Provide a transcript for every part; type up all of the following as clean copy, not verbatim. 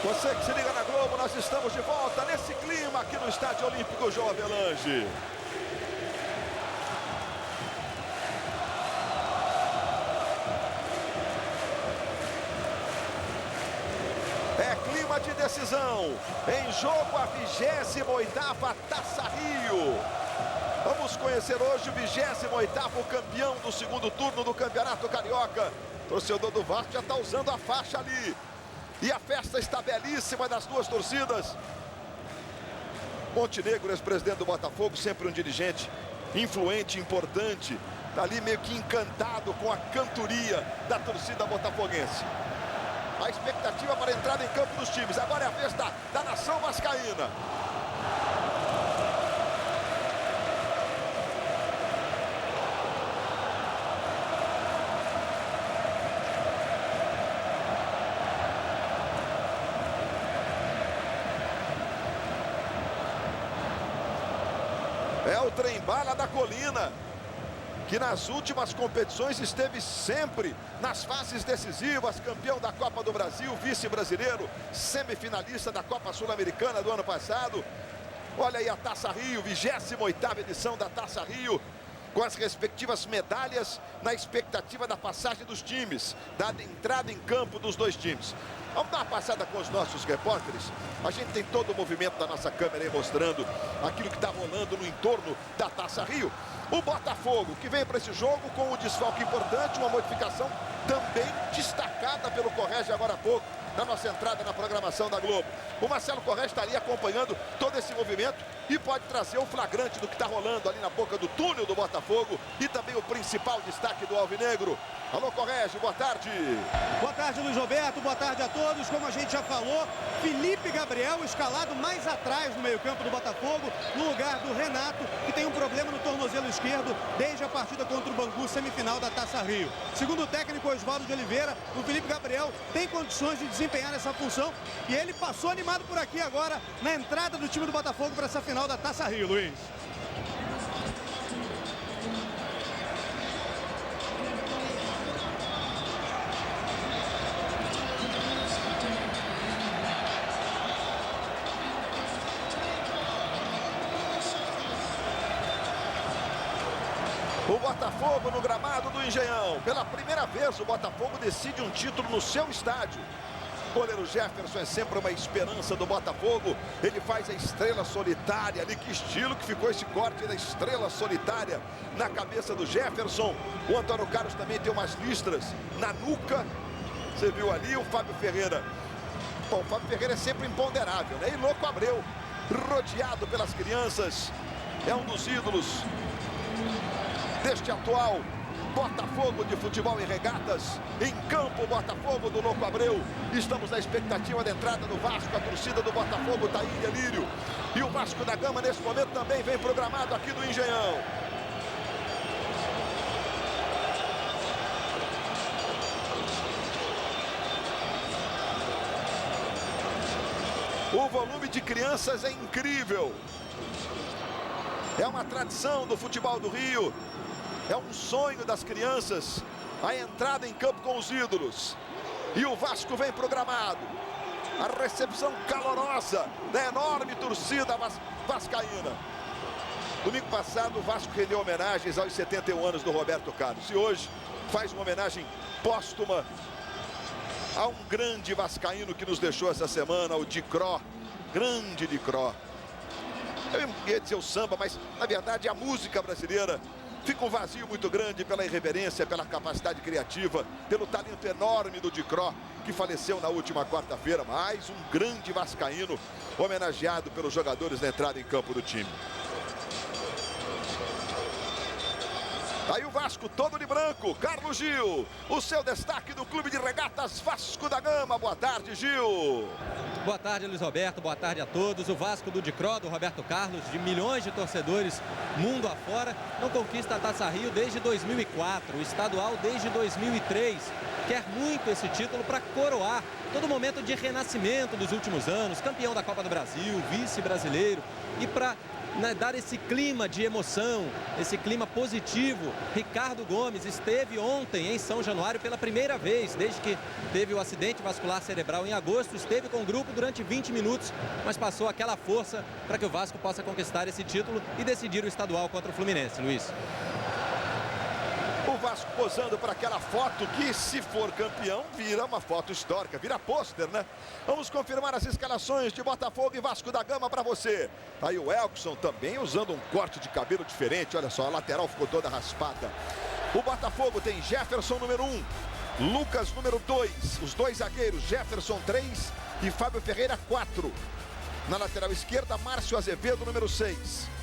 Você que se liga na Globo, nós estamos de volta nesse clima aqui no Estádio Olímpico João Avelange. É clima de decisão. Em jogo a 28ª Taça Rio. Vamos conhecer hoje o 28º campeão do segundo turno do Campeonato Carioca. O torcedor do Vasco já está usando a faixa ali. E a festa está belíssima das duas torcidas. Montenegro, ex-presidente do Botafogo, sempre um dirigente influente, importante. Está ali meio que encantado com a cantoria da torcida botafoguense. A expectativa para a entrada em campo dos times. Agora é a vez da nação vascaína. É o trem-bala da Colina, que nas últimas competições esteve sempre nas fases decisivas, campeão da Copa do Brasil, vice-brasileiro, semifinalista da Copa Sul-Americana do ano passado. Olha aí a Taça Rio, 28ª edição da Taça Rio, com as respectivas medalhas na expectativa da passagem dos times, da entrada em campo dos dois times. Vamos dar uma passada com os nossos repórteres. A gente tem todo o movimento da nossa câmera aí mostrando aquilo que está rolando no entorno da Taça Rio. O Botafogo, que vem para esse jogo com um desfalque importante, uma modificação também destacada pelo Correge agora há pouco, na nossa entrada na programação da Globo. O Marcelo Correge está ali acompanhando todo esse movimento e pode trazer o flagrante do que está rolando ali na boca do túnel do Botafogo e também o principal destaque do Alvinegro. Alô, Correge, boa tarde. Boa tarde, Luiz Roberto, boa tarde a todos. Como a gente já falou, Felipe Gabriel escalado mais atrás no meio-campo do Botafogo, no lugar do Renato, que tem um problema no tornozelo esquerdo desde a partida contra o Bangu, semifinal da Taça Rio. Segundo o técnico Oswaldo de Oliveira, o Felipe Gabriel tem condições de desempenhar essa função e ele passou animado por aqui agora na entrada do time do Botafogo para essa final da Taça Rio, Luiz. O Botafogo no gramado do Engenhão. Pela primeira vez o Botafogo decide um título no seu estádio. O goleiro Jefferson é sempre uma esperança do Botafogo. Ele faz a estrela solitária ali. Que estilo que ficou esse corte da estrela solitária na cabeça do Jefferson. O Antônio Carlos também tem umas listras na nuca. Você viu ali o Fábio Ferreira. Bom, o Fábio Ferreira é sempre imponderável, né? E Louco Abreu, rodeado pelas crianças. É um dos ídolos deste atual Botafogo de futebol e regatas. Em campo, Botafogo do Louco Abreu. Estamos na expectativa da entrada do Vasco. A torcida do Botafogo está em delírio. E o Vasco da Gama, nesse momento, também vem programado aqui do Engenhão. O volume de crianças é incrível. É uma tradição do futebol do Rio. É um sonho das crianças, a entrada em campo com os ídolos. E o Vasco vem programado. A recepção calorosa da enorme torcida vascaína. Domingo passado o Vasco rendeu homenagens aos 71 anos do Roberto Carlos. E hoje faz uma homenagem póstuma a um grande vascaíno que nos deixou essa semana, o Dicró. Grande Dicró. Eu ia dizer o samba, mas na verdade a música brasileira. Fica um vazio muito grande pela irreverência, pela capacidade criativa, pelo talento enorme do Dicró, que faleceu na última quarta-feira. Mais um grande vascaíno homenageado pelos jogadores na entrada em campo do time. Aí o Vasco todo de branco, Carlos Gil, o seu destaque do Clube de Regatas Vasco da Gama. Boa tarde, Gil. Boa tarde, Luiz Roberto, boa tarde a todos. O Vasco do Dicró, do Roberto Carlos, de milhões de torcedores mundo afora, não conquista a Taça Rio desde 2004, o estadual desde 2003. Quer muito esse título para coroar todo momento de renascimento dos últimos anos, campeão da Copa do Brasil, vice-brasileiro, e para dar esse clima de emoção, esse clima positivo. Ricardo Gomes esteve ontem em São Januário pela primeira vez, desde que teve o acidente vascular cerebral em agosto. Esteve com o grupo durante 20 minutos, mas passou aquela força para que o Vasco possa conquistar esse título e decidir o estadual contra o Fluminense, Luiz. O Vasco posando para aquela foto que, se for campeão, vira uma foto histórica, vira pôster, né? Vamos confirmar as escalações de Botafogo e Vasco da Gama para você. Tá aí o Elkson também usando um corte de cabelo diferente. Olha só, a lateral ficou toda raspada. O Botafogo tem Jefferson, número 1. Lucas, número 2. Os dois zagueiros, Jefferson, 3. E Fábio Ferreira, 4. Na lateral esquerda, Márcio Azevedo, número 6.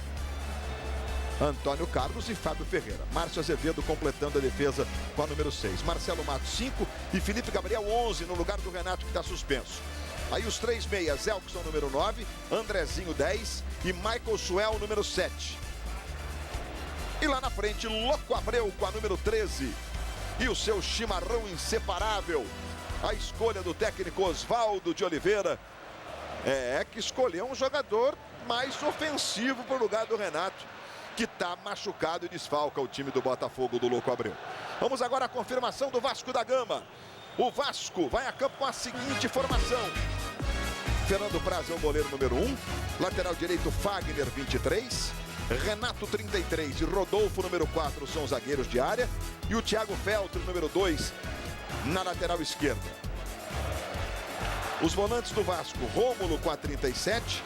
Antônio Carlos e Fábio Ferreira. Márcio Azevedo completando a defesa com a número 6. Marcelo Matos, 5. E Felipe Gabriel, 11, no lugar do Renato, que está suspenso. Aí os 3 meias, Elkson, número 9. Andrezinho, 10. E Michael Suel, número 7. E lá na frente, Louco Abreu com a número 13. E o seu chimarrão inseparável. A escolha do técnico Oswaldo de Oliveira é que escolheu um jogador mais ofensivo para o lugar do Renato, que está machucado e desfalca o time do Botafogo do Louco Abreu. Vamos agora à confirmação do Vasco da Gama. O Vasco vai a campo com a seguinte formação. Fernando Praz é o goleiro número 1. Lateral direito, Fagner, 23. Renato, 33. E Rodolfo, número 4, são os zagueiros de área. E o Thiago Feltro, número 2, na lateral esquerda. Os volantes do Vasco, Rômulo com a 37.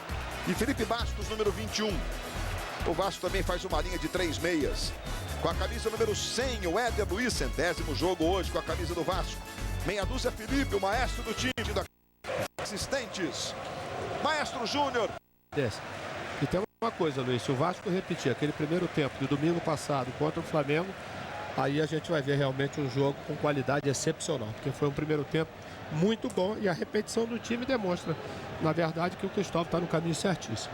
E Felipe Bastos, número 21. O Vasco também faz uma linha de 3 meias. Com a camisa número 100, o Éder Luiz, 100º jogo hoje com a camisa do Vasco. Meia dúzia, Felipe, o maestro do time. Assistentes, Maestro Júnior. E tem uma coisa, Luiz, se o Vasco repetir aquele primeiro tempo do domingo passado contra o Flamengo, aí a gente vai ver realmente um jogo com qualidade excepcional. Porque foi um primeiro tempo muito bom e a repetição do time demonstra, na verdade, que o Cristóvão está no caminho certíssimo.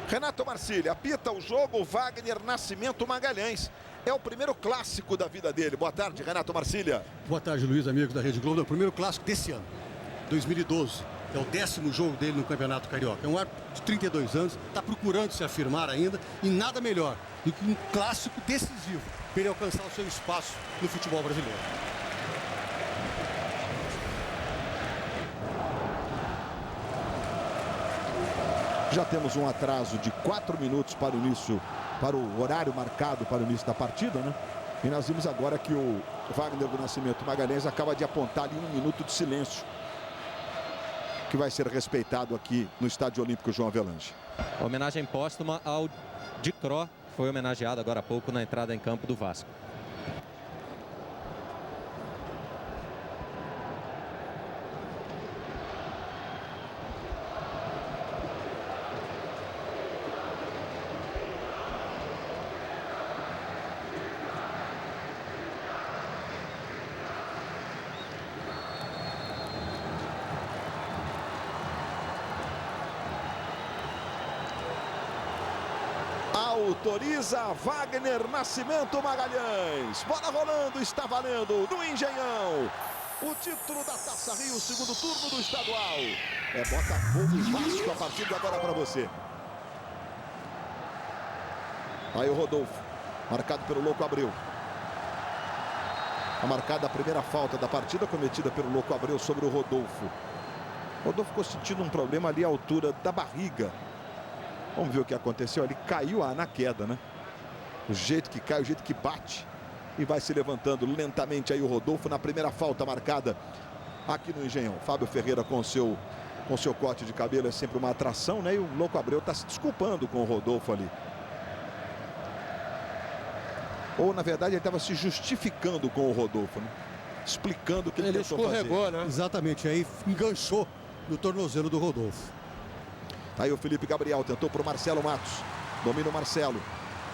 Renato Marcílio apita o jogo, Wagner Nascimento Magalhães. É o primeiro clássico da vida dele. Boa tarde, Renato Marcília. Boa tarde, Luiz, amigos da Rede Globo. É o primeiro clássico desse ano, 2012. É o 10º jogo dele no Campeonato Carioca. É um árbitro de 32 anos, está procurando se afirmar ainda. E nada melhor do que um clássico decisivo para ele alcançar o seu espaço no futebol brasileiro. Já temos um atraso de 4 minutos para o início, para o horário marcado para o início da partida, né? E nós vimos agora que o Wagner do Nascimento Magalhães acaba de apontar ali 1 minuto de silêncio, que vai ser respeitado aqui no Estádio Olímpico João Avelange. Homenagem póstuma ao Dicró, foi homenageado agora há pouco na entrada em campo do Vasco. Autoriza Wagner Nascimento Magalhães. Bola rolando, está valendo no Engenhão. O título da Taça Rio, o segundo turno do estadual. É Botafogo e Vasco a partir de agora para você. Aí o Rodolfo, marcado pelo Louco Abreu. A marcada a primeira falta da partida cometida pelo Louco Abreu sobre o Rodolfo. O Rodolfo ficou sentindo um problema ali à altura da barriga. Vamos ver o que aconteceu. Ele caiu na queda, né? O jeito que cai, o jeito que bate. E vai se levantando lentamente aí o Rodolfo na primeira falta marcada aqui no Engenhão. Fábio Ferreira com seu corte de cabelo é sempre uma atração, né? E o Louco Abreu está se desculpando com o Rodolfo ali. Ou, na verdade, ele estava se justificando com o Rodolfo, né? Explicando o que ele tentou escorregou, fazer. Né? Exatamente, aí enganchou no tornozelo do Rodolfo. Aí o Felipe Gabriel tentou para o Marcelo Matos. Domina o Marcelo.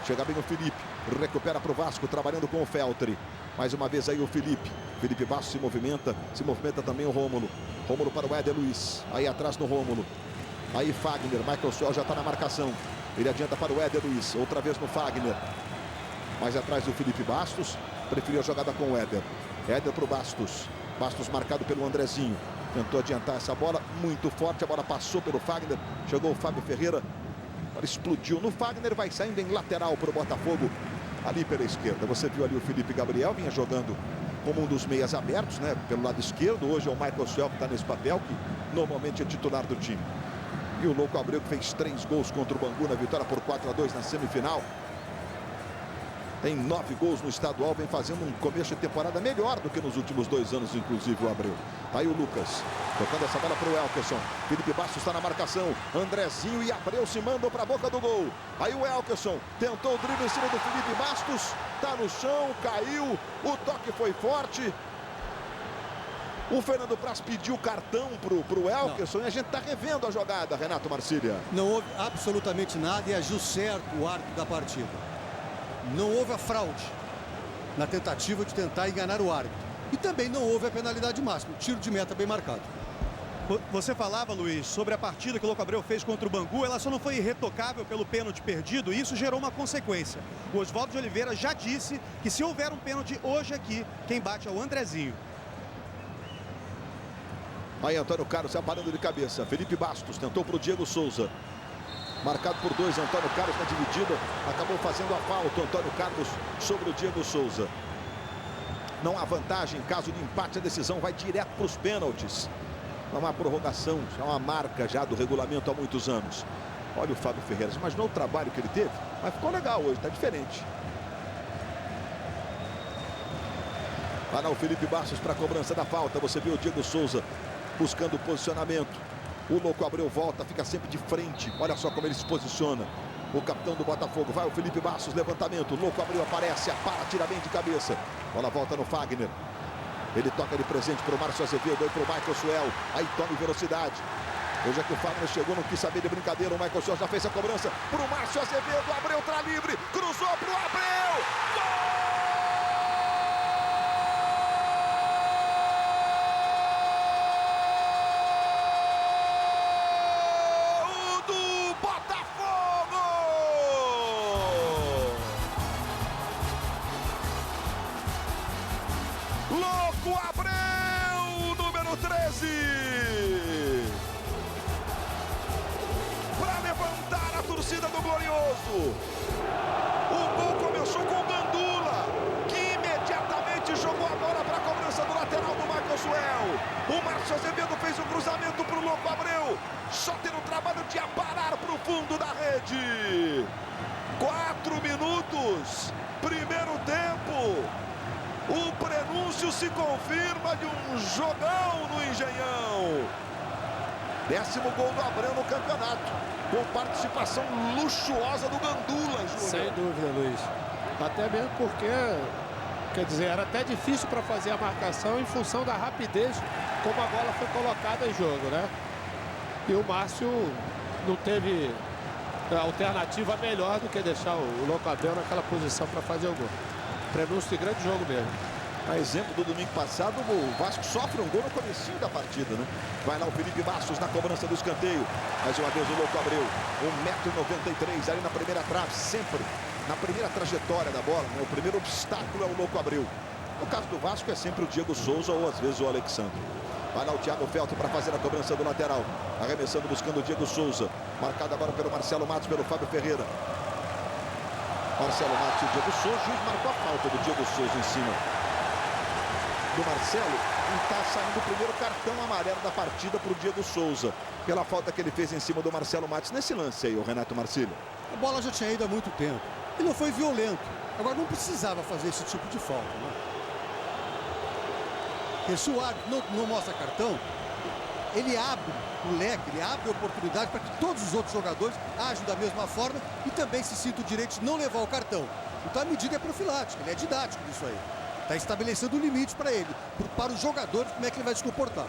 Chega bem o Felipe. Recupera para o Vasco, trabalhando com o Feltri. Mais uma vez aí o Felipe. Felipe Bastos se movimenta. Se movimenta também o Rômulo. Rômulo para o Éder Luiz. Aí atrás no Rômulo. Aí Fagner. Michael Suel já está na marcação. Ele adianta para o Éder Luiz. Outra vez no Fagner. Mais atrás do Felipe Bastos. Preferiu a jogada com o Éder. Éder para o Bastos. Bastos marcado pelo Andrezinho. Tentou adiantar essa bola, muito forte, a bola passou pelo Fagner, chegou o Fábio Ferreira. bola explodiu no Fagner, vai saindo em lateral para o Botafogo, ali pela esquerda. Você viu ali o Felipe Gabriel, vinha jogando como um dos meias abertos, né, pelo lado esquerdo. Hoje é o Michael Suel que está nesse papel, que normalmente é titular do time. E o Louco Abreu, que fez 3 gols contra o Bangu na vitória por 4-2 na semifinal. Tem 9 gols no estadual, vem fazendo um começo de temporada melhor do que nos últimos 2 anos, inclusive o Abreu. Aí o Lucas, tocando essa bola para o Elkerson. Felipe Bastos está na marcação. Andrezinho e Abreu se mandam para a boca do gol. Aí o Elkerson tentou o drible em cima do Felipe Bastos. Está no chão, caiu. O toque foi forte. O Fernando Praz pediu cartão pro Elkerson e a gente está revendo a jogada, Renato Marcília. Não houve absolutamente nada e agiu certo o árbitro da partida. Não houve a fraude na tentativa de tentar enganar o árbitro. E também não houve a penalidade máxima. Tiro de meta bem marcado. Você falava, Luiz, sobre a partida que o Louco Abreu fez contra o Bangu. Ela só não foi irretocável pelo pênalti perdido e isso gerou uma consequência. O Oswaldo de Oliveira já disse que se houver um pênalti hoje aqui, quem bate é o Andrezinho. Aí Antônio Carlos se aparando de cabeça. Felipe Bastos tentou para o Diego Souza. Marcado por 2, Antônio Carlos na dividida. Acabou fazendo a falta, Antônio Carlos, sobre o Diego Souza. Não há vantagem, em caso de empate, a decisão vai direto para os pênaltis. Não há prorrogação, é uma marca já do regulamento há muitos anos. Olha o Fábio Ferreira, imaginou o trabalho que ele teve? Mas ficou legal hoje, está diferente. Vai lá o Felipe Bastos para a cobrança da falta. Você viu o Diego Souza buscando o posicionamento. O Louco Abreu volta, fica sempre de frente. Olha só como ele se posiciona. O capitão do Botafogo. Vai o Felipe Bastos, levantamento. O Louco Abreu aparece, apara, tira bem de cabeça. Bola volta no Fagner. Ele toca de presente para o Márcio Azevedo, aí para o Michael Suel. Aí toma velocidade. Hoje é que o Fagner chegou, não quis saber de brincadeira. O Michael Suel já fez a cobrança para o Márcio Azevedo. O Abreu está livre, cruzou para o Abreu. Gol! Louco Abreu, número 13. Para levantar a torcida do Glorioso. O gol começou com o Gandula, que imediatamente jogou a bola para a cobrança do lateral do Michael Suel. O Márcio Azevedo fez um cruzamento para o Louco Abreu. Só ter o trabalho de aparar para o fundo da rede. 4 minutos, primeiro tempo. O prenúncio se confirma de um jogão no Engenhão. 10º gol do Abreu no campeonato, com participação luxuosa do Gandula, Júnior. Sem dúvida, Luiz. Até mesmo porque, quer dizer, era até difícil para fazer a marcação em função da rapidez como a bola foi colocada em jogo, né? E o Márcio não teve alternativa melhor do que deixar o Louco Abreu naquela posição para fazer o gol. Prenúncio de grande jogo mesmo. A exemplo do domingo passado, o Vasco sofre um gol no comecinho da partida, né? Vai lá o Felipe Bastos na cobrança do escanteio. Mais uma vez o Louco Abreu, 1,93 m ali na primeira trave, sempre na primeira trajetória da bola, né? O primeiro obstáculo é o Louco Abreu. No caso do Vasco é sempre o Diego Souza ou às vezes o Alexandre. Vai lá o Thiago Felto para fazer a cobrança do lateral. Arremessando, buscando o Diego Souza. Marcado agora pelo Marcelo Matos, pelo Fábio Ferreira. Marcelo Matos e o Diego Souza. O juiz marcou a falta do Diego Souza em cima do Marcelo. E está saindo o primeiro cartão amarelo da partida para o Diego Souza. Pela falta que ele fez em cima do Marcelo Matos. Nesse lance aí, o Renato Marcílio. A bola já tinha ido há muito tempo. E não foi violento. Agora não precisava fazer esse tipo de falta, né? Porque se o árbitro não mostra cartão, ele abre o leque, ele abre a oportunidade para que todos os outros jogadores ajam da mesma forma e também se sintam o direito de não levar o cartão. Então a medida é profilática, ele é didático nisso aí. Está estabelecendo um limite para ele, para os jogadores, como é que ele vai se comportar.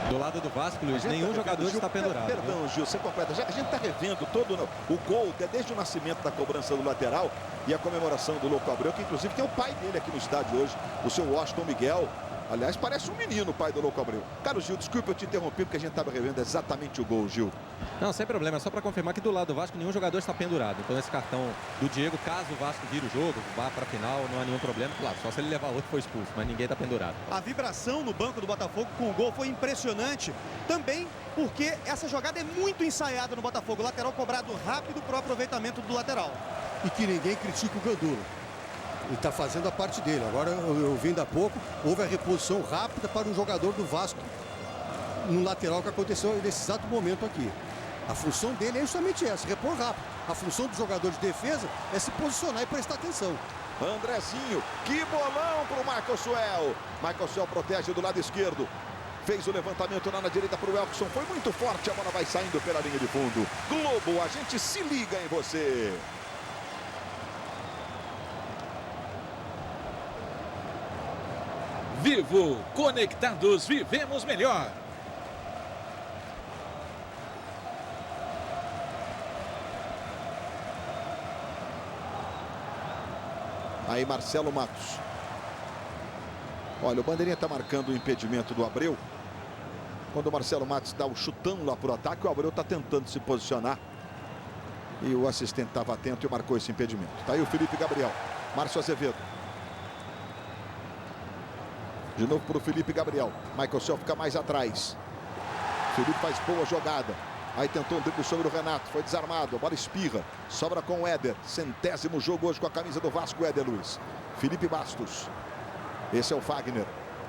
Do lado do Vasco, Luiz, nenhum jogador está pendurado. Perdão, Gil, você completa. Já que a gente está revendo todo o gol, desde o nascimento da cobrança do lateral e a comemoração do Louco Abreu, que inclusive tem o pai dele aqui no estádio hoje, o seu Washington Miguel. Aliás, parece um menino o pai do Louco Abreu. Carlos Gil, desculpa eu te interromper, porque a gente estava revendo exatamente o gol, Gil. Não, sem problema, é só para confirmar que do lado do Vasco nenhum jogador está pendurado. Então esse cartão do Diego, caso o Vasco vire o jogo, vá para a final, não há nenhum problema. Claro, só se ele levar outro foi expulso, mas ninguém está pendurado. A vibração no banco do Botafogo com o gol foi impressionante. Também porque essa jogada é muito ensaiada no Botafogo. O lateral cobrado rápido para o aproveitamento do lateral. E que ninguém critica o Gandula. Ele está fazendo a parte dele. Agora, eu vendo há pouco, houve a reposição rápida para um jogador do Vasco no lateral que aconteceu nesse exato momento aqui. A função dele é justamente essa, repor rápido. A função do jogador de defesa é se posicionar e prestar atenção. Andrezinho, que bolão para o Michael Suel. Michael Suel protege do lado esquerdo. Fez o levantamento lá na direita para o Elkson. Foi muito forte, a bola vai saindo pela linha de fundo. Globo, a gente se liga em você. Vivo, conectados, vivemos melhor. Aí Marcelo Matos. Olha, o bandeirinha está marcando o impedimento do Abreu. Quando o Marcelo Matos dá o chutão lá para o ataque, o Abreu está tentando se posicionar. E o assistente estava atento e marcou esse impedimento. Está aí o Felipe Gabriel. Márcio Azevedo. De novo para o Felipe Gabriel. Michael Suel fica mais atrás. Felipe faz boa jogada. Aí tentou um drible sobre o Renato. Foi desarmado. A bola espirra. Sobra com o Éder. 100º jogo hoje com a camisa do Vasco, Éder Luiz. Felipe Bastos. Esse é o Fagner.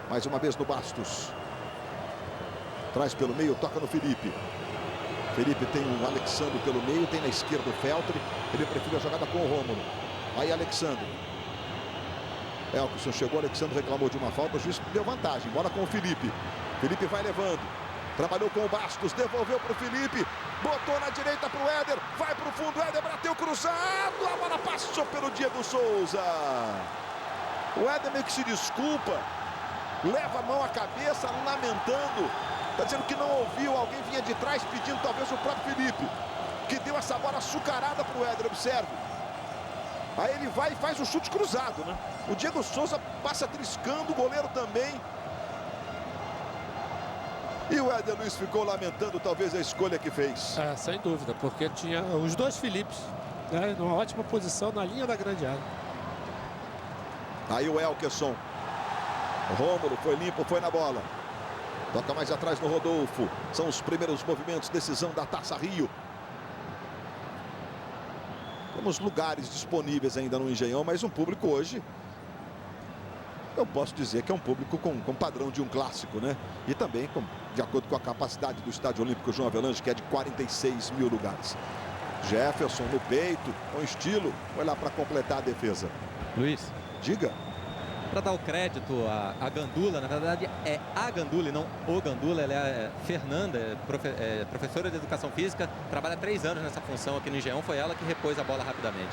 Mais uma vez no Bastos. Traz pelo meio, toca no Felipe. Felipe tem o Alexandre pelo meio, tem na esquerda o Feltri. Ele prefere a jogada com o Rômulo. Aí Alexandre. Elkson chegou, Alexandre reclamou de uma falta, o juiz deu vantagem. Bola com o Felipe. Felipe vai levando. Trabalhou com o Bastos, devolveu para o Felipe. Botou na direita para o Éder. Vai para o fundo, Éder bateu cruzado. A bola passou pelo Diego Souza. O Éder meio que se desculpa. Leva a mão à cabeça, lamentando. Está dizendo que não ouviu, alguém vinha de trás pedindo, talvez o próprio Felipe, que deu essa bola açucarada para o Éder, observe. Aí ele vai e faz o chute cruzado, né? O Diego Souza passa triscando, o goleiro também. E o Éder Luiz ficou lamentando talvez a escolha que fez. Sem dúvida, porque tinha os dois Filipes, né, numa ótima posição na linha da grande área. Aí o Elkerson. O Rômulo foi limpo, foi na bola. Toca mais atrás no Rodolfo. São os primeiros movimentos, decisão da Taça Rio. Temos lugares disponíveis ainda no Engenhão, mas um público hoje, eu posso dizer que é um público com padrão de um clássico, né? E também de acordo com a capacidade do Estádio Olímpico João Avelange, que é de 46 mil lugares. Jefferson no peito, com estilo, foi lá para completar a defesa. Luiz. Diga. Para dar o crédito a Gandula, na verdade é a Gandula e não o Gandula. Ela é Fernanda, professora de Educação Física, trabalha há 3 anos nessa função aqui no Engenhão. Foi ela que repôs a bola rapidamente.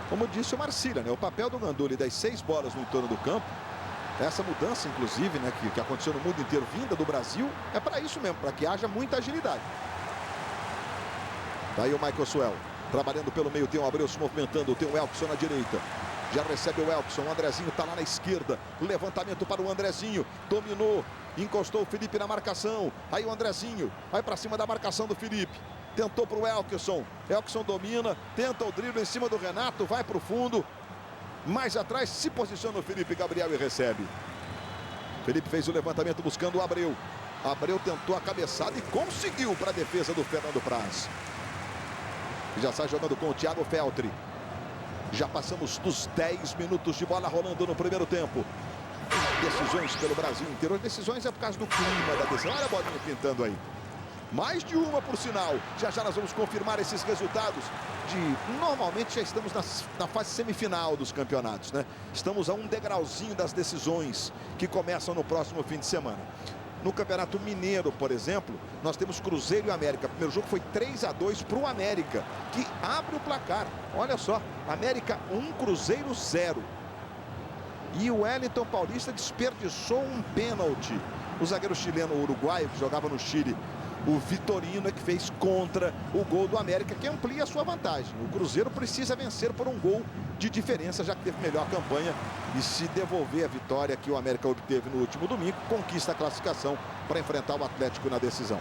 Como disse o Marcília, né? O papel do Gandula e das 6 bolas no entorno do campo, essa mudança, inclusive, né, que aconteceu no mundo inteiro, vinda do Brasil, é para isso mesmo, para que haja muita agilidade. Tá aí o Michael Suel, trabalhando pelo meio, tem o Abreu se movimentando, tem o Elkson na direita. Já recebe o Elkson, o Andrezinho está lá na esquerda. Levantamento para o Andrezinho, dominou, encostou o Felipe na marcação. Aí o Andrezinho vai para cima da marcação do Felipe. Tentou para o Elkson, Elkson domina, tenta o drible em cima do Renato, vai para o fundo. Mais atrás se posiciona o Felipe Gabriel e recebe. Felipe fez o levantamento buscando o Abreu. Abreu tentou a cabeçada e conseguiu para a defesa do Fernando Praz. Já sai jogando com o Thiago Feltri. Já passamos dos 10 minutos de bola rolando no primeiro tempo. Decisões pelo Brasil inteiro. As decisões é por causa do clima da decisão. Olha a bolinha pintando aí. Mais de uma por sinal. Já já nós vamos confirmar esses resultados. Normalmente já estamos na fase semifinal dos campeonatos, né? Estamos a um degrauzinho das decisões que começam no próximo fim de semana. No Campeonato Mineiro, por exemplo, nós temos Cruzeiro e América. O primeiro jogo foi 3-2 para o América, que abre o placar. Olha só, América 1, Cruzeiro 0. E o Wellington Paulista desperdiçou um pênalti. O zagueiro chileno uruguaio, que jogava no Chile, O Vitorino é que fez contra o gol do América, que amplia a sua vantagem. O Cruzeiro precisa vencer por um gol de diferença, já que teve melhor campanha. E se devolver a vitória que o América obteve no último domingo, conquista a classificação para enfrentar o Atlético na decisão.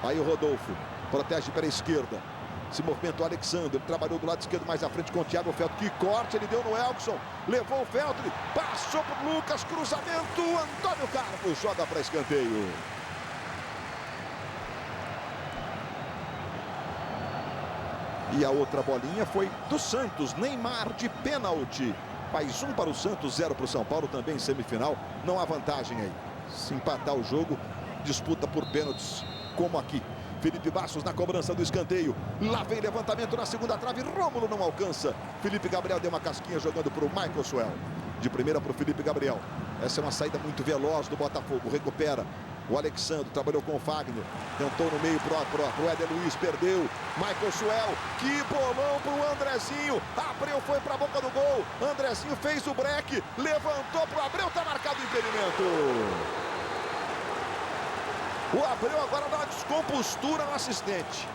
Aí o Rodolfo protege pela esquerda. Se movimentou o Alexandre, ele trabalhou do lado esquerdo mais à frente com o Thiago Feltre. Que corte, ele deu no Elkson, levou o Feltre, passou para o Lucas, cruzamento, Antônio Carlos joga para escanteio. E a outra bolinha foi do Santos, Neymar de pênalti. Faz 1 para o Santos, 0 para o São Paulo, também em semifinal. Não há vantagem aí. Se empatar o jogo, disputa por pênaltis, como aqui. Felipe Bastos na cobrança do escanteio. Lá vem levantamento na segunda trave. Rômulo não alcança. Felipe Gabriel deu uma casquinha jogando para o Michael Suel. De primeira para o Felipe Gabriel. Essa é uma saída muito veloz do Botafogo. Recupera. O Alexandre trabalhou com o Fagner. Tentou no meio pro Éder Luiz. Perdeu. Michael Suel. Que bolão pro Andrezinho. Abreu foi para a boca do gol. Andrezinho fez o break. Levantou pro Abreu. Está marcado o impedimento. O Abreu agora dá uma descompostura no assistente.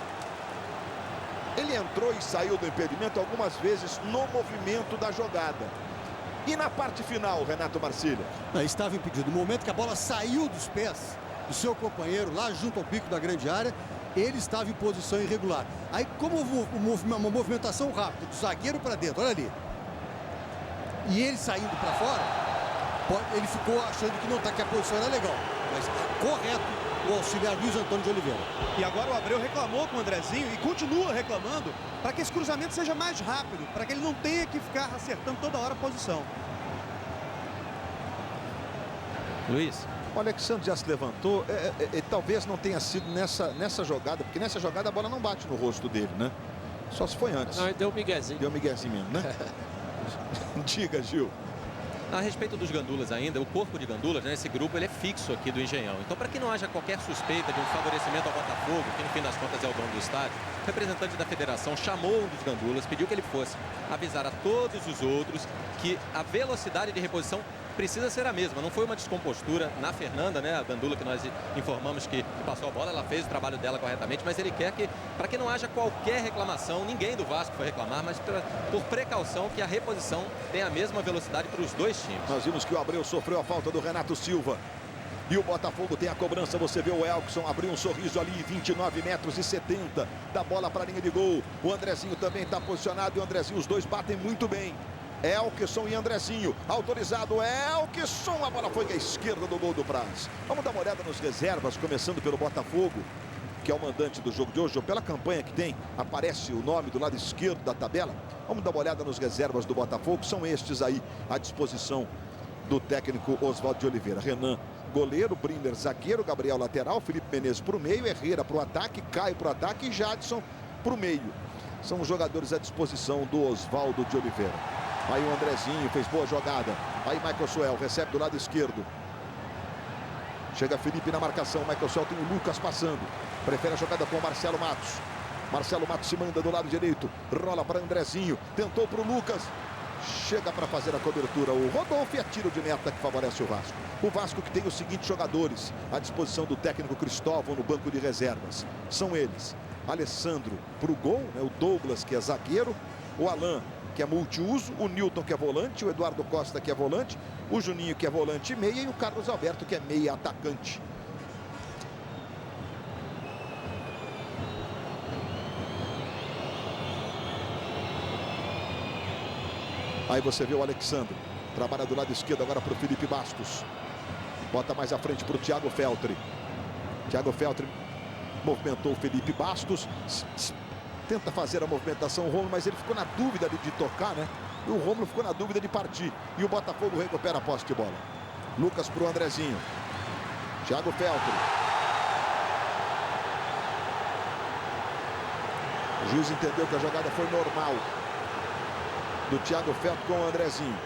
Ele entrou e saiu do impedimento algumas vezes no movimento da jogada. E na parte final, Renato Marcília? Estava impedido. No momento que a bola saiu dos pés do seu companheiro, lá junto ao pico da grande área, ele estava em posição irregular. Aí, como uma movimentação rápida, do zagueiro para dentro, olha ali. E ele saindo para fora, ele ficou achando que não tá, que a posição era legal. Mas correto o auxiliar Luiz Antônio de Oliveira. E agora o Abreu reclamou com o Andrezinho e continua reclamando para que esse cruzamento seja mais rápido, para que ele não tenha que ficar acertando toda hora a posição. Luiz. O Alexandre já se levantou. Talvez não tenha sido nessa jogada, porque nessa jogada a bola não bate no rosto dele, né? Só se foi antes. Não, ele deu um miguezinho. Deu um miguezinho mesmo, né? Diga, Gil. A respeito dos gandulas ainda, o corpo de gandulas, né, esse grupo, ele é fixo aqui do Engenhão. Então, para que não haja qualquer suspeita de um favorecimento ao Botafogo, que no fim das contas é o dono do estádio, o representante da federação chamou um dos gandulas, pediu que ele fosse avisar a todos os outros que a velocidade de reposição precisa ser a mesma. Não foi uma descompostura na Fernanda, né, a gandula que nós informamos que passou a bola, ela fez o trabalho dela corretamente, mas ele quer que, para que não haja qualquer reclamação, ninguém do Vasco foi reclamar, mas por precaução, que a reposição tenha a mesma velocidade para os dois times. Nós vimos que o Abreu sofreu a falta do Renato Silva. E o Botafogo tem a cobrança, você vê o Elkson abrir um sorriso ali, 29 metros e 70 da bola para a linha de gol. O Andrezinho também está posicionado e o Andrezinho, os dois batem muito bem. Elkson e Andrezinho, autorizado, Elkson, a bola foi à esquerda do gol do Praz. Vamos dar uma olhada nos reservas, começando pelo Botafogo, que é o mandante do jogo de hoje, ou pela campanha que tem, aparece o nome do lado esquerdo da tabela. Vamos dar uma olhada nos reservas do Botafogo, são estes aí à disposição do técnico Oswaldo de Oliveira. Renan, goleiro, Brinder, zagueiro, Gabriel, lateral, Felipe Menezes para o meio, Herrera para o ataque, Caio para o ataque e Jadson para o meio. São os jogadores à disposição do Oswaldo de Oliveira. Aí o Andrezinho fez boa jogada. Aí Michael Suel recebe do lado esquerdo. Chega Felipe na marcação. Michael Suel tem o Lucas passando. Prefere a jogada com o Marcelo Matos. Marcelo Matos se manda do lado direito. Rola para Andrezinho. Tentou para o Lucas. Chega para fazer a cobertura. O Rodolfo e a tiro de meta que favorece o Vasco. O Vasco que tem os seguintes jogadores à disposição do técnico Cristóvão no banco de reservas. São eles. Alessandro para o gol, né? O Douglas, que é zagueiro. O Alan, que é multiuso, o Newton, que é volante, o Eduardo Costa, que é volante, o Juninho, que é volante e meia, e o Carlos Alberto, que é meia atacante. Aí você vê o Alexandre, trabalha do lado esquerdo agora para o Felipe Bastos. Bota mais à frente para o Thiago Feltre. Thiago Feltre movimentou o Felipe Bastos. Tenta fazer a movimentação o Rômulo, mas ele ficou na dúvida de tocar, né? E o Rômulo ficou na dúvida de partir. E o Botafogo recupera a posse de bola. Lucas para o Andrezinho. Thiago Feltre. O juiz entendeu que a jogada foi normal. Do Thiago Feltre com o Andrezinho.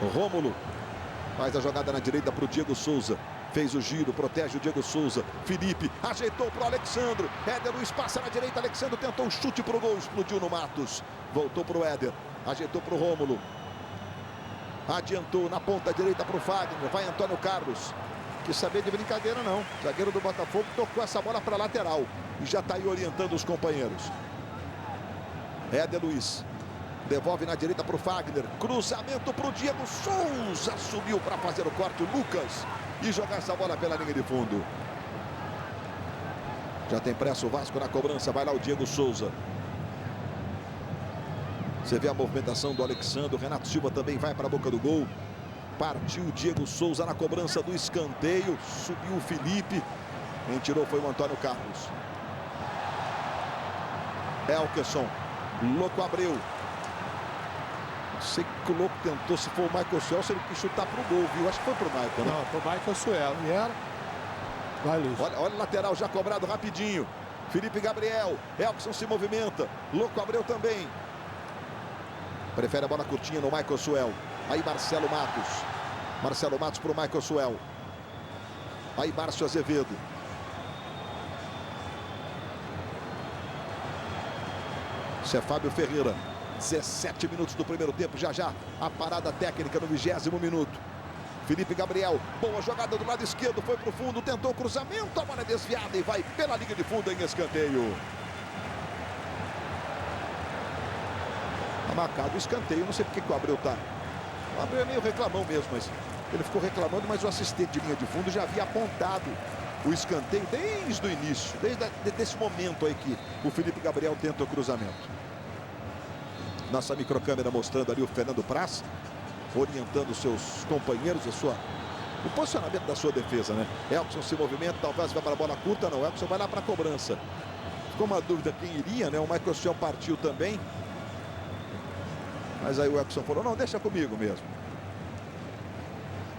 O Rômulo faz a jogada na direita para o Diego Souza. Fez o giro, protege o Diego Souza. Felipe ajeitou para o Alexandre. Éder Luiz passa na direita. Alexandre tentou um chute para o gol. Explodiu no Matos. Voltou para o Éder. Ajeitou para o Rômulo. Adiantou na ponta direita para o Fagner. Vai Antônio Carlos, quis saber de brincadeira não. O zagueiro do Botafogo tocou essa bola para a lateral e já está aí orientando os companheiros. Éder Luiz devolve na direita para o Fagner. Cruzamento para o Diego Souza. Subiu para fazer o corte o Lucas e jogar essa bola pela linha de fundo. Já tem pressa o Vasco na cobrança. Vai lá o Diego Souza. Você vê a movimentação do Alexandre. O Renato Silva também vai para a boca do gol. Partiu o Diego Souza na cobrança do escanteio. Subiu o Felipe. Quem tirou foi o Antônio Carlos. Elkerson. Louco Abreu. Não sei que o Louco tentou. Se for o Michael Suel, se ele quis chutar para o gol, viu? Acho que foi para o Michael, né? Não, para o Michael Suel. E era. Vai, Luiz. Olha o lateral já cobrado rapidinho. Felipe Gabriel. Elkerson se movimenta. Louco Abreu também. Prefere a bola curtinha no Michael Suel. Aí Marcelo Matos. Marcelo Matos para o Michael Suel. Aí Márcio Azevedo. Isso é Fábio Ferreira. 17 minutos do primeiro tempo. Já já a parada técnica no 20º minuto. Felipe Gabriel. Boa jogada do lado esquerdo. Foi para o fundo. Tentou o cruzamento. A bola é desviada e vai pela linha de fundo em escanteio. Tá marcado o escanteio. Não sei porque que o Abreu tá. O Abreu é meio reclamão mesmo, mas ele ficou reclamando, mas o assistente de linha de fundo já havia apontado o escanteio desde o início, desde esse momento aí que o Felipe Gabriel tenta o cruzamento. Nossa microcâmera mostrando ali o Fernando Praz, orientando seus companheiros, o posicionamento da sua defesa, né? Elkerson se movimenta, talvez vá para a bola curta, não. Elkerson vai lá para a cobrança. Ficou uma dúvida quem iria, né? O Michael Suel partiu também. Mas aí o Elkerson falou, não, deixa comigo mesmo.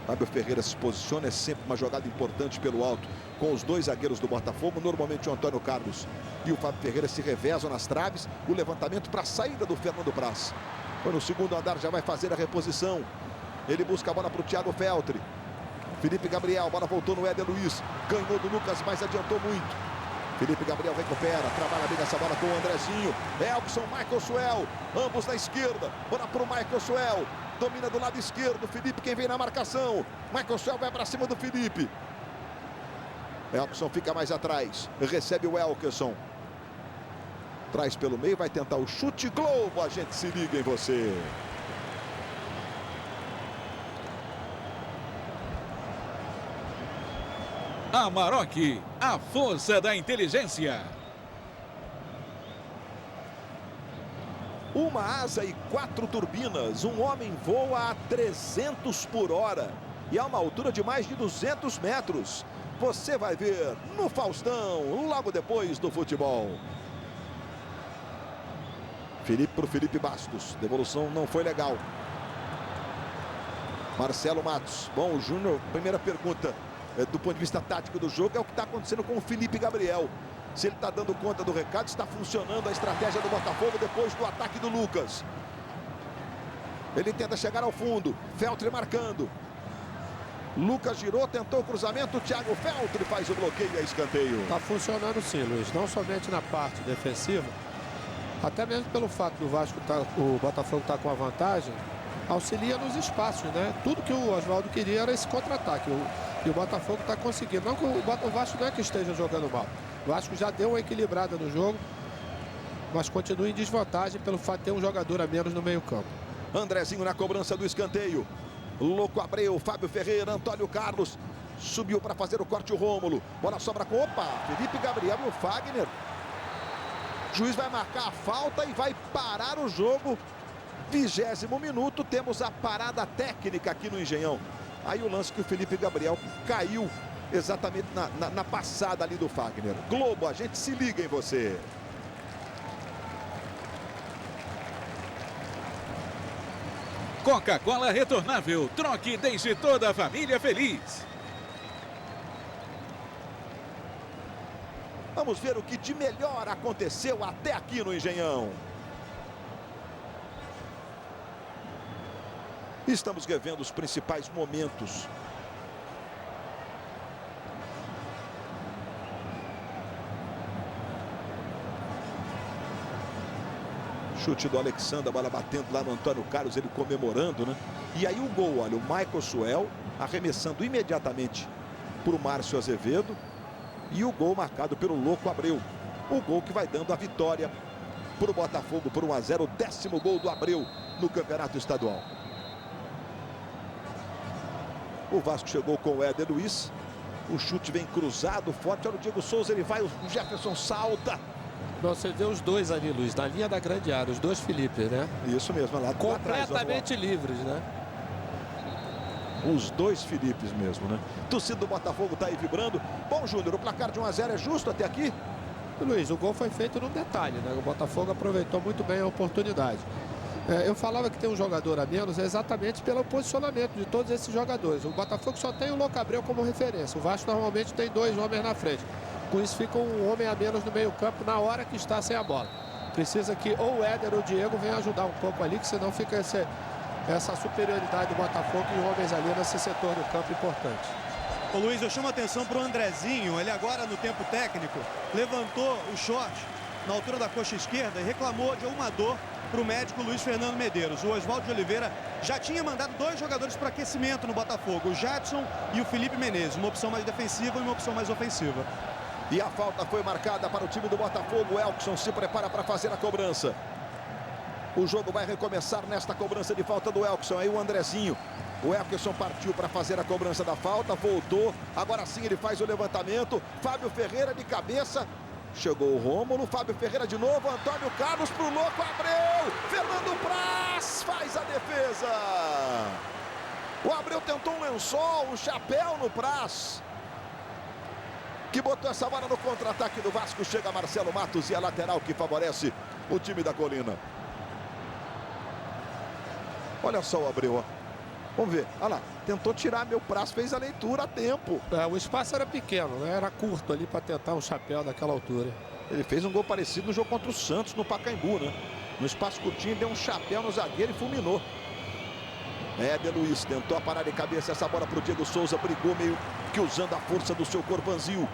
Fábio Ferreira se posiciona, é sempre uma jogada importante pelo alto com os dois zagueiros do Botafogo. Normalmente o Antônio Carlos e o Fábio Ferreira se revezam nas traves. O levantamento para a saída do Fernando Praz. Foi no segundo andar, já vai fazer a reposição. Ele busca a bola para o Thiago Feltri. Felipe Gabriel, a bola voltou no Éder Luiz. Ganhou do Lucas, mas adiantou muito. Felipe Gabriel recupera, trabalha bem essa bola com o Andrezinho. Elkerson, Michael Suel, ambos na esquerda. Bola para o Michael Suel. Domina do lado esquerdo. Felipe quem vem na marcação. Michael Suel vai para cima do Felipe. Elkerson fica mais atrás. Recebe o Elkerson. Traz pelo meio, vai tentar o chute. Globo, a gente se liga em você. Amarok, a força da inteligência. Uma asa e 4 turbinas. Um homem voa a 300 por hora. E a uma altura de mais de 200 metros. Você vai ver no Faustão, logo depois do futebol. Felipe para o Felipe Bastos. Devolução não foi legal. Marcelo Matos. Bom, o Júnior, primeira pergunta do ponto de vista tático do jogo é o que está acontecendo com o Felipe Gabriel. Se ele está dando conta do recado, está funcionando a estratégia do Botafogo depois do ataque do Lucas. Ele tenta chegar ao fundo. Feltri marcando. Lucas girou, tentou o cruzamento. Thiago Feltri faz o bloqueio e a escanteio. Está funcionando sim, Luiz. Não somente na parte defensiva, até mesmo pelo fato do Vasco o Botafogo está com a vantagem, auxilia nos espaços, né? Tudo que o Oswaldo queria era esse contra-ataque. E o Botafogo está conseguindo. Não que o Vasco não é que esteja jogando mal. O Vasco já deu uma equilibrada no jogo, mas continua em desvantagem pelo fato de ter um jogador a menos no meio-campo. Andrezinho na cobrança do escanteio. Louco Abreu, Fábio Ferreira, Antônio Carlos. Subiu para fazer o corte o Rômulo. Bola sobra com, Felipe Gabriel e o Fagner. O juiz vai marcar a falta e vai parar o jogo. 20º minuto, temos a parada técnica aqui no Engenhão. Aí o lance que o Felipe Gabriel caiu exatamente na passada ali do Fagner. Globo, a gente se liga em você. Coca-Cola retornável. Troque e deixe toda a família feliz. Vamos ver o que de melhor aconteceu até aqui no Engenhão. Estamos revendo os principais momentos. Chute do Alexandre, a bola batendo lá no Antônio Carlos, ele comemorando, né? E aí o gol, olha, o Michael Suel arremessando imediatamente por Márcio Azevedo. E o gol marcado pelo Louco Abreu. O gol que vai dando a vitória para o Botafogo por 1 a 0. O 10º gol do Abreu no Campeonato Estadual. O Vasco chegou com o Éder Luiz. O chute vem cruzado, forte. Olha o Diego Souza, ele vai, o Jefferson salta. Você vê os dois ali, Luiz, na linha da grande área, os dois Felipe, né? Isso mesmo, lá completamente livres, né? Os dois Filipes mesmo, né? Torcida do Botafogo tá aí vibrando. Bom, Júnior, o placar de 1 a 0 é justo até aqui? Luiz, o gol foi feito no detalhe, né? O Botafogo aproveitou muito bem a oportunidade. Eu falava que tem um jogador a menos exatamente pelo posicionamento de todos esses jogadores. O Botafogo só tem o Louco Abreu como referência. O Vasco normalmente tem 2 homens na frente. Com isso fica um homem a menos no meio campo na hora que está sem a bola. Precisa que ou o Éder ou o Diego venham ajudar um pouco ali, que senão fica essa superioridade do Botafogo e homens ali nesse setor do campo importante. Ô Luiz, eu chamo a atenção para o Andrezinho. Ele agora no tempo técnico levantou o short na altura da coxa esquerda e reclamou de uma dor para o médico Luiz Fernando Medeiros. O Oswaldo de Oliveira já tinha mandado 2 jogadores para aquecimento no Botafogo, o Jadson e o Felipe Menezes, uma opção mais defensiva e uma opção mais ofensiva. E a falta foi marcada para o time do Botafogo. O Elkson se prepara para fazer a cobrança. O jogo vai recomeçar nesta cobrança de falta do Elkson. Aí o Andrezinho. O Elkson partiu para fazer a cobrança da falta, voltou. Agora sim ele faz o levantamento. Fábio Ferreira de cabeça. Chegou o Rômulo, Fábio Ferreira de novo, Antônio Carlos para o Louco Abreu. Fernando Praz faz a defesa. O Abreu tentou um lençol, um chapéu no Praz, que botou essa bola no contra-ataque do Vasco. Chega Marcelo Matos e a lateral que favorece o time da Colina. Olha só o Abreu, ó. Vamos ver, olha lá, tentou tirar meu Praz, fez a leitura a tempo. O espaço era pequeno, né? Era curto ali para tentar um chapéu daquela altura. Ele fez um gol parecido no jogo contra o Santos, no Pacaembu, né? No espaço curtinho, deu um chapéu no zagueiro e fulminou. Éder Luiz tentou a parar de cabeça essa bola para o Diego Souza, brigou meio que usando a força do seu corpo vazio.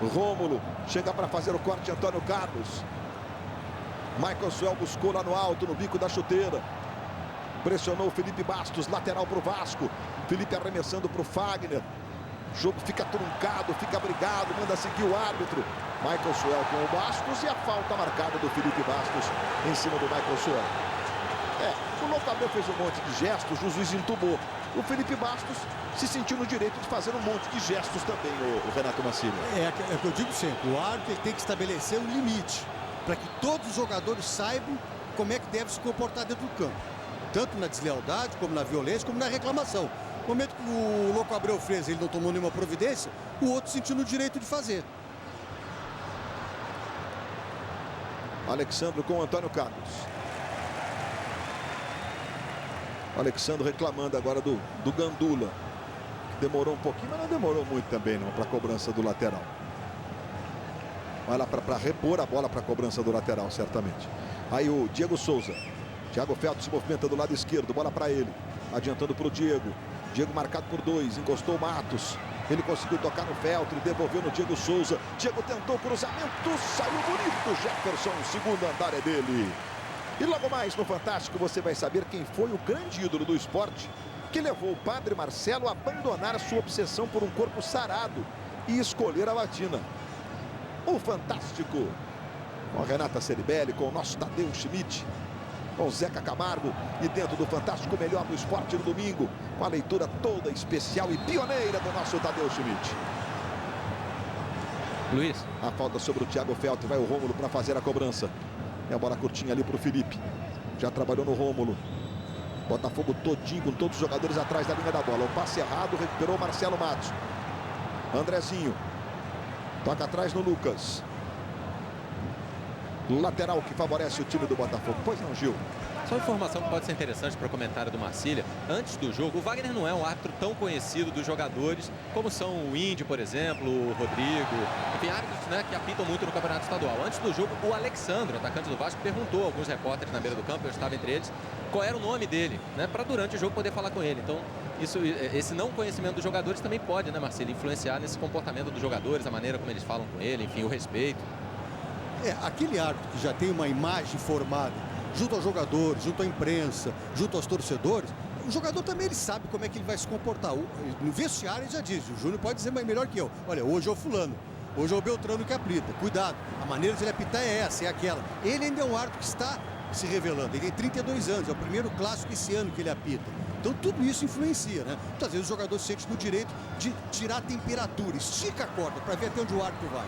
Rômulo chega para fazer o corte, Antônio Carlos. Michael Suel buscou lá no alto, no bico da chuteira. Pressionou o Felipe Bastos, lateral para o Vasco. Felipe arremessando para o Fagner. O jogo fica truncado, fica brigado, manda seguir o árbitro. Michael Suel com o Bastos e a falta marcada do Felipe Bastos em cima do Michael Suel. O Louco Abreu fez um monte de gestos, o juiz entubou. O Felipe Bastos se sentiu no direito de fazer um monte de gestos também, o Renato Mancini. É o que eu digo sempre, o árbitro tem que estabelecer um limite para que todos os jogadores saibam como é que deve se comportar dentro do campo. Tanto na deslealdade, como na violência, como na reclamação. No momento que o Louco Abreu fez, ele não tomou nenhuma providência, o outro sentiu no direito de fazer. Alexandre com o Antônio Carlos. O Alexandre reclamando agora do Gandula. Que demorou um pouquinho, mas não demorou muito também não, para a cobrança do lateral. Vai lá para repor a bola para a cobrança do lateral, certamente. Aí o Diego Souza. Thiago Felto se movimenta do lado esquerdo, bola para ele, adiantando para o Diego. Diego marcado por 2, encostou o Matos. Ele conseguiu tocar no Feltro e devolveu no Diego Souza. Diego tentou o cruzamento, saiu bonito. Jefferson, o segundo andar é dele. E logo mais no Fantástico você vai saber quem foi o grande ídolo do esporte que levou o Padre Marcelo a abandonar a sua obsessão por um corpo sarado e escolher a batina. O Fantástico, com a Renata Ceribelli, com o nosso Tadeu Schmidt, com Zeca Camargo e dentro do Fantástico melhor do esporte no domingo, com a leitura toda especial e pioneira do nosso Tadeu Schmidt. Luiz. A falta sobre o Thiago Feltro, vai o Rômulo para fazer a cobrança. É a bola curtinha ali para o Felipe. Já trabalhou no Rômulo. Botafogo todinho, com todos os jogadores atrás da linha da bola. O passe errado, recuperou Marcelo Matos. Andrezinho. Toca atrás no Lucas. Lateral que favorece o time do Botafogo. Pois não, Gil? Só uma informação que pode ser interessante para o comentário do Marcília. Antes do jogo, o Wagner não é um árbitro tão conhecido dos jogadores como são o Índio, por exemplo, o Rodrigo. Enfim, árbitros, né, que apitam muito no Campeonato Estadual. Antes do jogo, o Alexandre, atacante do Vasco, perguntou a alguns repórteres na beira do campo, eu estava entre eles, qual era o nome dele, né, para durante o jogo poder falar com ele. Então, esse não conhecimento dos jogadores também pode, né, Marcília, influenciar nesse comportamento dos jogadores, a maneira como eles falam com ele, enfim, o respeito. Aquele árbitro que já tem uma imagem formada junto aos jogadores, junto à imprensa, junto aos torcedores, o jogador também ele sabe como é que ele vai se comportar. No vestiário ele já diz, o Júnior pode dizer melhor que eu. Olha, hoje é o fulano, hoje é o Beltrano que apita. Cuidado, a maneira de ele apitar é essa, é aquela. Ele ainda é um árbitro que está se revelando. Ele tem 32 anos, é o primeiro clássico esse ano que ele apita. Então tudo isso influencia, né? Muitas vezes o jogador se sente no direito de tirar a temperatura, estica a corda para ver até onde o árbitro vai.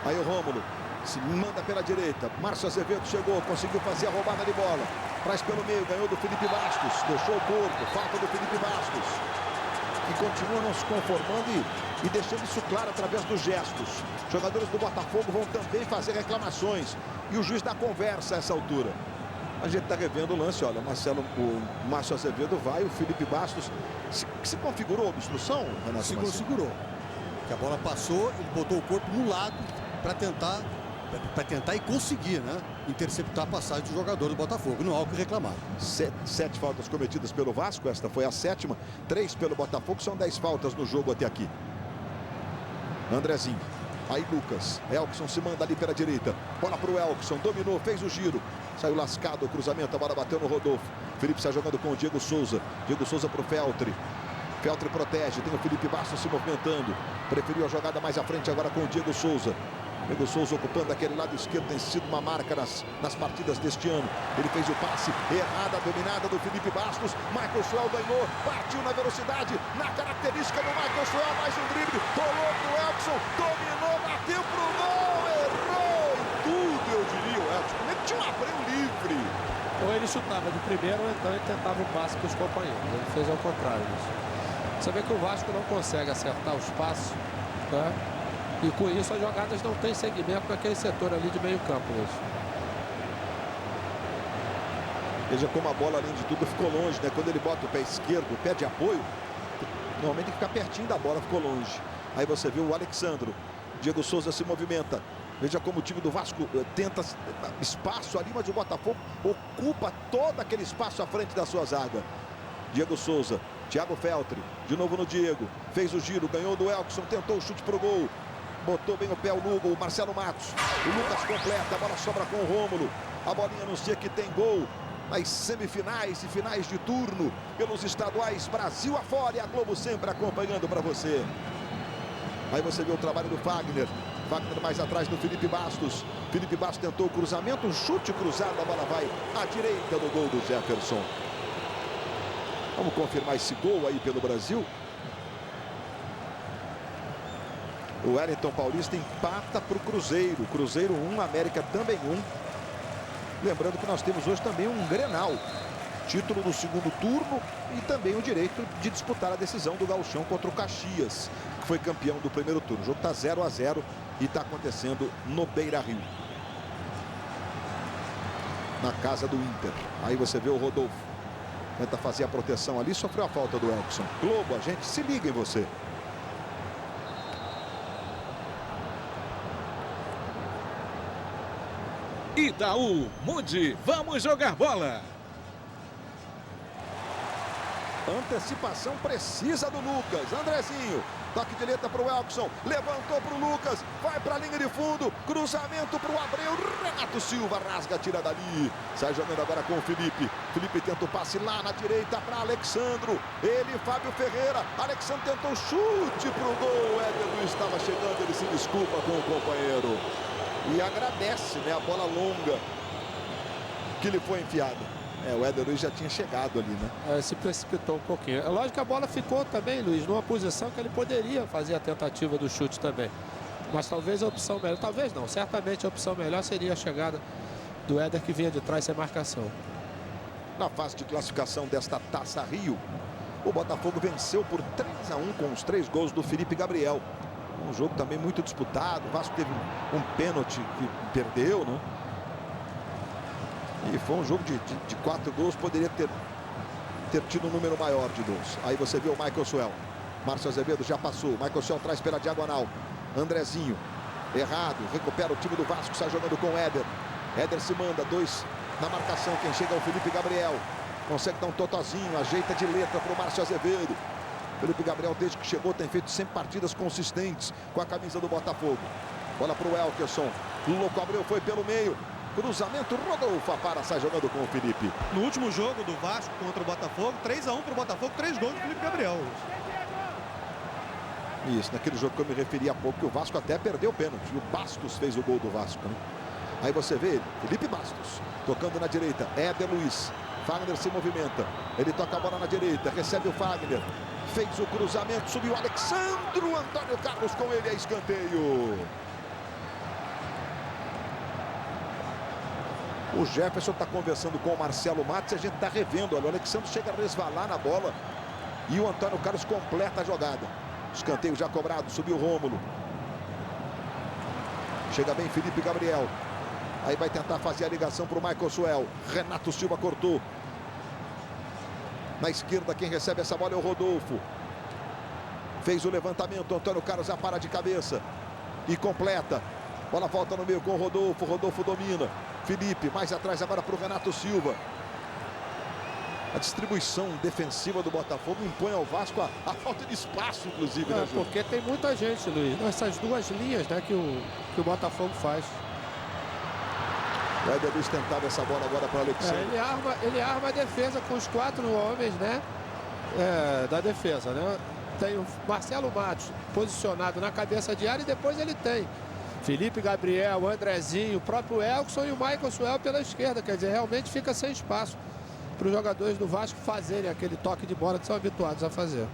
Aí o Rômulo se manda pela direita. Márcio Azevedo chegou, conseguiu fazer a roubada de bola. Traz pelo meio, ganhou do Felipe Bastos. Deixou o corpo, falta do Felipe Bastos. E continua não se conformando e deixando isso claro através dos gestos. Os jogadores do Botafogo vão também fazer reclamações. E o juiz dá conversa a essa altura. A gente está revendo o lance, olha, o Márcio Azevedo vai, o Felipe Bastos. Se configurou a obstrução, Renato? Se configurou. Que a bola passou, ele botou o corpo no lado para tentar e conseguir, né, interceptar a passagem do jogador do Botafogo. Não há o que reclamar. 7 faltas cometidas pelo Vasco, esta foi a 7ª, 3 pelo Botafogo, são 10 faltas no jogo até aqui. Andrezinho, aí Lucas, Elkson se manda ali pela direita, bola para o Elkson, dominou, fez o giro, saiu lascado o cruzamento, a bola bateu no Rodolfo. Felipe está jogando com o Diego Souza para o Feltri. Feltri protege, tem o Felipe Bastos se movimentando, preferiu a jogada mais à frente agora com o Diego Souza. Diego Souza ocupando aquele lado esquerdo, tem sido uma marca nas partidas deste ano. Ele fez o passe, errada, dominada do Felipe Bastos. Michael Suel ganhou, partiu na velocidade, na característica do Michael Suel, mais um drible, rolou pro Elkson, dominou, bateu pro gol, errou em tudo, eu diria o Elkson. Ele tinha um abreu livre. Ou ele chutava de primeiro, ou então ele tentava o passe para os companheiros. Ele fez ao contrário disso. Você vê que o Vasco não consegue acertar os passos, tá? E com isso as jogadas não têm segmento naquele setor ali de meio campo. Veja como a bola, além de tudo, ficou longe, né? Quando ele bota o pé esquerdo, o pé de apoio, normalmente fica pertinho da bola, ficou longe. Aí você viu o Alexandro. Diego Souza se movimenta. Veja como o time do Vasco tenta espaço ali, mas o Botafogo ocupa todo aquele espaço à frente da sua zaga. Diego Souza, Thiago Feltri, de novo no Diego. Fez o giro, ganhou do Elkson, tentou o chute pro gol. Botou bem o pé o Lugo, o Marcelo Matos. O Lucas completa, a bola sobra com o Rômulo. A bolinha anuncia que tem gol nas semifinais e finais de turno pelos estaduais Brasil afora, e a Globo sempre acompanhando para você. Aí você vê o trabalho do Fagner. Fagner mais atrás do Felipe Bastos. Felipe Bastos tentou o cruzamento, um chute cruzado, a bola vai à direita do gol do Jefferson. Vamos confirmar esse gol aí pelo Brasil. O Wellington Paulista empata para o Cruzeiro. Cruzeiro 1, América também 1. Lembrando que nós temos hoje também um Grenal. Título no segundo turno e também o direito de disputar a decisão do Gauchão contra o Caxias, que foi campeão do primeiro turno. O jogo está 0-0 e está acontecendo no Beira-Rio, na casa do Inter. Aí você vê o Rodolfo. Tenta fazer a proteção ali, sofreu a falta do Elkson. Globo, a gente se liga em você. Itaú, mude, vamos jogar bola. Antecipação precisa do Lucas. Andrezinho, toque de letra para o Elkson, levantou para o Lucas, vai para a linha de fundo, cruzamento para o Abreu, Renato Silva rasga, tira dali, sai jogando agora com o Felipe. Felipe tenta o passe lá na direita para Alexandro, ele, Fábio Ferreira, Alexandro tentou chute para o gol, Éder Luiz estava chegando, ele se desculpa com o companheiro e agradece, né, a bola longa que lhe foi enfiada. O Éder Luiz já tinha chegado ali, né? Se precipitou um pouquinho. É lógico que a bola ficou também, Luiz, numa posição que ele poderia fazer a tentativa do chute também. Mas talvez a opção melhor, talvez não, certamente a opção melhor seria a chegada do Éder, que vinha de trás sem marcação. Na fase de classificação desta Taça Rio, o Botafogo venceu por 3-1 com os 3 gols do Felipe Gabriel. Um jogo também muito disputado. O Vasco teve um pênalti que perdeu, né? E foi um jogo de 4 gols, poderia ter tido um número maior de gols. Aí você vê o Michael Suel. Márcio Azevedo já passou. Michael Suel traz pela diagonal. Andrezinho, errado, recupera o time do Vasco, sai jogando com o Éder. Éder se manda, 2 na marcação. Quem chega é o Felipe Gabriel. Consegue dar um totozinho, ajeita de letra para o Márcio Azevedo. Felipe Gabriel, desde que chegou, tem feito sempre partidas consistentes com a camisa do Botafogo. Bola para o Elkerson. O louco Abreu foi pelo meio. cruzamento, Rodolfo para, sai jogando com o Felipe. No último jogo do Vasco contra o Botafogo, 3-1 para o Botafogo, 3 gols do Felipe Gabriel. Isso, naquele jogo que eu me referi há pouco, que o Vasco até perdeu o pênalti. E o Bastos fez o gol do Vasco, né? Aí você vê ele, Felipe Bastos, tocando na direita, Éder Luiz. Fagner se movimenta, ele toca a bola na direita, recebe o Fagner. Fez o cruzamento, subiu o Alexandro, Antônio Carlos com ele, é escanteio. O Jefferson está conversando com o Marcelo Matos e a gente está revendo. Olha, o Alexandre chega a resvalar na bola e o Antônio Carlos completa a jogada. Escanteio já cobrado, subiu o Rômulo. Chega bem Felipe Gabriel. Aí vai tentar fazer a ligação para o Michael Suel. Renato Silva cortou. Na esquerda quem recebe essa bola é o Rodolfo. Fez o levantamento, Antônio Carlos já para de cabeça. E completa. Bola volta no meio com o Rodolfo. Rodolfo domina. Felipe, mais atrás agora para o Renato Silva. A distribuição defensiva do Botafogo impõe ao Vasco a falta de espaço, inclusive, né, Júlio? Porque tem muita gente, Luiz. Essas duas linhas, né, que o Botafogo faz. O Éder Luiz tentava essa bola agora para o Alexandre. Ele arma a defesa com os 4 homens, né, da defesa, né? Tem o Marcelo Matos posicionado na cabeça de área e depois ele tem Felipe Gabriel, Andrezinho, o próprio Elkson e o Michael Suel pela esquerda. Quer dizer, realmente fica sem espaço para os jogadores do Vasco fazerem aquele toque de bola que são habituados a fazer.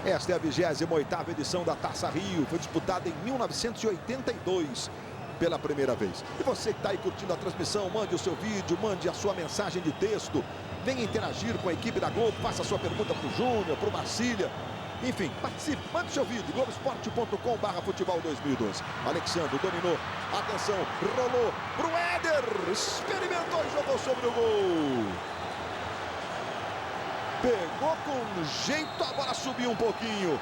Esta é a 28ª edição da Taça Rio. Foi disputada em 1982 pela primeira vez. E você que está aí curtindo a transmissão, mande o seu vídeo, mande a sua mensagem de texto. Venha interagir com a equipe da Globo. Faça a sua pergunta para o Júnior, para o Marcília. Enfim, participe, mande seu vídeo, Globoesporte.com/futebol 2012. Alexandre dominou, atenção, rolou pro Éder, experimentou e jogou sobre o gol. Pegou com jeito, a bola subiu um pouquinho.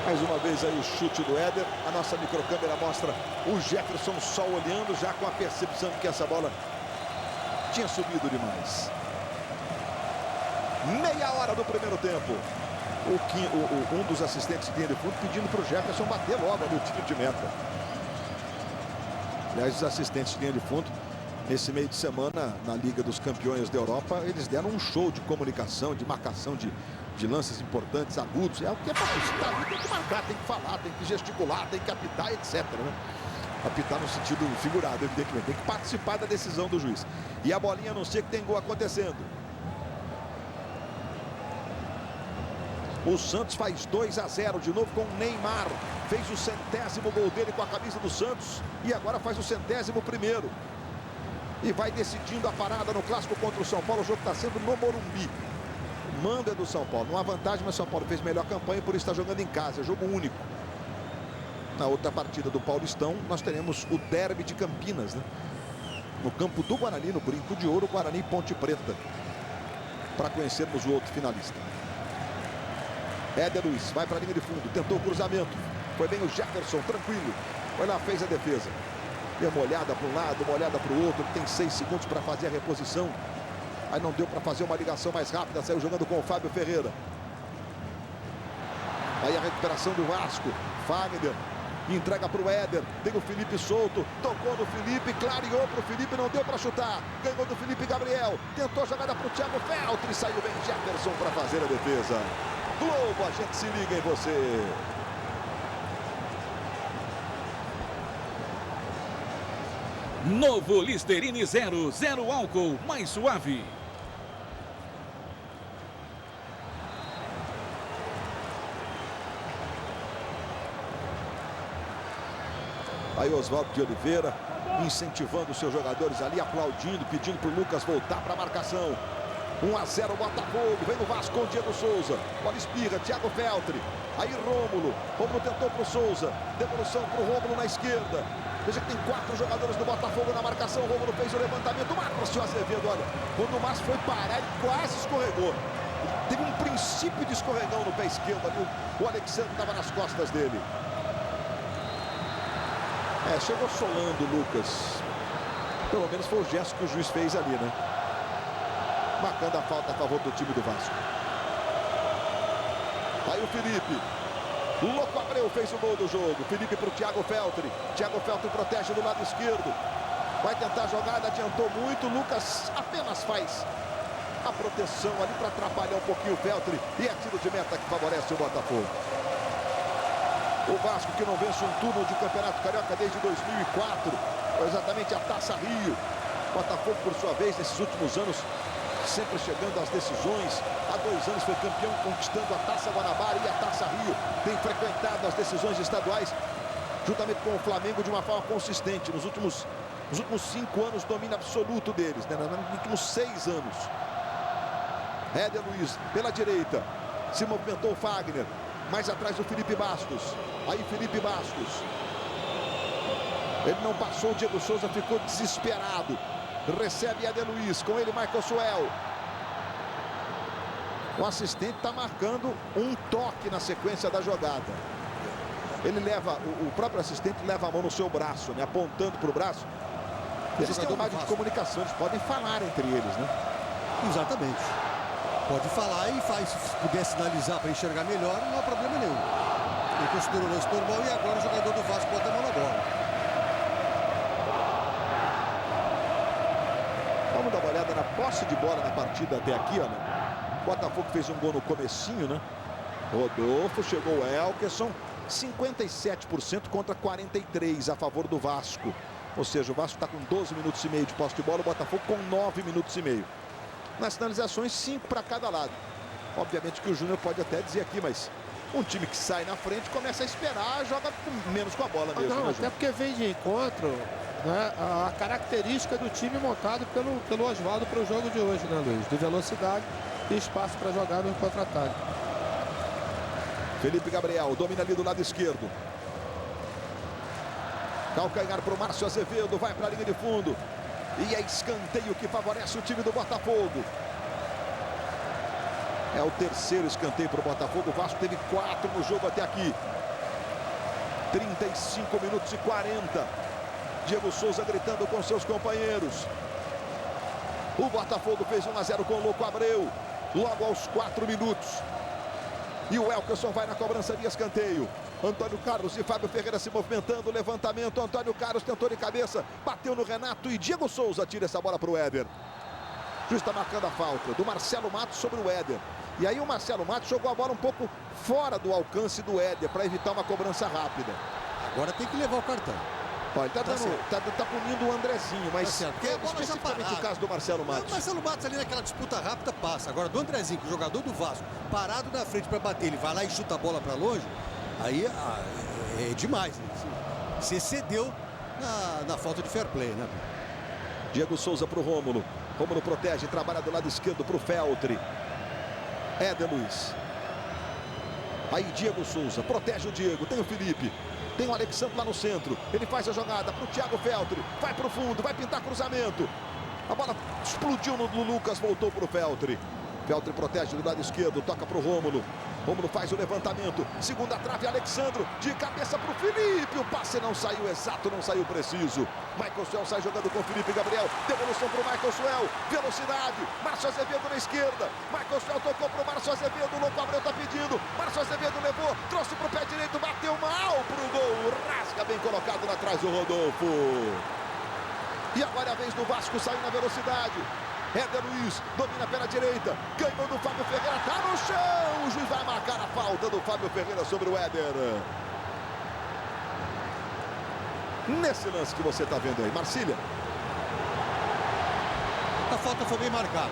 Mais uma vez aí o chute do Éder. A nossa microcâmera mostra o Jefferson só olhando, já com a percepção de que essa bola tinha subido demais. Meia hora do primeiro tempo. Um dos assistentes de linha de fundo pedindo para o Jefferson bater logo no tiro de meta. Aliás, os assistentes de linha de fundo, nesse meio de semana, na Liga dos Campeões da Europa, eles deram um show de comunicação, de marcação de lances importantes, agudos. É o que é para apitar ali, tem que marcar, tem que falar, tem que gesticular, tem que apitar, etc. Né? Apitar no sentido figurado, evidentemente. Tem que participar da decisão do juiz. E a bolinha anuncia que tem gol acontecendo. O Santos faz 2-0 de novo com o Neymar. Fez o 100º gol dele com a camisa do Santos. E agora faz o 101º. E vai decidindo a parada no clássico contra o São Paulo. O jogo está sendo no Morumbi. O mando é do São Paulo. Não há vantagem, mas o São Paulo fez melhor campanha e por isso está jogando em casa. É jogo único. Na outra partida do Paulistão, nós teremos o derby de Campinas, né? No campo do Guarani, no Brinco de Ouro, Guarani e Ponte Preta. Para conhecermos o outro finalista. Éder Luiz vai para a linha de fundo, tentou o cruzamento. Foi bem o Jefferson, tranquilo. Foi lá, fez a defesa. Deu uma olhada para um lado, uma olhada para o outro. Tem 6 segundos para fazer a reposição. Aí não deu para fazer uma ligação mais rápida. Saiu jogando com o Fábio Ferreira. Aí a recuperação do Vasco. Fagner entrega para o Éder. Tem o Felipe solto. Tocou no Felipe, clareou para o Felipe. Não deu para chutar. Ganhou do Felipe Gabriel. Tentou a jogada para o Thiago Feltri. Saiu bem Jefferson para fazer a defesa. Globo, a gente se liga em você. Novo Listerine Zero, zero álcool, mais suave. Aí Oswaldo de Oliveira incentivando os seus jogadores ali, aplaudindo, pedindo para o Lucas voltar para a marcação. 1-0 Botafogo, vem no Vasco com o Diego Souza. Bola espirra, Thiago Feltri. Aí Rômulo. Rômulo tentou para o Souza. Devolução para o Rômulo na esquerda. Veja que tem 4 jogadores do Botafogo na marcação. Rômulo fez o levantamento. Márcio Azevedo, olha. Quando o Márcio foi parar, ele quase escorregou. Ele teve um princípio de escorregão no pé esquerdo ali. O Alexandre estava nas costas dele. Chegou solando o Lucas. Pelo menos foi o gesto que o juiz fez ali, né? Marcando a falta a favor do time do Vasco. Aí o Felipe. Louco Abreu fez o gol do jogo. Felipe para o Thiago Feltri. Thiago Feltri protege do lado esquerdo. Vai tentar a jogada, adiantou muito. Lucas apenas faz a proteção ali para atrapalhar um pouquinho o Feltri. E é tiro de meta que favorece o Botafogo. O Vasco, que não vence um turno de Campeonato Carioca desde 2004. Foi exatamente a Taça Rio. Botafogo, por sua vez, nesses últimos anos, sempre chegando às decisões. Há 2 anos foi campeão, conquistando a Taça Guanabara e a Taça Rio. Tem frequentado as decisões estaduais, juntamente com o Flamengo, de uma forma consistente. Nos últimos 5 anos, domínio absoluto deles, né? Nos últimos 6 anos. Éder Luiz, pela direita. Se movimentou o Fagner. Mais atrás o Felipe Bastos. Aí Felipe Bastos. Ele não passou, o Diego Souza ficou desesperado. Recebe Éder Luiz, com ele Michael Suel. O assistente está marcando um toque na sequência da jogada. Ele leva, o próprio assistente leva a mão no seu braço, né, apontando para o braço. Eles têm uma imagem de comunicação, eles podem falar entre eles, né? Exatamente. Pode falar e faz, se puder sinalizar para enxergar melhor, não há problema nenhum. Ele considerou o lance normal e agora o jogador do Vasco bota a mão na bola. Vamos dar uma olhada na posse de bola na partida até aqui, ó, né? O Botafogo fez um gol no comecinho, né? Rodolfo, chegou o Elkerson, 57% contra 43% a favor do Vasco. Ou seja, o Vasco está com 12 minutos e meio de posse de bola, o Botafogo com 9 minutos e meio. Nas finalizações, 5 para cada lado. Obviamente que o Júnior pode até dizer aqui, mas um time que sai na frente começa a esperar, joga menos com a bola mesmo. Não, né, até porque vem de encontro, né, a característica do time montado pelo Oswaldo para o jogo de hoje, né, Luiz? De velocidade e espaço para jogar no contra-ataque. Felipe Gabriel domina ali do lado esquerdo. Calcanhar para o Márcio Azevedo, vai para a linha de fundo. E é escanteio que favorece o time do Botafogo. É o terceiro escanteio para o Botafogo. O Vasco teve 4 no jogo até aqui. 35 minutos e 40. Diego Souza gritando com seus companheiros. O Botafogo fez 1-0 com o Louco Abreu. Logo aos 4 minutos. E o Elkerson vai na cobrança de escanteio. Antônio Carlos e Fábio Ferreira se movimentando. Levantamento. Antônio Carlos tentou de cabeça. Bateu no Renato e Diego Souza tira essa bola para o Éder. O juiz está marcando a falta do Marcelo Matos sobre o Éder. E aí o Marcelo Matos jogou a bola um pouco fora do alcance do Éder para evitar uma cobrança rápida. Agora tem que levar o cartão. Olha, tá punindo o Andrezinho, mas porque a bola já especificamente o caso do Marcelo Matos. O Marcelo Matos ali naquela disputa rápida passa. Agora do Andrezinho, que é o jogador do Vasco, parado na frente para bater, ele vai lá e chuta a bola para longe, aí é demais. Né? Se excedeu na falta de fair play, né? Diego Souza para o Rômulo. Rômulo protege, trabalha do lado esquerdo para o Feltri. Éder Luiz. Aí Diego Souza, protege o Diego, tem o Felipe. Tem o Alexandre lá no centro. Ele faz a jogada para o Thiago Feltri. Vai para o fundo, vai pintar cruzamento. A bola explodiu no Lucas, voltou para o Feltri. Feltri protege do lado esquerdo, toca para o Rômulo. Rômulo faz o levantamento. Segunda trave, Alexandre. De cabeça para o Felipe. O passe não saiu exato, não saiu preciso. Michael Suel sai jogando com o Felipe Gabriel. Devolução para o Michael Suel. Velocidade. Márcio Azevedo na esquerda. Michael Suel tocou para o Márcio Azevedo. O Louco Abreu está pedindo. Márcio Azevedo levou. Trouxe para o pé direito. Bateu mal para o gol. Rasga bem colocado lá atrás o Rodolfo. E agora é a vez do Vasco sair na velocidade. Éder Luiz domina pela direita. Ganhou do Fábio Ferreira. Está no chão. O juiz vai marcar a falta do Fábio Ferreira sobre o Éder. Nesse lance que você está vendo aí, Marcília. A falta foi bem marcada.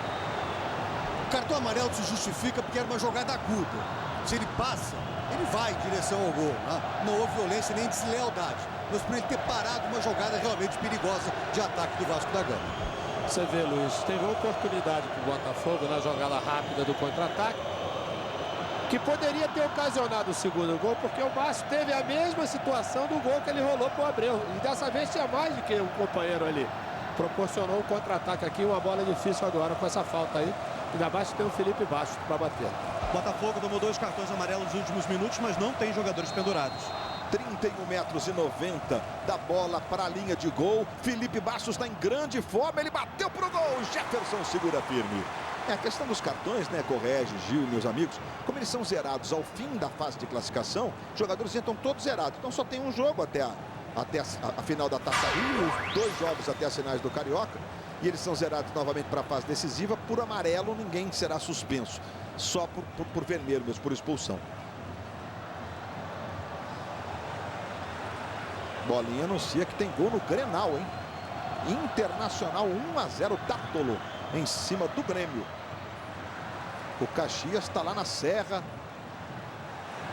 O cartão amarelo se justifica porque era uma jogada aguda. Se ele passa, ele vai em direção ao gol. Né? Não houve violência nem deslealdade. Mas por ele ter parado uma jogada realmente perigosa de ataque do Vasco da Gama. Você vê, Luiz, teve uma oportunidade para o Botafogo na jogada rápida do contra-ataque, que poderia ter ocasionado o segundo gol, porque o Vasco teve a mesma situação do gol que ele rolou para o Abreu. E dessa vez tinha mais do que um companheiro ali. Proporcionou um contra-ataque aqui, uma bola difícil agora com essa falta aí. Ainda mais que tem o Felipe Bastos para bater. Botafogo tomou 2 cartões amarelos nos últimos minutos, mas não tem jogadores pendurados. 31 metros e 90 da bola para a linha de gol. Felipe Bastos está em grande forma. Ele bateu para o gol. Jefferson segura firme. A questão dos cartões, né, Correge, Gil, meus amigos, como eles são zerados ao fim da fase de classificação, os jogadores entram todos zerados. Então só tem um jogo até a final da Taça Rio, os 2 jogos até as finais do Carioca. E eles são zerados novamente para a fase decisiva. Por amarelo, ninguém será suspenso. Só por vermelho mesmo, por expulsão. Bolinha anuncia que tem gol no Grenal, hein? Internacional 1-0, Tártolo em cima do Grêmio. O Caxias está lá na Serra,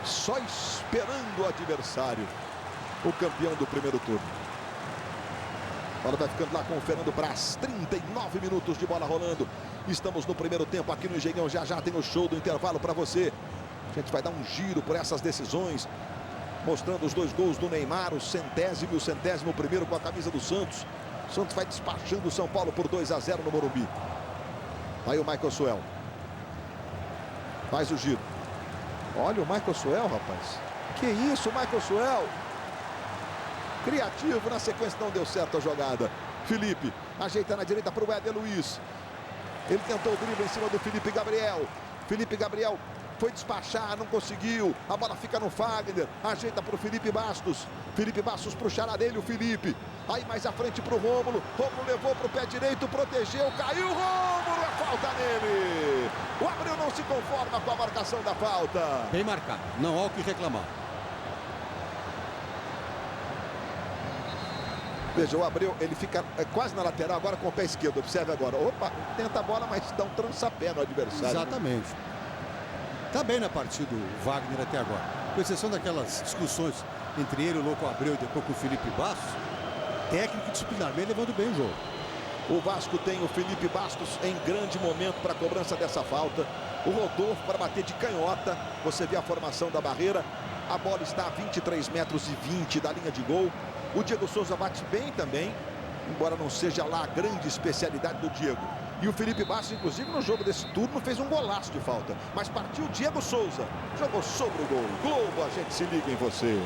só esperando o adversário, o campeão do primeiro turno. A bola vai ficando lá com o Fernando Braz. 39 minutos de bola rolando. Estamos no primeiro tempo aqui no Engenhão. Já já tem o show do intervalo para você. A gente vai dar um giro por essas decisões, mostrando os 2 gols do Neymar, o 100º e o 101º com a camisa do Santos. O Santos vai despachando o São Paulo por 2-0 no Morumbi. Aí o Michael Suel faz o giro. Olha o Michael Suel, rapaz. Que isso, Michael Suel. Criativo, na sequência não deu certo a jogada. Felipe ajeita na direita para o Éder Luiz. Ele tentou o drible em cima do Felipe Gabriel. Felipe Gabriel foi despachar, não conseguiu. A bola fica no Fagner. Ajeita para o Felipe Bastos. Felipe Bastos para o xará dele, o Felipe. Aí mais à frente para o Rômulo. Rômulo levou para o pé direito, protegeu, caiu. Rômulo, é falta nele. O Abreu não se conforma com a marcação da falta. Bem marcado, não há o que reclamar. Veja, o Abreu, ele fica quase na lateral, agora com o pé esquerdo. Observe agora. Opa, tenta a bola, mas dá um trançapé no adversário. Exatamente. Está bem na partida o Wagner até agora. Com exceção daquelas discussões entre ele, o Louco Abreu, e depois com o Felipe Bastos, técnico e disciplinarmente levando bem o jogo. O Vasco tem o Felipe Bastos em grande momento para a cobrança dessa falta. O Rodolfo para bater de canhota. Você vê a formação da barreira. A bola está a 23 metros e 20 da linha de gol. O Diego Souza bate bem também, embora não seja lá a grande especialidade do Diego. E o Felipe Bastos, inclusive, no jogo desse turno, fez um golaço de falta. Mas partiu o Diego Souza. Jogou sobre o gol. Globo, a gente se liga em você.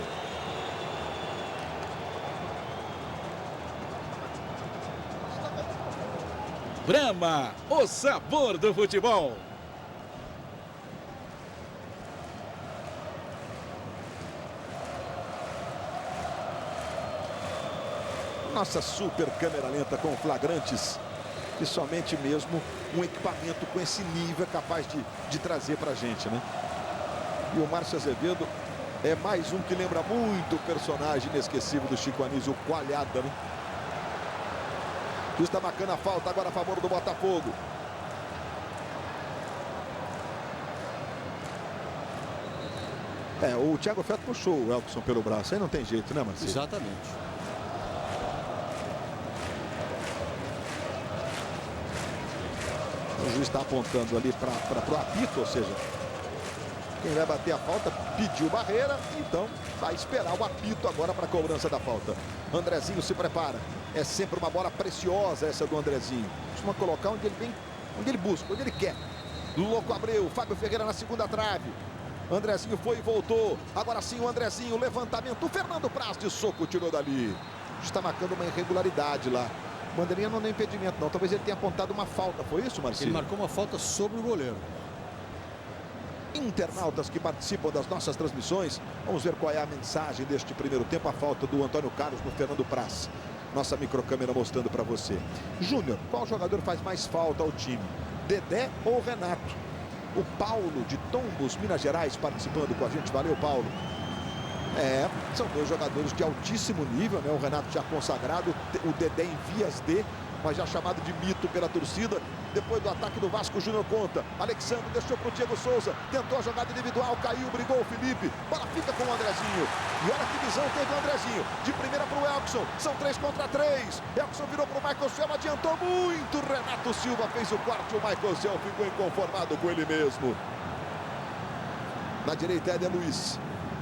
Brahma, o sabor do futebol. Nossa super câmera lenta com flagrantes. E somente mesmo um equipamento com esse nível é capaz de trazer pra gente, né? E o Márcio Azevedo é mais um que lembra muito o personagem inesquecível do Chico Anísio, o Coalhada, né? Está bacana a falta agora a favor do Botafogo. O Thiago Feto puxou o Elkson pelo braço. Aí não tem jeito, né, Marcelo? Exatamente. O juiz está apontando ali para o apito, ou seja, quem vai bater a falta pediu barreira, então vai esperar o apito agora para a cobrança da falta. Andrezinho se prepara. É sempre uma bola preciosa essa do Andrezinho. Costuma colocar onde ele busca, onde ele quer. Louco Abreu, Fábio Ferreira na segunda trave. Andrezinho foi e voltou. Agora sim o Andrezinho, levantamento. O Fernando Praz de soco tirou dali. Está marcando uma irregularidade lá. Bandeirinha não deu impedimento não. Talvez ele tenha apontado uma falta. Foi isso, Marcelo? Ele marcou uma falta sobre o goleiro. Internautas que participam das nossas transmissões, vamos ver qual é a mensagem deste primeiro tempo. A falta do Antônio Carlos no Fernando Praz. Nossa microcâmera mostrando para você. Júnior, qual jogador faz mais falta ao time? Dedé ou Renato? O Paulo de Tombos, Minas Gerais, participando com a gente. Valeu, Paulo. São dois jogadores de altíssimo nível, né? O Renato já consagrado, o Dedé em vias de, mas já chamado de mito pela torcida. Depois do ataque do Vasco, Júnior conta. Alexandre deixou para o Diego Souza. Tentou a jogada individual, caiu, brigou o Felipe. Bola fica com o Andrezinho. E olha que visão teve o Andrezinho. De primeira para o Elkson. São 3 contra 3. Elkson virou para o Michael Cel, adiantou muito. Renato Silva fez o corte. O Michael Cel ficou inconformado com ele mesmo. Na direita, Éder Luiz.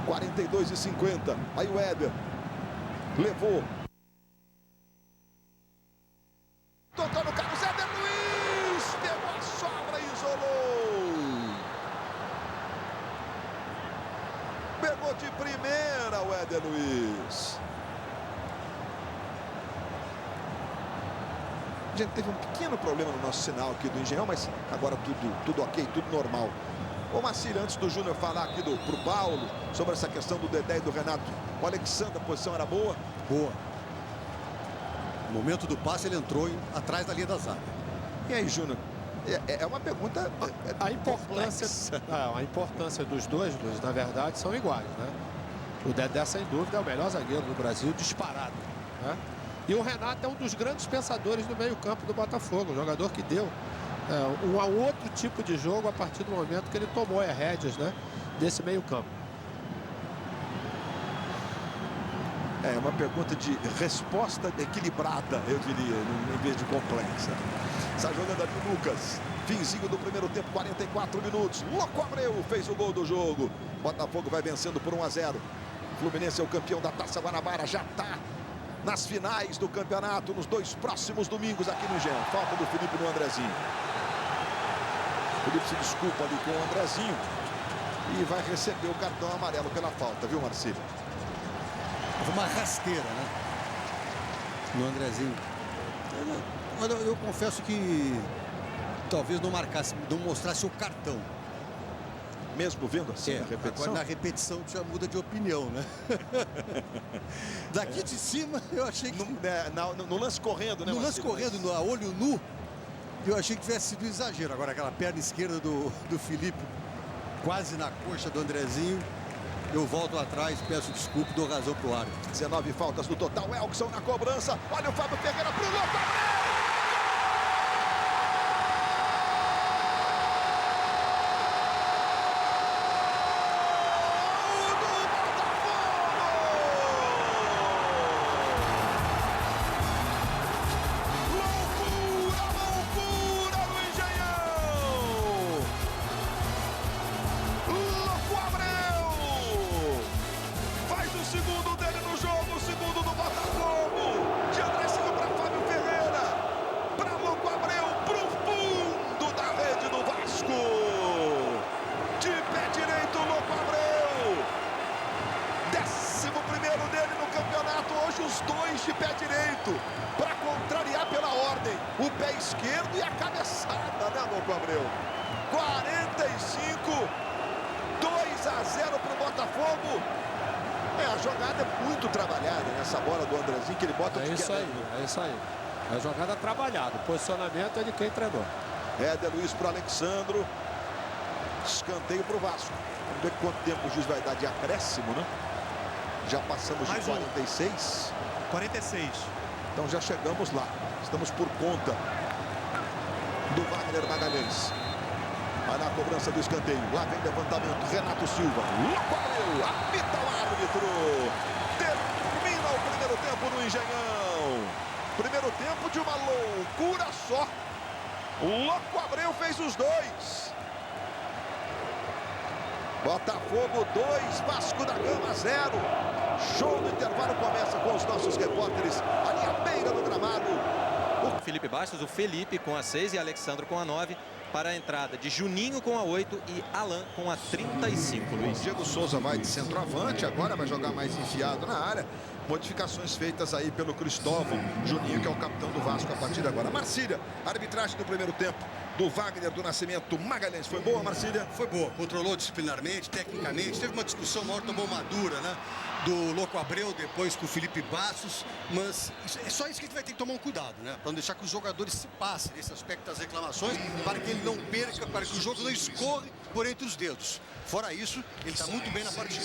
42,50. Aí o Éder levou. Tocou no Carlos Éder Luiz. Pegou a sobra e isolou. Pegou de primeira o Éder Luiz. A gente teve um pequeno problema no nosso sinal aqui do Engenhão, mas agora tudo ok, tudo normal. Ô Marcílio, antes do Júnior falar aqui pro Paulo sobre essa questão do Dedé e do Renato, o Alexandre, a posição era boa? Boa. No momento do passe, ele entrou atrás da linha da zaga. E aí, Júnior? É uma pergunta a importância dos dois, Luiz, na verdade, são iguais, né? O Dedé, sem dúvida, é o melhor zagueiro do Brasil, disparado, né? E o Renato é um dos grandes pensadores do meio-campo do Botafogo, um jogador que deu um outro tipo de jogo a partir do momento que ele tomou as rédeas, né, desse meio-campo. É uma pergunta de resposta equilibrada, eu diria, em vez de complexa. Está jogando ali o Lucas. Finzinho do primeiro tempo, 44 minutos. Louco Abreu fez o gol do jogo. Botafogo vai vencendo por 1-0. Fluminense é o campeão da Taça Guanabara, já está nas finais do campeonato, nos 2 próximos domingos aqui no Engenhão. Falta do Felipe no Andrezinho. O Felipe se desculpa ali com o Andrezinho e vai receber o cartão amarelo pela falta, viu, Marcílio? Foi uma rasteira, né? No Andrezinho. Eu confesso que talvez não marcasse, não mostrasse o cartão. Mesmo vendo assim a repetição? Agora na repetição já muda de opinião, né? Daqui de cima eu achei que... No lance correndo, né? No lance correndo, no olho nu, eu achei que tivesse sido exagero. Agora aquela perna esquerda do Felipe, quase na coxa do Andrezinho. Eu volto atrás, peço desculpa, dou razão pro árbitro. 19 faltas no total, Elkson na cobrança. Olha o Fábio Ferreira pro Louco Abreu! Segundo dele no jogo, o segundo do Botafogo. De Andrezinho para Fábio Ferreira. Para Louco Abreu, pro fundo da rede do Vasco. De pé direito, Louco Abreu. 11º dele no campeonato. Hoje os 2 de pé direito. Para contrariar pela ordem. O pé esquerdo e a cabeçada, né, Louco Abreu? 45, 2-0 para o Botafogo. A jogada é muito trabalhada nessa bola do Andrezinho, que ele bota é isso aí. É a jogada trabalhada. O posicionamento é de quem treinou. Éder Luiz para Alexandro. Escanteio para o Vasco. Vamos ver quanto tempo o juiz vai dar de acréscimo, né? Já passamos de 46. 46. Então já chegamos lá. Estamos por conta do Wagner Magalhães. Vai na cobrança do escanteio. Lá vem levantamento. Renato Silva. Louco Abreu. Apita o árbitro. Termina o primeiro tempo no Engenhão. Primeiro tempo de uma loucura só. Louco Abreu fez os 2. Botafogo 2, Vasco da Gama 0. Show do intervalo começa com os nossos repórteres ali à beira do gramado. O Felipe Bastos, o Felipe com a 6 e Alexandro com a 9. Para a entrada de Juninho com a 8 e Alan com a 35, Luiz. Diego Souza vai de centroavante, agora vai jogar mais enfiado na área. Modificações feitas aí pelo Cristóvão. Juninho, que é o capitão do Vasco a partir de agora. Marcília, arbitragem do primeiro tempo do Wagner do Nascimento Magalhães. Foi boa, Marcília? Foi boa. Controlou disciplinarmente, tecnicamente. Teve uma discussão maior, tomou uma dura, né? Do Louco Abreu, depois com o Felipe Bastos. Mas é só isso que a gente vai ter que tomar um cuidado, né? Para não deixar que os jogadores se passem nesse aspecto das reclamações, para que ele não perca, para que o jogo não escorre por entre os dedos. Fora isso, ele está muito bem na partida.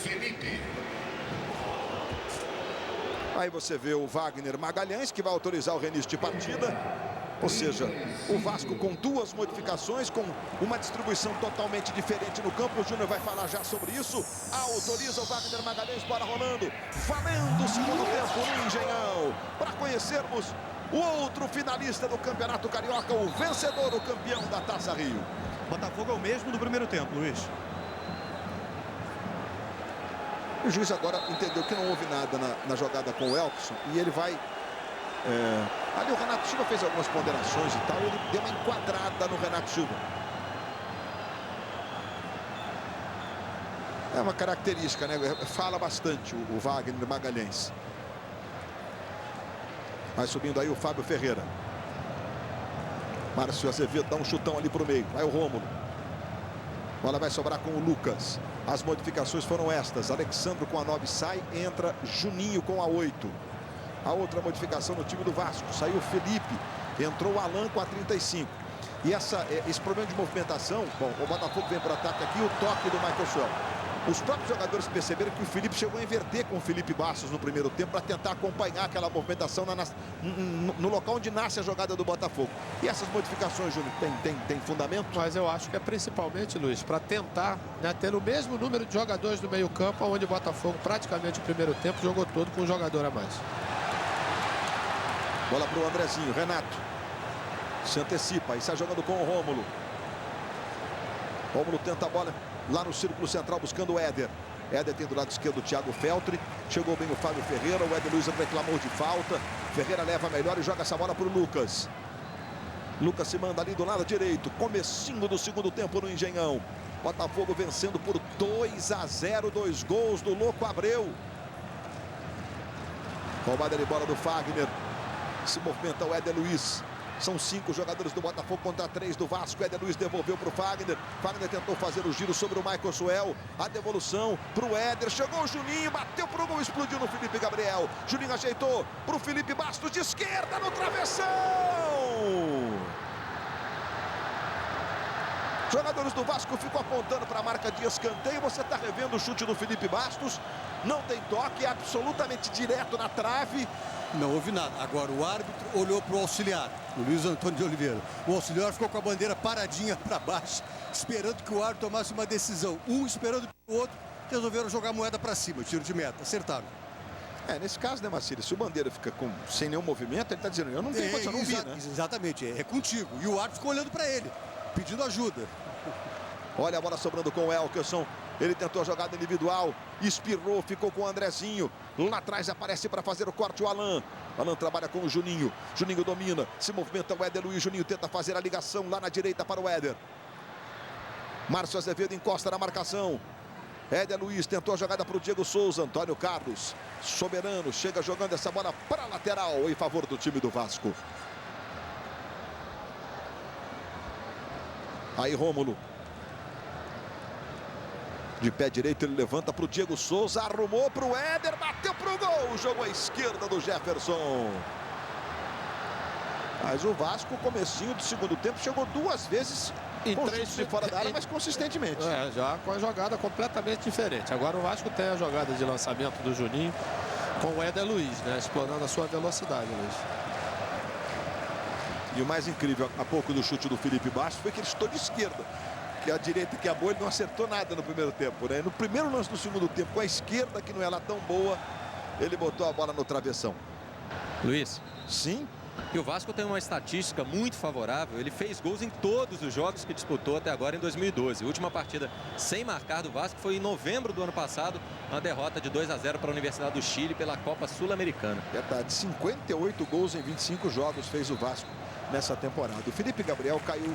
Felipe. Aí você vê o Wagner Magalhães, que vai autorizar o reinício de partida. Ou seja, o Vasco com 2 modificações, com uma distribuição totalmente diferente no campo. O Júnior vai falar já sobre isso. Autoriza o Wagner Magalhães, bola rolando. Valendo o segundo tempo no Engenhão. Para conhecermos o outro finalista do Campeonato Carioca, o vencedor, o campeão da Taça Rio. Botafogo é o mesmo do primeiro tempo, Luiz. O juiz agora entendeu que não houve nada na jogada com o Elkson e ele vai... Ali o Renato Silva fez algumas ponderações e tal, ele deu uma enquadrada no Renato Silva. É uma característica, né? Fala bastante o Wagner Magalhães. Vai subindo aí o Fábio Ferreira. Márcio Azevedo dá um chutão ali para o meio. Vai o Rômulo. Bola vai sobrar com o Lucas. As modificações foram estas. Alexandro com a 9 sai, entra Juninho com a 8. A outra modificação no time do Vasco. Saiu o Felipe, entrou o Alan com a 35. E esse problema de movimentação, bom, o Botafogo vem para o ataque aqui, o toque do Michael Suel. Os próprios jogadores perceberam que o Felipe chegou a inverter com o Felipe Bastos no primeiro tempo para tentar acompanhar aquela movimentação no local onde nasce a jogada do Botafogo. E essas modificações, Júnior, tem fundamento? Mas eu acho que é principalmente, Luiz, para tentar, né, ter o mesmo número de jogadores no meio campo, onde o Botafogo praticamente o primeiro tempo jogou todo com um jogador a mais. Bola para o Andrezinho, Renato. Se antecipa e sai jogando com o Rômulo. Rômulo tenta a bola lá no círculo central buscando o Éder. Éder tem do lado esquerdo o Thiago Feltri. Chegou bem o Fábio Ferreira. O Éder Luiz reclamou de falta. Ferreira leva melhor e joga essa bola para o Lucas. Lucas se manda ali do lado direito. Comecinho do segundo tempo no Engenhão. Botafogo vencendo por 2-0. 2 gols do Louco Abreu. Roubada de bola do Fagner. Se movimenta o Éder Luiz. São 5 jogadores do Botafogo contra 3 do Vasco. Éder Luiz devolveu para o Fagner. Fagner tentou fazer o giro sobre o Michael Suel. A devolução para o Éder. Chegou o Juninho, bateu para o gol, explodiu no Felipe Gabriel. Juninho ajeitou para o Felipe Bastos de esquerda no travessão. Jogadores do Vasco ficam apontando para a marca de escanteio. Você está revendo o chute do Felipe Bastos. Não tem toque, é absolutamente direto na trave. Não houve nada. Agora o árbitro olhou para o auxiliar, o Luiz Antônio de Oliveira. O auxiliar ficou com a bandeira paradinha para baixo, esperando que o árbitro tomasse uma decisão. Um esperando que o outro, resolveram jogar a moeda para cima, tiro de meta. Acertaram. Nesse caso, né, Marcílio, se o Bandeira fica sem nenhum movimento, ele está dizendo, eu não tenho condição, não vi, né? Exatamente, é contigo. E o árbitro ficou olhando para ele, pedindo ajuda. Olha a bola sobrando com o Elkerson. Ele tentou a jogada individual, espirrou, ficou com o Andrezinho. Lá atrás aparece para fazer o corte o Alan. Alan trabalha com o Juninho. Juninho domina, se movimenta o Éder Luiz. Juninho tenta fazer a ligação lá na direita para o Éder. Márcio Azevedo encosta na marcação. Éder Luiz tentou a jogada para o Diego Souza. Antônio Carlos, soberano, chega jogando essa bola para a lateral em favor do time do Vasco. Aí Rômulo. De pé direito ele levanta para o Diego Souza, arrumou para o Éder, bateu para o gol, jogou à esquerda do Jefferson. Mas o Vasco, comecinho do segundo tempo, chegou 2 vezes com chutes de fora da área, mas consistentemente. Já com a jogada completamente diferente. Agora o Vasco tem a jogada de lançamento do Juninho com o Éder Luiz, né, explorando a sua velocidade, Luiz. E o mais incrível, há pouco do chute do Felipe Bastos, foi que ele chutou de esquerda. Que a direita que a boa, ele não acertou nada no primeiro tempo, né? No primeiro lance do segundo tempo, com a esquerda, que não é lá tão boa, ele botou a bola no travessão. Luiz. Sim. E o Vasco tem uma estatística muito favorável. Ele fez gols em todos os jogos que disputou até agora em 2012. A última partida sem marcar do Vasco foi em novembro do ano passado, uma derrota de 2-0 para a Universidade do Chile pela Copa Sul-Americana. Verdade, 58 gols em 25 jogos fez o Vasco nessa temporada. O Felipe Gabriel caiu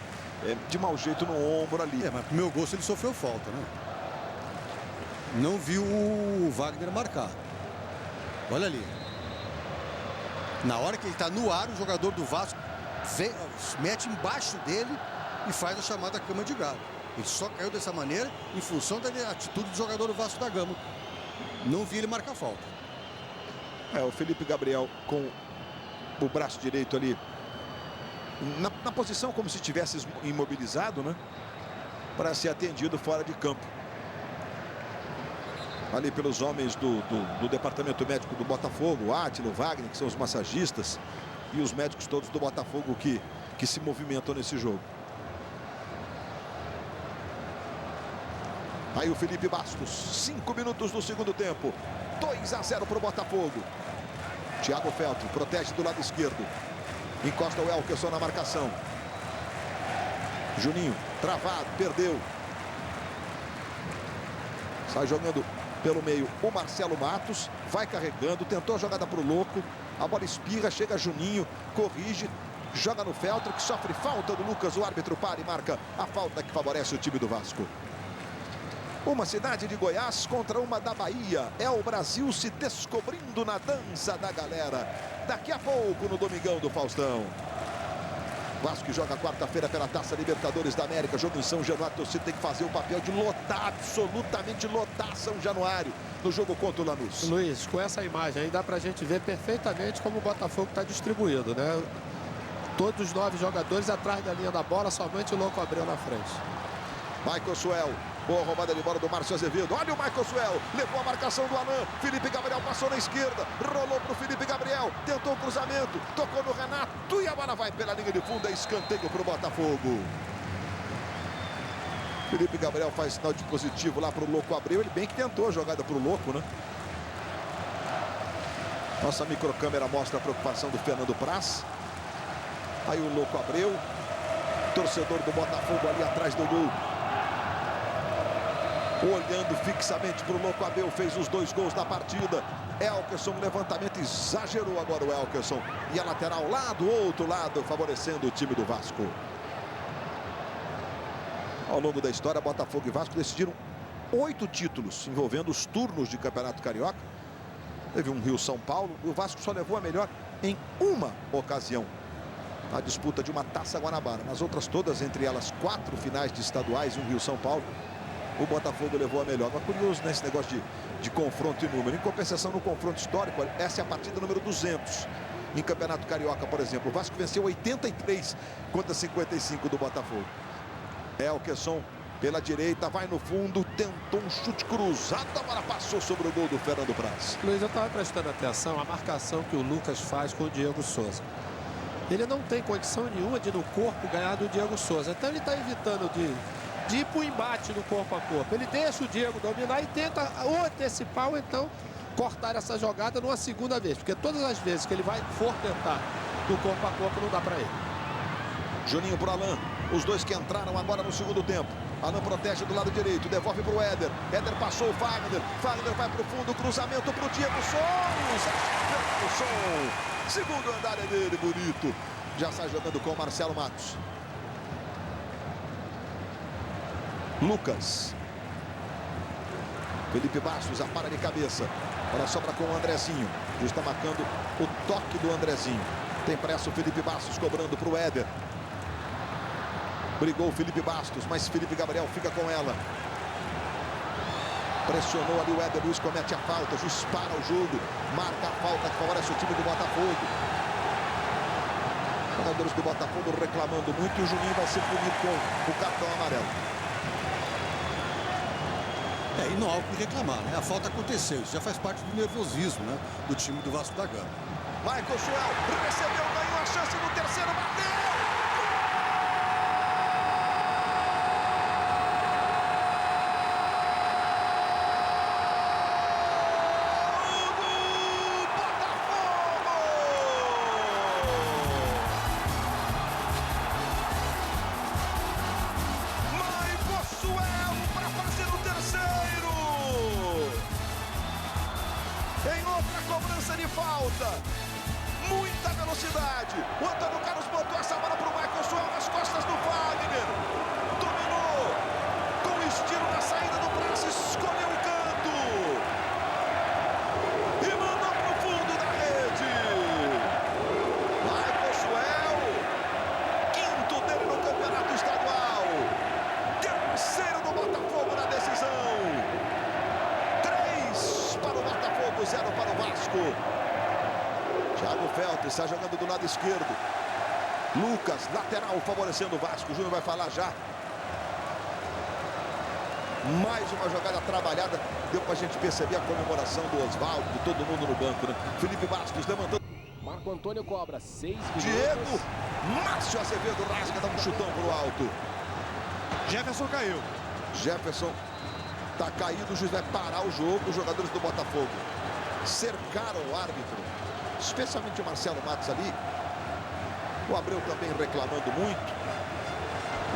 de mau jeito no ombro ali. Mas pro meu gosto ele sofreu falta, né? Não viu o Wagner marcar. Olha ali. Na hora que ele está no ar, o jogador do Vasco mete embaixo dele e faz a chamada cama de galo. Ele só caiu dessa maneira em função da atitude do jogador do Vasco da Gama. Não vi ele marcar falta. O Felipe Gabriel com o braço direito ali na posição como se estivesse imobilizado, né? Para ser atendido fora de campo. Ali pelos homens do departamento médico do Botafogo, o Átila, o Wagner, que são os massagistas, e os médicos todos do Botafogo que se movimentam nesse jogo. Aí o Felipe Bastos, 5 minutos do segundo tempo, 2-0 para o Botafogo. Thiago Feltri protege do lado esquerdo. Encosta o Elkerson na marcação. Juninho, travado, perdeu. Sai jogando pelo meio o Marcelo Matos. Vai carregando, tentou a jogada para o Louco. A bola espirra, chega Juninho, corrige. Joga no Feltri, que sofre falta do Lucas. O árbitro para e marca a falta que favorece o time do Vasco. Uma cidade de Goiás contra uma da Bahia. É o Brasil se descobrindo na dança da galera. Daqui a pouco no Domingão do Faustão. Vasco que joga quarta-feira pela Taça Libertadores da América. Jogo em São Januário. A torcida tem que fazer o papel de lotar, absolutamente lotar São Januário no jogo contra o Lanús. Luiz, com essa imagem aí dá pra gente ver perfeitamente como o Botafogo está distribuído, né? Todos os 9 jogadores atrás da linha da bola, somente o Louco Abreu na frente. Michael Suel. Boa roubada de bola do Márcio Azevedo. Olha o Michael Suel. Levou a marcação do Alain. Felipe Gabriel passou na esquerda. Rolou para o Felipe Gabriel. Tentou o cruzamento. Tocou no Renato. E a bola vai pela linha de fundo. É escanteio para o Botafogo. Felipe Gabriel faz sinal de positivo lá para o Louco Abreu. Ele bem que tentou a jogada para o Louco, né? Nossa microcâmera mostra a preocupação do Fernando Praz. Aí o Louco Abreu. Torcedor do Botafogo ali atrás do gol. Olhando fixamente para o Louco Abreu, fez os 2 gols da partida. Elkerson, levantamento, exagerou agora o Elkerson. E a lateral lá do outro lado, favorecendo o time do Vasco. Ao longo da história, Botafogo e Vasco decidiram 8 títulos, envolvendo os turnos de Campeonato Carioca. Teve um Rio-São Paulo, e o Vasco só levou a melhor em uma ocasião. A disputa de uma Taça Guanabara. Nas outras todas, entre elas 4 finais de estaduais e um Rio-São Paulo, o Botafogo levou a melhor. Mas curioso nesse negócio de confronto e número. Em compensação, no confronto histórico, essa é a partida número 200. Em Campeonato Carioca, por exemplo, o Vasco venceu 83 contra 55 do Botafogo. Elkerson pela direita, vai no fundo, tentou um chute cruzado, a bola passou sobre o gol do Fernando Praz. Luiz, eu estava prestando atenção à marcação que o Lucas faz com o Diego Souza. Ele não tem condição nenhuma de no corpo ganhar do Diego Souza. Então ele está evitando de ir para o embate no corpo a corpo. Ele deixa o Diego dominar e tenta ou antecipar ou então cortar essa jogada numa segunda vez. Porque todas as vezes que ele for tentar no corpo a corpo, não dá para ele. Juninho para o Alain. Os dois que entraram agora no segundo tempo. Alain protege do lado direito, devolve para o Éder. Éder passou o Fagner. Fagner vai para o fundo, cruzamento para o Diego Souza. Segundo andar é dele, bonito. Já sai jogando com o Marcelo Matos. Lucas. Felipe Bastos, a para de cabeça. Ela sobra com o Andrezinho. Já está marcando o toque do Andrezinho. Tem pressa o Felipe Bastos cobrando para o Éder. Brigou o Felipe Bastos, mas Felipe Gabriel fica com ela. Pressionou ali o Éder, Luiz comete a falta, juiz para o jogo. Marca a falta que favorece o time do Botafogo. Os jogadores do Botafogo reclamando muito e o Juninho vai ser punido com o cartão amarelo. E não há o que reclamar, né? A falta aconteceu, isso já faz parte do nervosismo, né? Do time do Vasco da Gama. Michael Suel recebeu, ganhou a chance no terceiro, bateu! De falta, muita velocidade. O Antônio Carlos botou essa bola para o Michael Suel nas costas do Wagner. Dominou com estilo na saída do braço, escolheu o canto e mandou para o fundo da rede. Michael Suel, quinto dele no campeonato estadual, terceiro do Botafogo na decisão. 3 para o Botafogo, 0 para o Vasco. Thiago Feltes está jogando do lado esquerdo. Lucas, lateral, favorecendo o Vasco. O Júnior vai falar já. Mais uma jogada trabalhada. Deu para a gente perceber a comemoração do Oswaldo, de todo mundo no banco, né? Felipe Bastos levantando. Marco Antônio cobra, 6 minutos. Diego, Márcio Azevedo rasga, dá um chutão pro alto. Jefferson caiu. Jefferson está caído, o juiz vai parar o jogo. Os jogadores do Botafogo cercaram o árbitro, especialmente o Marcelo Matos ali. O Abreu também reclamando muito.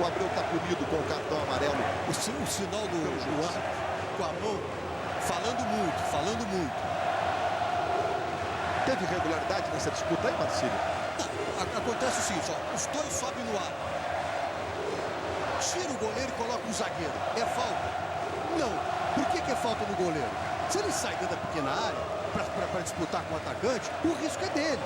O Abreu está punido com o cartão amarelo. O sinal do árbitro com a mão, falando muito. Teve irregularidade nessa disputa aí, Marcílio? Acontece o seguinte, ó, os dois sobem no ar. Tira o goleiro e coloca o zagueiro. É falta? Não. Por que é falta no goleiro? Se ele sai dentro da pequena área para disputar com o atacante, o risco é dele.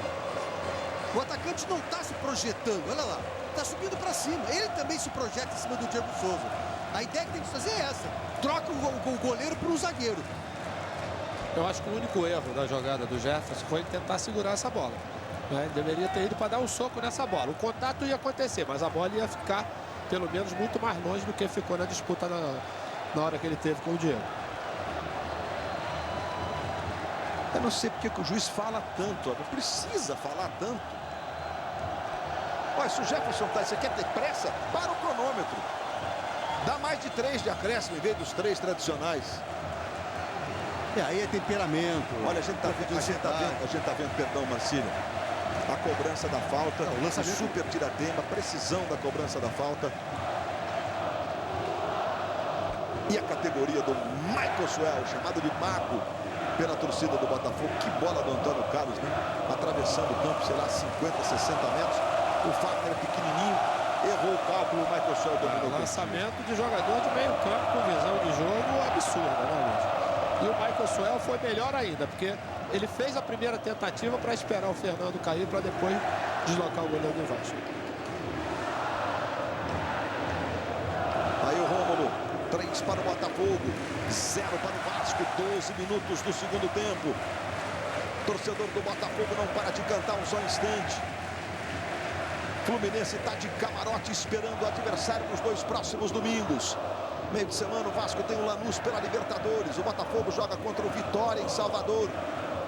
O atacante não está se projetando, olha lá. Está subindo para cima. Ele também se projeta em cima do Diego Souza. A ideia que tem que fazer é essa. Troca o goleiro para o zagueiro. Eu acho que o único erro da jogada do Jefferson foi tentar segurar essa bola. Ele deveria ter ido para dar um soco nessa bola. O contato ia acontecer, mas a bola ia ficar, pelo menos, muito mais longe do que ficou na disputa na hora que ele teve com o Diego. Eu não sei porque que o juiz fala tanto, não precisa falar tanto. Olha, se o Jefferson você quer ter pressa, para o cronômetro. Dá mais de 3 de acréscimo em vez dos 3 tradicionais. E aí é temperamento. Olha, a gente tá vendo, perdão, Marcílio, a cobrança da falta, o lançamento super tiratema, precisão da cobrança da falta. E a categoria do Michael Suel, chamado de Mago pela torcida do Botafogo. Que bola do Antônio Carlos, né? Atravessando o campo, sei lá, 50, 60 metros. O Fagner é pequenininho, errou o cálculo, o Michael Suel dominou. Lançamento de jogador de meio campo com visão de jogo absurda, né, Luiz? E o Michael Suel foi melhor ainda, porque ele fez a primeira tentativa para esperar o Fernando cair, para depois deslocar o goleiro do Vasco. Aí o Rômulo, 3 para o Botafogo, 0 para o Vasco, 12 minutos do segundo tempo. Torcedor do Botafogo não para de cantar um só instante. Fluminense está de camarote esperando o adversário nos 2 próximos domingos. Meio de semana o Vasco tem o Lanús pela Libertadores. O Botafogo joga contra o Vitória em Salvador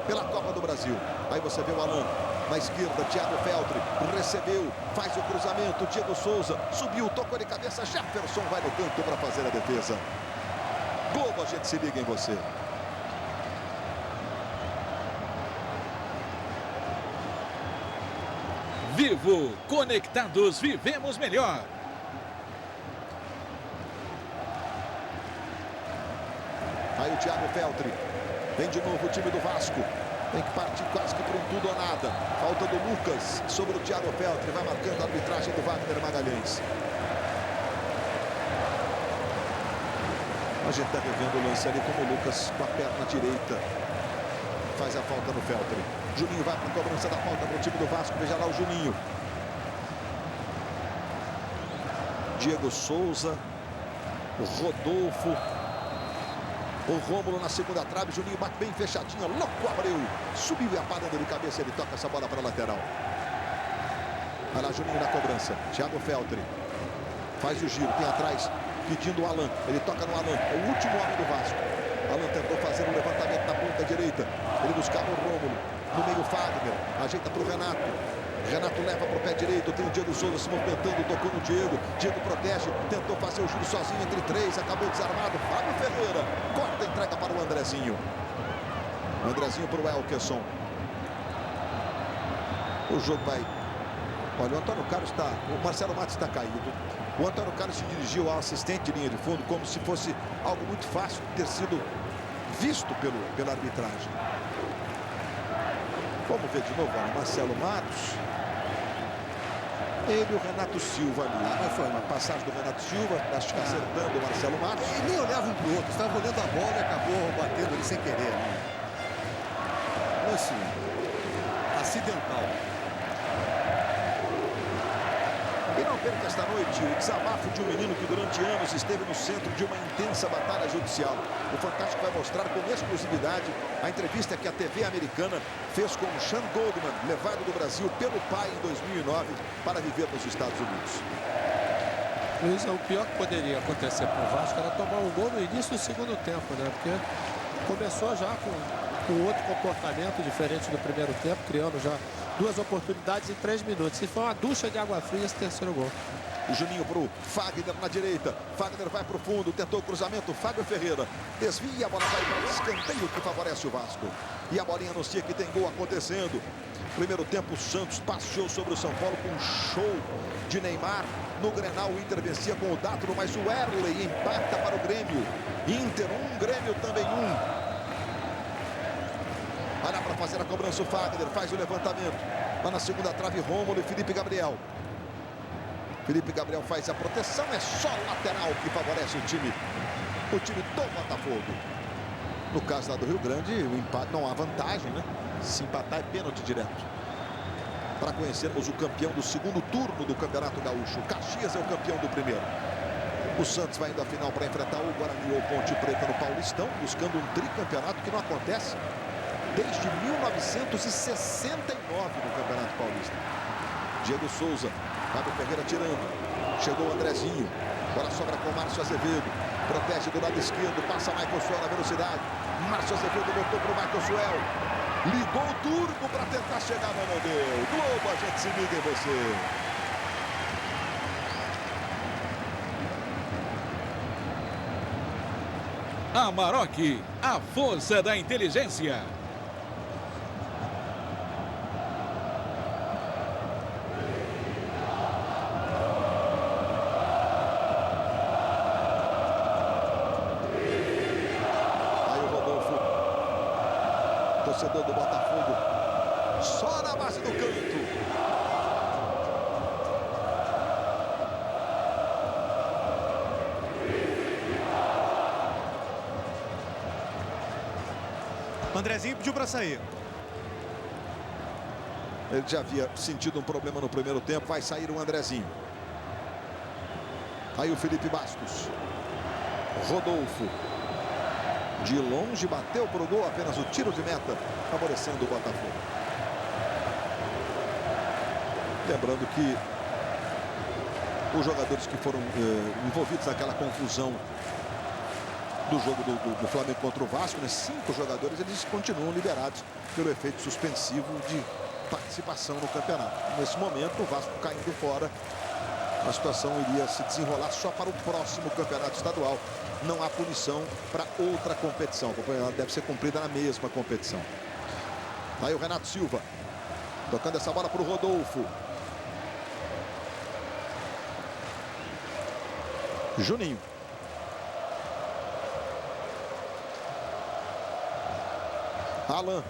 pela Copa do Brasil. Aí você vê o Alan na esquerda, Thiago Feltre recebeu, faz o cruzamento, Diego Souza subiu, tocou de cabeça, Jefferson vai no canto para fazer a defesa. Globo, a gente se liga em você. Vivo, conectados, vivemos melhor. Aí o Thiago Feltre, vem de novo o time do Vasco. Tem que partir quase que por um tudo ou nada. Falta do Lucas sobre o Thiago Feltre. Vai marcando a arbitragem do Wagner Magalhães. A gente está revendo o lance ali como o Lucas com a perna direita faz a falta no Feltre. Juninho vai para a cobrança da falta para o time do Vasco. Veja lá o Juninho. Diego Souza. O Rodolfo. O Rômulo na segunda trave, Juninho bate bem fechadinho, louco, Abreu. Subiu e aparando de cabeça, ele toca essa bola para a lateral. Vai lá, Juninho na cobrança. Thiago Feltre faz o giro, tem atrás, pedindo o Alan. Ele toca no Alan, é o último homem do Vasco. Alan tentou fazer um levantamento na ponta direita. Ele buscava o Rômulo, no meio Fagner, ajeita para o Renato. Renato leva para o pé direito, tem o Diego Souza se movimentando, tocou no Diego. Diego protege, tentou fazer o giro sozinho entre 3, acabou desarmado. Fábio Ferreira corta a entrega para o Andrezinho. O Andrezinho para o Elkerson. O jogo vai... Olha, o Antônio Carlos está... O Marcelo Matos está caído. O Antônio Carlos se dirigiu ao assistente de linha de fundo como se fosse algo muito fácil de ter sido visto pela arbitragem. Vamos ver de novo, olha, Marcelo Matos. Ele e o Renato Silva ali. Foi uma passagem do Renato Silva, acho que acertando o Marcelo Matos. E nem olhava um para o outro, estava olhando a bola e acabou batendo ali sem querer. Né? Assim, acidental. E não perca esta noite o desabafo de um menino que durante anos esteve no centro de uma intensa batalha judicial. O Fantástico vai mostrar com exclusividade a entrevista que a TV americana fez com Sean Goldman, levado do Brasil pelo pai em 2009 para viver nos Estados Unidos. Luiz, o pior que poderia acontecer para o Vasco era tomar um gol no início do segundo tempo, né? Porque começou já com outro comportamento diferente do primeiro tempo, criando já 2 oportunidades em 3 minutos. E foi uma ducha de água fria esse terceiro gol. O Juninho para o Fagner na direita. Fagner vai para o fundo, tentou o cruzamento. Fábio Ferreira desvia, a bola vai para o escanteio que favorece o Vasco. E a bolinha anuncia que tem gol acontecendo. Primeiro tempo, o Santos passeou sobre o São Paulo com um show de Neymar. No Grenal, o Inter vencia com o Dátilo, mas o Erley empata para o Grêmio. Inter 1, Grêmio também 1. Vai lá para fazer a cobrança o Fagner, faz o levantamento. Lá na segunda trave, Rômulo e Felipe Gabriel. Felipe Gabriel faz a proteção, é só lateral que favorece o time do Botafogo. No caso lá do Rio Grande, o empate não há vantagem, né? Se empatar é pênalti direto. para conhecermos o campeão do segundo turno do Campeonato Gaúcho. O Caxias é o campeão do primeiro. O Santos vai indo à final para enfrentar o Guarani ou Ponte Preta no Paulistão, buscando um tricampeonato que não acontece desde 1969 no Campeonato Paulista. Diego Souza, Fábio Ferreira tirando. Chegou o Andrezinho. Agora sobra com o Márcio Azevedo. Protege do lado esquerdo. Passa Michael Suel na velocidade. Márcio Azevedo botou para o Michael Suel. Ligou o turbo para tentar chegar, mas não deu. Globo, a gente se liga em você. Amarok, a força da inteligência. Torcedor do Botafogo, só na base do canto. O Andrezinho pediu para sair. Ele já havia sentido um problema no primeiro tempo. Vai sair o Andrezinho. Aí o Felipe Bastos. Rodolfo. De longe, bateu para o gol, apenas o tiro de meta, favorecendo o Botafogo. Lembrando que os jogadores que foram envolvidos naquela confusão do jogo do Flamengo contra o Vasco, né, 5 jogadores, eles continuam liberados pelo efeito suspensivo de participação no campeonato. Nesse momento, o Vasco caindo fora, a situação iria se desenrolar só para o próximo campeonato estadual. Não há punição para outra competição. Ela deve ser cumprida na mesma competição. Aí o Renato Silva. Tocando essa bola para o Rodolfo. Juninho. Alan.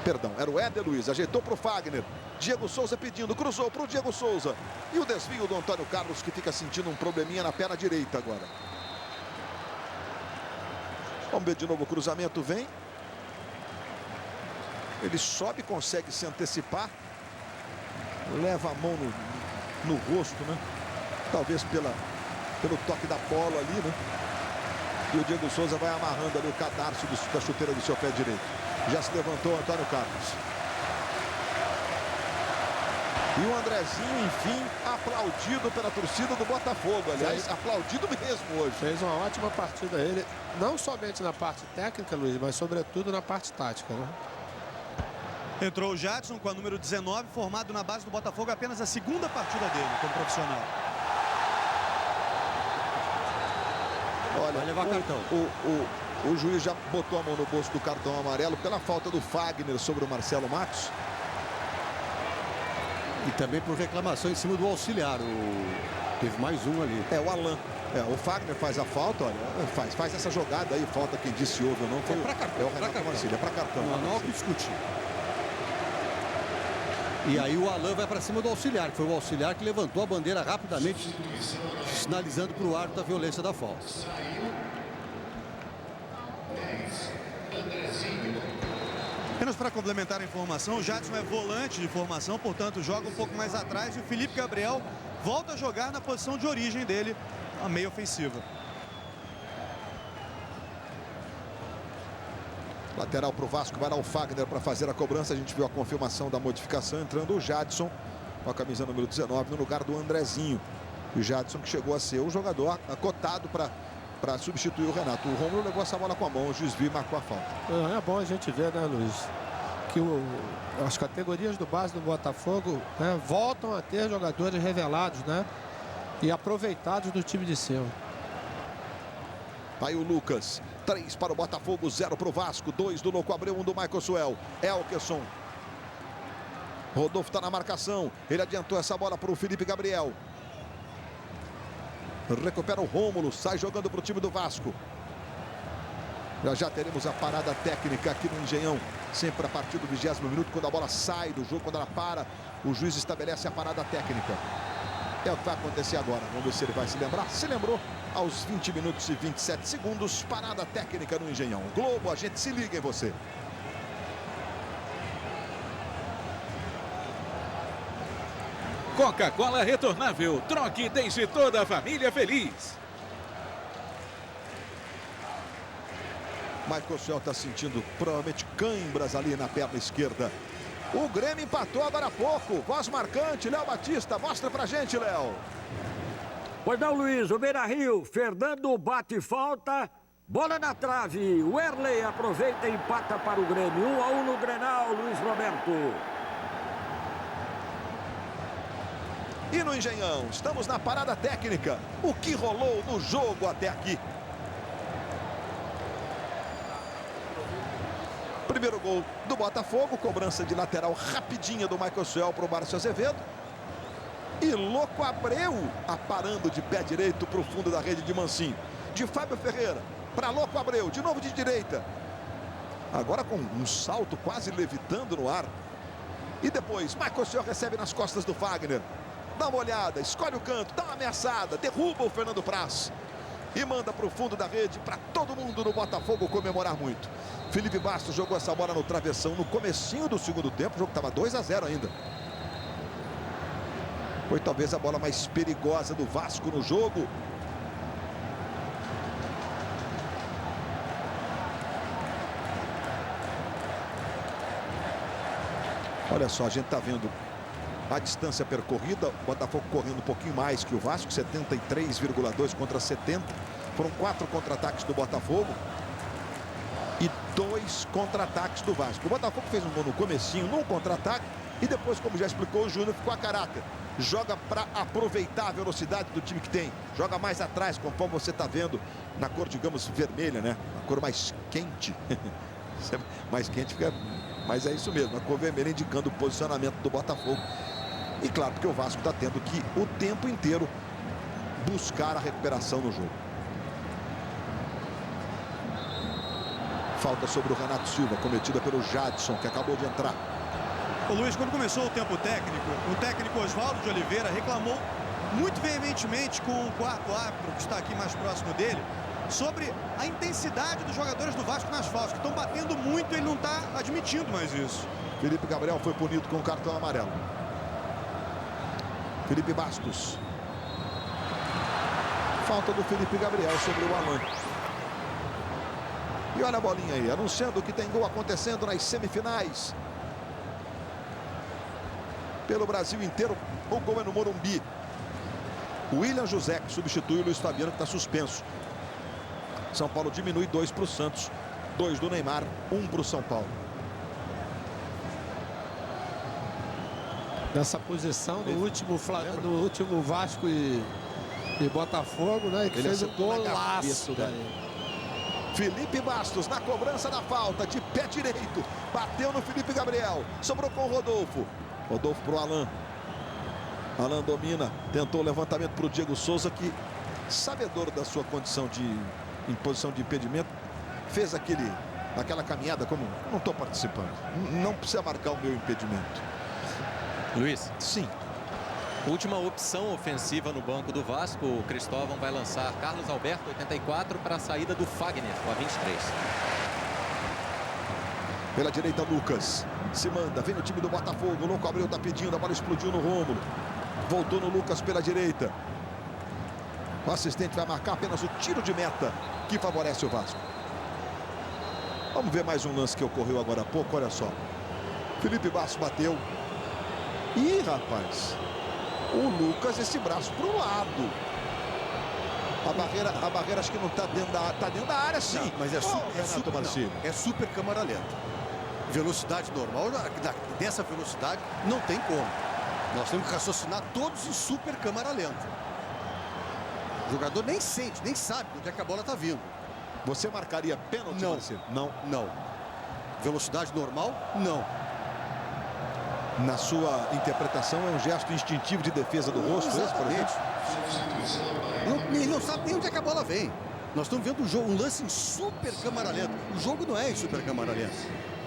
Perdão, era o Éder Luiz. Ajeitou para o Fagner. Diego Souza pedindo, cruzou para o Diego Souza. E o desvio do Antônio Carlos, que fica sentindo um probleminha na perna direita agora. Vamos ver de novo o cruzamento, vem. Ele sobe, consegue se antecipar. Leva a mão no rosto, né? Talvez pelo toque da bola ali, né? E o Diego Souza vai amarrando ali o cadarço da chuteira do seu pé direito. Já se levantou o Antônio Carlos. E o Andrezinho, enfim, aplaudido pela torcida do Botafogo. Aliás, aplaudido mesmo hoje. Fez uma ótima partida ele, não somente na parte técnica, Luiz, mas sobretudo na parte tática, né? Entrou o Jadson com a número 19, formado na base do Botafogo, apenas a segunda partida dele como profissional. Olha, vai levar cartão. O juiz já botou a mão no bolso do cartão amarelo pela falta do Fagner sobre o Marcelo Matos. E também por reclamação em cima do auxiliar. Teve mais um ali. É o Alan. O Fagner faz a falta, olha, faz essa jogada aí, falta quem disse houve ou não. Foi para cartão. É o Renato Marcílio, é para cartão. Não há o que discutir. E aí o Alan vai para cima do auxiliar, que foi o auxiliar que levantou a bandeira rapidamente, sinalizando para o árbitro a violência da falta. Apenas para complementar a informação, o Jadson é volante de formação, portanto joga um pouco mais atrás, e o Felipe Gabriel volta a jogar na posição de origem dele, a meia ofensiva. Lateral para o Vasco, vai lá o Fagner para fazer a cobrança. A gente viu a confirmação da modificação, entrando o Jadson com a camisa número 19 no lugar do Andrezinho. E o Jadson que chegou a ser o jogador acotado para substituir o Renato. O Rômulo levou essa bola com a mão, o juiz viu e marcou a falta. É bom a gente ver, né, Luiz, que as categorias do base do Botafogo, né, voltam a ter jogadores revelados, né, e aproveitados do time de cima. Aí o Lucas, 3 para o Botafogo, 0 para o Vasco, 2 do Louco Abreu, 1 do Michael Suel. Elkerson. Rodolfo está na marcação, ele adiantou essa bola para o Felipe Gabriel. Recupera o Rômulo, sai jogando para o time do Vasco. Já teremos a parada técnica aqui no Engenhão, sempre a partir do 20º minuto, quando a bola sai do jogo, quando ela para, o juiz estabelece a parada técnica. É o que vai acontecer agora, vamos ver se ele vai se lembrar. Se lembrou, aos 20 minutos e 27 segundos, parada técnica no Engenhão. Globo, a gente se liga em você. Coca-Cola retornável. Troque e deixe toda a família feliz. Michael Suel está sentindo provavelmente cãibras ali na perna esquerda. O Grêmio empatou agora há pouco. Voz marcante, Léo Batista. Mostra pra gente, Léo. Pois não, Luiz. O Beira-Rio. Fernando bate falta. Bola na trave. O Werley aproveita e empata para o Grêmio. 1-1 no Grenal, Luiz Roberto. E no Engenhão, estamos na parada técnica. O que rolou no jogo até aqui? Primeiro gol do Botafogo, cobrança de lateral rapidinha do Michael Suel para o Márcio Azevedo. E Louco Abreu aparando de pé direito para o fundo da rede de Mancinho. De Fábio Ferreira para Louco Abreu, de novo de direita. Agora com um salto quase levitando no ar. E depois, Michael Suel recebe nas costas do Fagner. Dá uma olhada, escolhe o canto, dá uma ameaçada, derruba o Fernando Praz. E manda para o fundo da rede para todo mundo no Botafogo comemorar muito. Felipe Bastos jogou essa bola no travessão no comecinho do segundo tempo. O jogo estava 2-0 ainda. Foi talvez a bola mais perigosa do Vasco no jogo. Olha só, a gente está vendo a distância percorrida. O Botafogo correndo um pouquinho mais que o Vasco. 73,2 contra 70. Foram 4 contra-ataques do Botafogo. E 2 contra-ataques do Vasco. O Botafogo fez um gol no comecinho, num contra-ataque. E depois, como já explicou, o Júnior ficou a caráter. Joga para aproveitar a velocidade do time que tem. Joga mais atrás, conforme você está vendo, na cor, digamos, vermelha, né? A cor mais quente. Mais quente fica... Mas é isso mesmo, a cor vermelha indicando o posicionamento do Botafogo. E claro que o Vasco está tendo que, o tempo inteiro, buscar a recuperação no jogo. Falta sobre o Renato Silva, cometida pelo Jadson, que acabou de entrar. Ô Luiz, quando começou o tempo técnico, o técnico Oswaldo de Oliveira reclamou muito veementemente com o quarto árbitro, que está aqui mais próximo dele, sobre a intensidade dos jogadores do Vasco nas faltas, que estão batendo muito e ele não está admitindo mais isso. Felipe Gabriel foi punido com o cartão amarelo. Felipe Bastos. Falta do Felipe Gabriel sobre o Alan. E olha a bolinha aí, anunciando que tem gol acontecendo nas semifinais. Pelo Brasil inteiro, o gol é no Morumbi. O William José, que substitui o Luiz Fabiano, que está suspenso. São Paulo diminui 2 para o Santos, 2 do Neymar, 1 para o São Paulo. Nessa posição do último Vasco e Botafogo, né? Que ele fez um golaço daí. Felipe Bastos na cobrança da falta, de pé direito. Bateu no Felipe Gabriel. Sobrou com o Rodolfo. Rodolfo para o Alan. Alan domina. Tentou o levantamento para o Diego Souza, que, sabedor da sua condição em posição de impedimento, fez aquela caminhada como não estou participando. Não precisa marcar o meu impedimento. Luiz. Sim. Última opção ofensiva no banco do Vasco. O Cristóvão vai lançar Carlos Alberto, 84, para a saída do Fagner, com a 23. Pela direita, Lucas. Se manda, vem no time do Botafogo. O Louco Abreu está pedindo, a bola explodiu no Rômulo. Voltou no Lucas pela direita. O assistente vai marcar apenas o tiro de meta que favorece o Vasco. Vamos ver mais um lance que ocorreu agora há pouco, olha só. Felipe Bastos bateu. Ih, rapaz. O Lucas, esse braço para o lado. A barreira acho que não está dentro da área. Está dentro da área, sim. Não, mas é super câmara lenta. Velocidade normal, dessa velocidade, não tem como. Nós temos que raciocinar todos em super câmara lenta. O jogador nem sente, nem sabe onde é que a bola está vindo. Você marcaria pênalti, Marcelo? Não. Velocidade normal? Não. Na sua interpretação, é um gesto instintivo de defesa do rosto, esse, por exemplo? Ele não sabe nem onde é que a bola vem. Nós estamos vendo um lance em super câmara lenta. O jogo não é em super câmara lenta.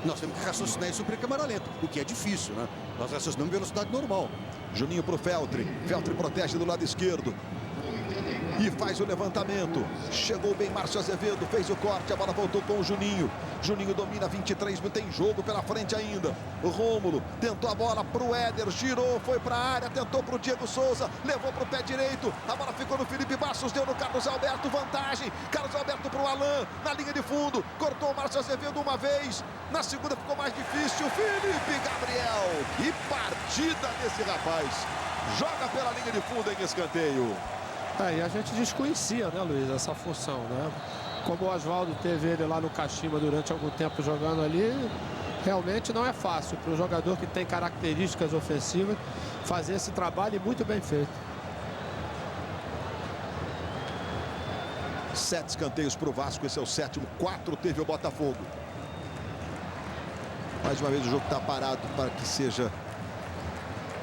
Nós temos que raciocinar em super câmara lenta, o que é difícil, né? Nós raciocinamos em velocidade normal. Juninho para o Feltre. Feltre protege do lado esquerdo. E faz o levantamento. Chegou bem Márcio Azevedo, fez o corte, a bola voltou com o Juninho. Juninho domina 23, tem jogo pela frente ainda. O Rômulo tentou a bola pro Éder, girou, foi pra área, tentou pro Diego Souza, levou pro pé direito. A bola ficou no Felipe Bastos, deu no Carlos Alberto, vantagem. Carlos Alberto pro Alain, na linha de fundo, cortou o Márcio Azevedo uma vez. Na segunda ficou mais difícil. Felipe Gabriel, que partida desse rapaz. Joga pela linha de fundo em escanteio. E a gente desconhecia, né, Luiz, essa função, né? Como o Oswaldo teve ele lá no Kashima durante algum tempo jogando ali, realmente não é fácil para o jogador que tem características ofensivas fazer esse trabalho, e muito bem feito. 7 escanteios para o Vasco, esse é o 7º, 4 teve o Botafogo. Mais uma vez o jogo está parado para que seja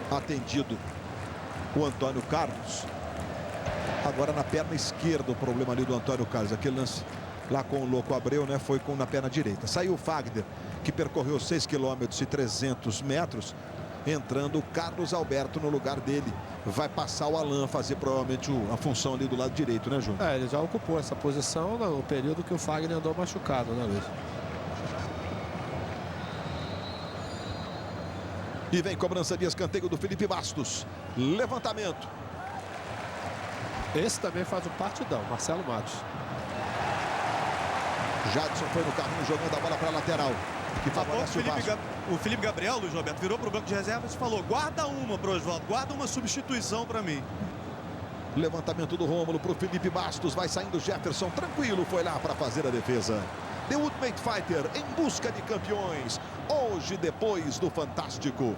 atendido o Antônio Carlos. Agora na perna esquerda o problema ali do Antônio Carlos. Aquele lance lá com o Louco Abreu, né? Foi na perna direita. Saiu o Fagner, que percorreu 6 quilômetros e 300 metros. Entrando o Carlos Alberto no lugar dele. Vai passar o Alain, fazer provavelmente a função ali do lado direito, né, Júnior? Ele já ocupou essa posição no período que o Fagner andou machucado, né, Luiz? E vem cobrança de escanteio do Felipe Bastos. Levantamento. Esse também faz um partidão, Marcelo Matos. Jadson foi no carrinho jogando a bola para a lateral. Que favorece o Vasco. O Felipe Gabriel, Luiz Roberto, virou para o banco de reservas e falou: guarda uma para o Oswaldo, guarda uma substituição para mim. Levantamento do Rômulo para o Felipe Bastos. Vai saindo Jefferson, tranquilo, foi lá para fazer a defesa. The Ultimate Fighter em busca de campeões. Hoje, depois do Fantástico.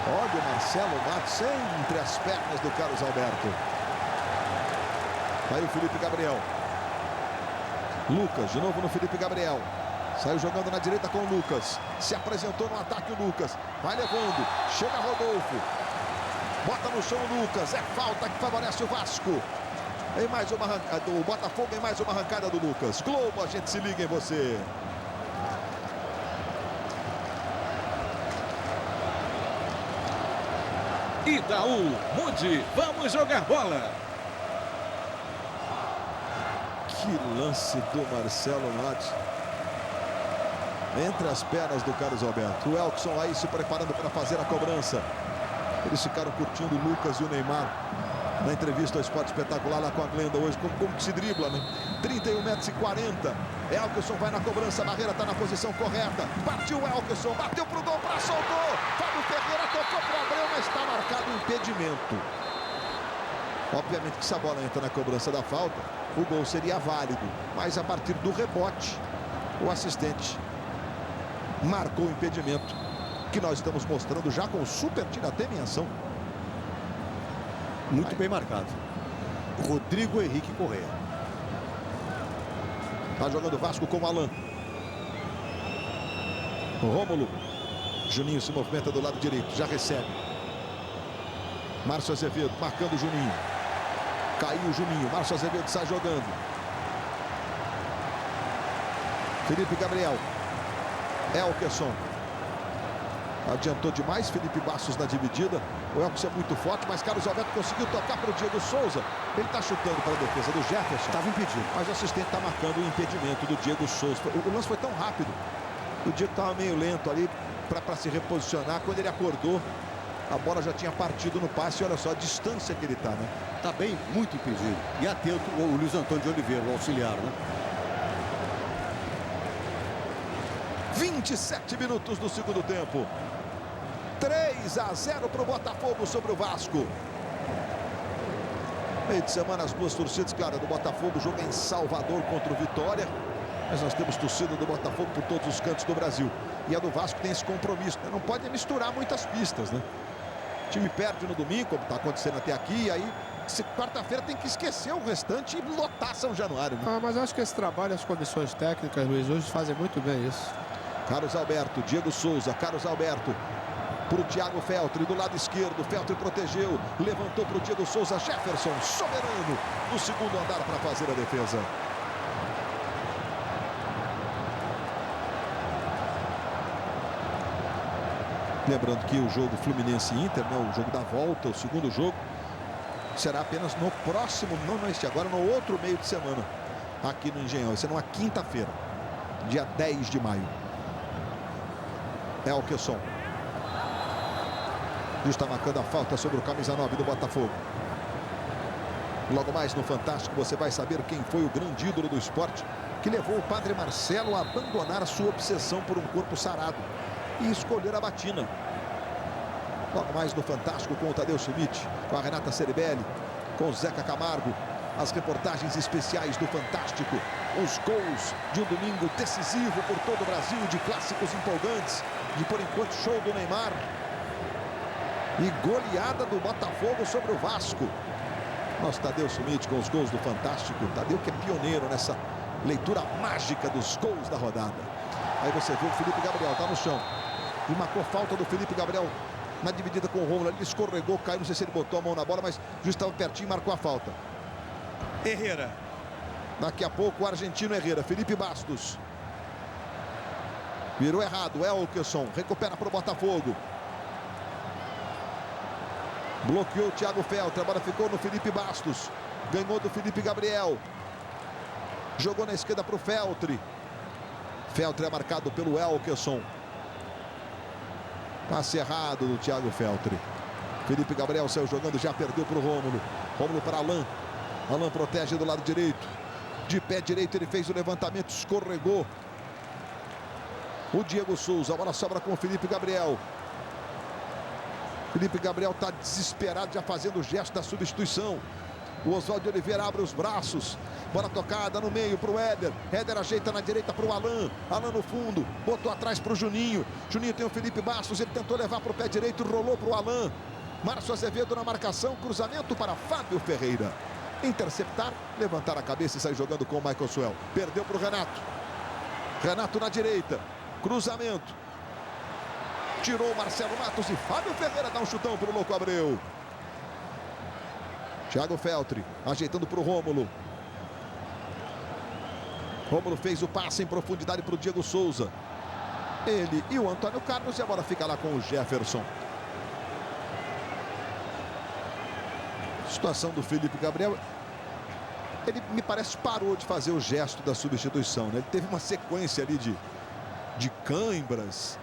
Olha o Marcelo Matos entre as pernas do Carlos Alberto. Aí o Felipe Gabriel. Lucas, de novo no Felipe Gabriel. Saiu jogando na direita com o Lucas. Se apresentou no ataque o Lucas. Vai levando. Chega Rodolfo. Bota no chão o Lucas. É falta que favorece o Vasco. Em mais uma arrancada do Botafogo, em mais uma arrancada do Lucas. Globo, a gente se liga em você. Itaú, mude, vamos jogar bola. Que lance do Marcelo Matos. Entre as pernas do Carlos Alberto. O Elkson aí se preparando para fazer a cobrança. Eles ficaram curtindo o Lucas e o Neymar. Na entrevista ao Esporte Espetacular lá com a Glenda hoje, como que se dribla, né? 31,40 metros. Elkson vai na cobrança, a barreira está na posição correta. Partiu o Elkson, bateu pro gol, soltou. Fábio Ferreira tocou pro Abreu, mas está marcado o impedimento. Obviamente que se a bola entra na cobrança da falta, o gol seria válido. Mas a partir do rebote, o assistente marcou o impedimento, que nós estamos mostrando já com o Super Tiratema em ação. Muito bem marcado. Rodrigo Henrique Correia. Tá jogando o Vasco com o Alain. O Rômulo. Juninho se movimenta do lado direito. Já recebe. Márcio Azevedo marcando o Juninho. Caiu o Juninho. Márcio Azevedo sai jogando. Felipe Gabriel. Elkerson. Adiantou demais Felipe Bastos na dividida. O Elkson é muito forte, mas Carlos Alberto conseguiu tocar para o Diego Souza. Ele está chutando para a defesa do Jefferson. Estava impedido. Mas o assistente está marcando o impedimento do Diego Souza. O lance foi tão rápido. O Diego estava meio lento ali para se reposicionar. Quando ele acordou, a bola já tinha partido no passe. Olha só a distância que ele está, né? Está bem, muito impedido. E atento o Luiz Antônio de Oliveira, o auxiliar, né? 27 minutos do segundo tempo. 3-0 para o Botafogo sobre o Vasco. Meio de semana as duas torcidas, claro, do Botafogo, jogo em Salvador contra o Vitória. Mas nós temos torcida do Botafogo por todos os cantos do Brasil. E a do Vasco tem esse compromisso, né? Não pode misturar muitas pistas, né? O time perde no domingo, como está acontecendo até aqui, e aí quarta-feira tem que esquecer o restante e lotar São Januário, né? Mas acho que esse trabalho, as comissões técnicas, Luiz, hoje fazem muito bem isso. Carlos Alberto, Diego Souza, Carlos Alberto para o Thiago Feltri, do lado esquerdo, Feltri protegeu, levantou para o Diego Souza, Jefferson, soberano, no segundo andar para fazer a defesa. Lembrando que o jogo Fluminense-Inter, né, o jogo da volta, o segundo jogo, será apenas no próximo, não neste agora, no outro meio de semana, aqui no Engenhão. Vai ser numa quinta-feira, dia 10 de maio. Elkeson. Está marcando a falta sobre o camisa 9 do Botafogo. Logo mais no Fantástico você vai saber quem foi o grande ídolo do esporte que levou o padre Marcelo a abandonar a sua obsessão por um corpo sarado e escolher a batina. Logo mais no Fantástico com o Tadeu Schmidt, com a Renata Ceribelli, com o Zeca Camargo. As reportagens especiais do Fantástico. Os gols de um domingo decisivo por todo o Brasil, de clássicos empolgantes, de por enquanto show do Neymar. E goleada do Botafogo sobre o Vasco. Nosso Tadeu Schmidt com os gols do Fantástico. Tadeu que é pioneiro nessa leitura mágica dos gols da rodada. Aí você vê o Felipe Gabriel, tá no chão. E marcou falta do Felipe Gabriel na dividida com o Rômulo. Ele escorregou, caiu, não sei se ele botou a mão na bola, mas justo estava pertinho e marcou a falta. Herrera. Daqui a pouco o argentino Herrera. Felipe Bastos. Virou errado. Elkeson recupera para o Botafogo. Bloqueou o Thiago Feltre. A bola ficou no Felipe Bastos. Ganhou do Felipe Gabriel. Jogou na esquerda para o Feltre. Feltre é marcado pelo Elkeson. Passe errado do Thiago Feltre. Felipe Gabriel saiu jogando, já perdeu para o Rômulo. Rômulo para Alain. Alain protege do lado direito. De pé direito ele fez o levantamento, escorregou. O Diego Souza, a bola sobra com o Felipe Gabriel. Felipe Gabriel está desesperado, já fazendo o gesto da substituição. O Oswaldo Oliveira abre os braços. Bola tocada no meio para o Éder. Éder ajeita na direita para o Alain. Alain no fundo, botou atrás para o Juninho. Juninho tem o Felipe Bastos, ele tentou levar para o pé direito, rolou para o Alain. Márcio Azevedo na marcação, cruzamento para Fábio Ferreira. Interceptar, levantar a cabeça e sair jogando com o Michael Suel. Perdeu para o Renato. Renato na direita. Cruzamento. Tirou o Marcelo Matos e Fábio Ferreira dá um chutão para o Louco Abreu. Thiago Feltre ajeitando para o Rômulo. Rômulo fez o passe em profundidade para o Diego Souza. Ele e o Antônio Carlos e a bola fica lá com o Jefferson. Situação do Felipe Gabriel. Ele me parece parou de fazer o gesto da substituição, né? Ele teve uma sequência ali de cãibras,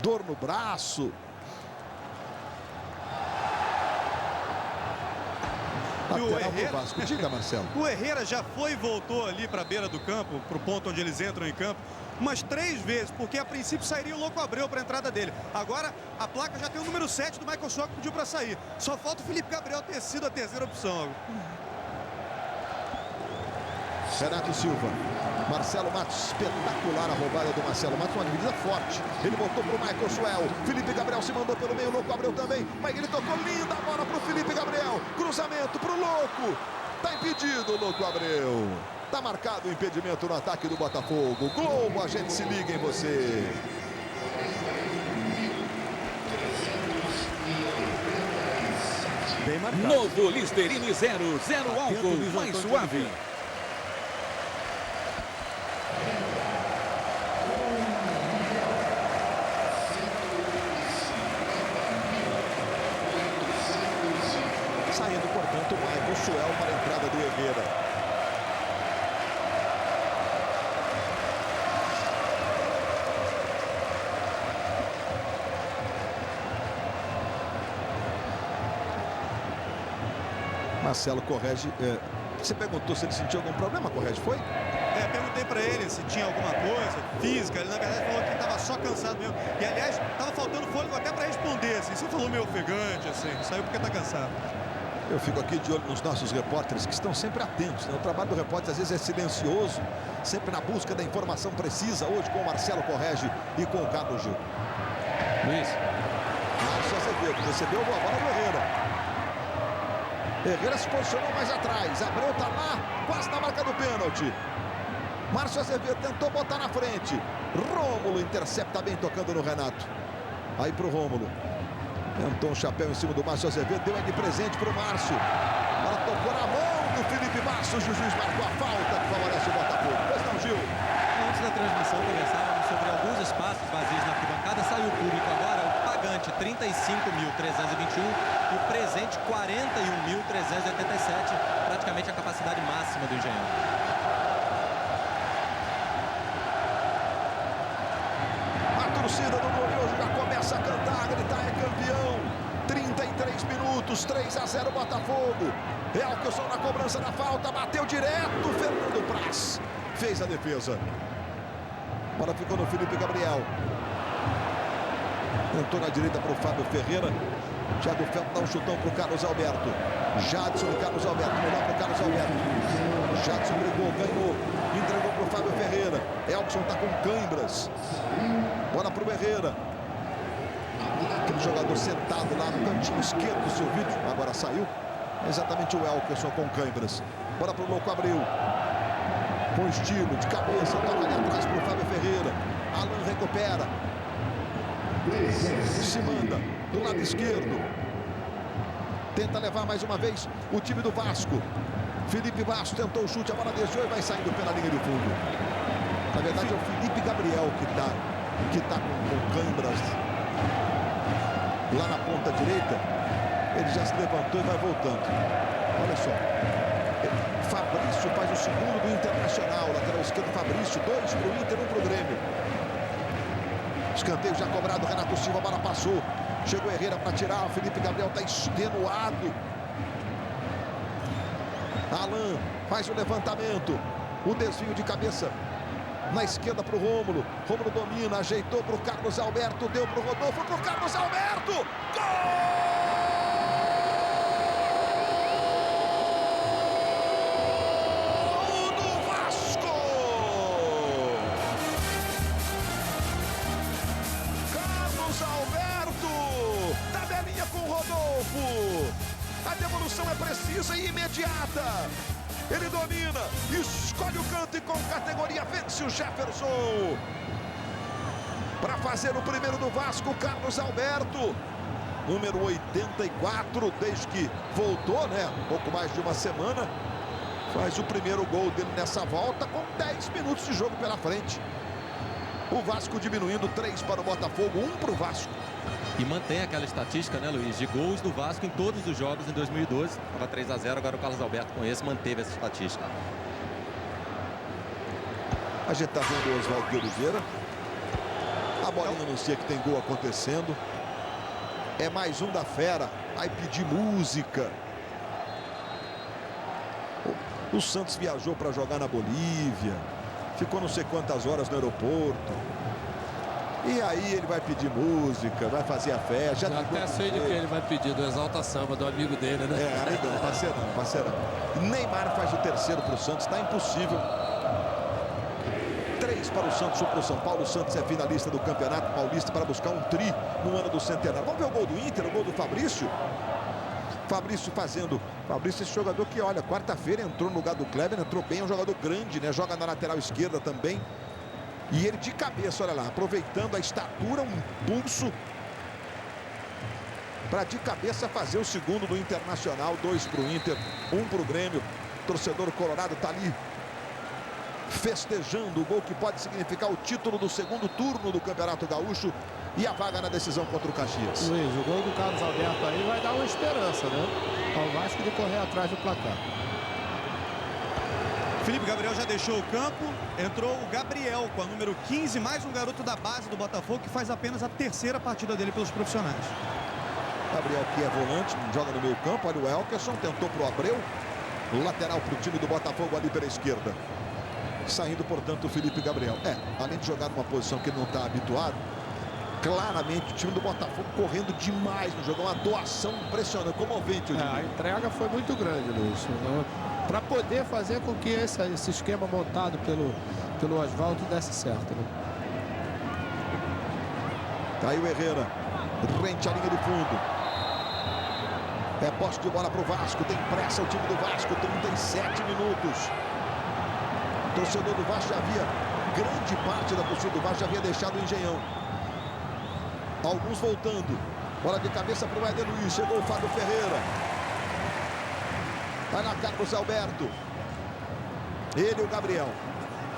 dor no braço. E o Herrera, Vasco. Diga, Marcelo. O Herrera já foi e voltou ali para a beira do campo, para o ponto onde eles entram em campo, umas 3 vezes, porque a princípio sairia o Louco Abreu para a entrada dele. Agora a placa já tem o número 7 do Michael Suel que pediu para sair. Só falta o Felipe Gabriel ter sido a terceira opção. Renato Silva. Marcelo Matos, espetacular a roubada do Marcelo Matos, uma dividida forte. Ele botou para o Michael Suel. Felipe Gabriel se mandou pelo meio, o Louco Abreu também. Mas ele tocou linda a bola para o Felipe Gabriel. Cruzamento para o Louco. Está impedido o Louco Abreu. Está marcado o impedimento no ataque do Botafogo. Globo, a gente se liga em você. Bem marcado. Novo Listerine Zero, zero álcool, mais suave. Saindo, portanto, o Michael Suel para a entrada do Herrera. Marcelo corrige. Você perguntou se ele sentiu algum problema, corrige, foi? Perguntei para ele se tinha alguma coisa física. Ele, na verdade, falou que ele estava só cansado mesmo. E, aliás, estava faltando fôlego até para responder, assim. Você falou meio ofegante, assim. Saiu porque está cansado. Eu fico aqui de olho nos nossos repórteres, que estão sempre atentos, né? O trabalho do repórter, às vezes, é silencioso, sempre na busca da informação precisa. Hoje, com o Marcelo Correge e com o Carlos Gil. Luiz. Márcio Azevedo recebeu a bola do Herrera. Herrera se posicionou mais atrás. Abreu está lá, quase na marca do pênalti. Márcio Azevedo tentou botar na frente. Rômulo intercepta bem, tocando no Renato. Aí para o Rômulo. Tentou um chapéu em cima do Márcio Azevedo. Deu aí de presente para o Márcio. Ela tocou na mão do Felipe Bastos. O juiz marcou a falta que favorece o Botafogo. Pois não, Gil? Antes da transmissão, conversávamos sobre alguns espaços vazios na arquibancada. Saiu o público agora, o pagante, 35 mil. e o presente 41.387, praticamente a capacidade máxima do Engenhão. A torcida do Glorioso já começa a cantar, a gritar, é campeão. 33 minutos, 3-0 Botafogo. Elkerson na cobrança da falta, bateu direto, Fernando Praz fez a defesa. A bola ficou no Felipe Gabriel. Entrou na direita para o Fábio Ferreira. Thiago Felps dá um chutão para o Carlos Alberto. Jadson e Carlos Alberto, melhor para o Carlos Alberto. Jadson brigou, ganhou, entregou para o Fábio Ferreira. Elkerson está com cãibras. Bola para o Herrera. Aquele jogador sentado lá no cantinho esquerdo do seu vídeo, agora saiu. Exatamente o Elkerson com cãibras. Bola para o Louco Abreu. Com estilo, de cabeça, toca ali atrás para o Fábio Ferreira. Alan recupera. Se manda do lado esquerdo. Tenta levar mais uma vez o time do Vasco. Felipe Vasco tentou o chute, a bola desceu e vai saindo pela linha de fundo. Na verdade é o Felipe Gabriel que tá com cãibras lá na ponta direita. Ele já se levantou e vai voltando. Olha só. Fabrício faz o segundo do Internacional. Lateral esquerdo Fabrício. 2 para o Inter, 1 para o Grêmio. Escanteio já cobrado. Renato Silva, a bola passou. Chegou Herrera para tirar. O Felipe Gabriel está extenuado. Alan faz o levantamento. O desvio de cabeça na esquerda para o Rômulo. Rômulo domina, ajeitou para o Carlos Alberto. Deu para o Rodolfo, para o Carlos Alberto. Gol! A devolução é precisa e imediata. Ele domina, escolhe o canto e com categoria vence o Jefferson. Para fazer o primeiro do Vasco, Carlos Alberto. Número 84, desde que voltou, né? Pouco mais de uma semana. Faz o primeiro gol dele nessa volta com 10 minutos de jogo pela frente. O Vasco diminuindo 3 para o Botafogo, 1 para o Vasco. E mantém aquela estatística, né, Luiz, de gols do Vasco em todos os jogos em 2012. Estava 3-0, agora o Carlos Alberto com esse manteve essa estatística. A gente está vendo o Oswaldo de Oliveira. A bolinha anuncia que tem gol acontecendo. É mais um da fera. Vai pedir música. O Santos viajou para jogar na Bolívia. Ficou não sei quantas horas no aeroporto. E aí ele vai pedir música, vai fazer a festa. Já até sei de que ele vai pedir, do Exalta Samba, do amigo dele, né? É, amigão, parceirão. Neymar faz o terceiro para o Santos, está impossível. 3 para o Santos, 1 para o São Paulo. O Santos é finalista do Campeonato Paulista para buscar um tri no ano do centenário. Vamos ver o gol do Inter, o gol do Fabrício. Fabrício fazendo. Fabrício, esse jogador que, olha, quarta-feira entrou no lugar do Kleber, entrou bem, é um jogador grande, né? Joga na lateral esquerda também. E ele de cabeça, olha lá, aproveitando a estatura, um impulso para de cabeça fazer o segundo do Internacional. 2 para o Inter, 1 para o Grêmio. O torcedor colorado está ali festejando o gol que pode significar o título do segundo turno do Campeonato Gaúcho e a vaga na decisão contra o Caxias. Luiz, o gol do Carlos Alberto aí vai dar uma esperança, né? Ao Vasco de correr atrás do placar. Felipe Gabriel já deixou o campo, entrou o Gabriel com a número 15, mais um garoto da base do Botafogo que faz apenas a terceira partida dele pelos profissionais. Gabriel que é volante, joga no meio campo, olha o Elkerson, tentou para o Abreu, lateral para o time do Botafogo ali pela esquerda. Saindo, portanto, o Felipe Gabriel. Além de jogar numa posição que ele não está habituado, claramente o time do Botafogo correndo demais no jogo, uma doação impressionante, comovente. A entrega foi muito grande, Luiz. Para poder fazer com que esse esquema montado pelo Oswaldo desse certo, né? Caiu Herrera, rente à linha de fundo. É posse de bola para o Vasco, tem pressa o time do Vasco, 37 minutos. O torcedor do Vasco já havia, grande parte da torcida do Vasco já havia deixado o Engenhão. Alguns voltando, bola de cabeça para o Éder Luiz, chegou o Fábio Ferreira. Vai lá Carlos Alberto. Ele e o Gabriel.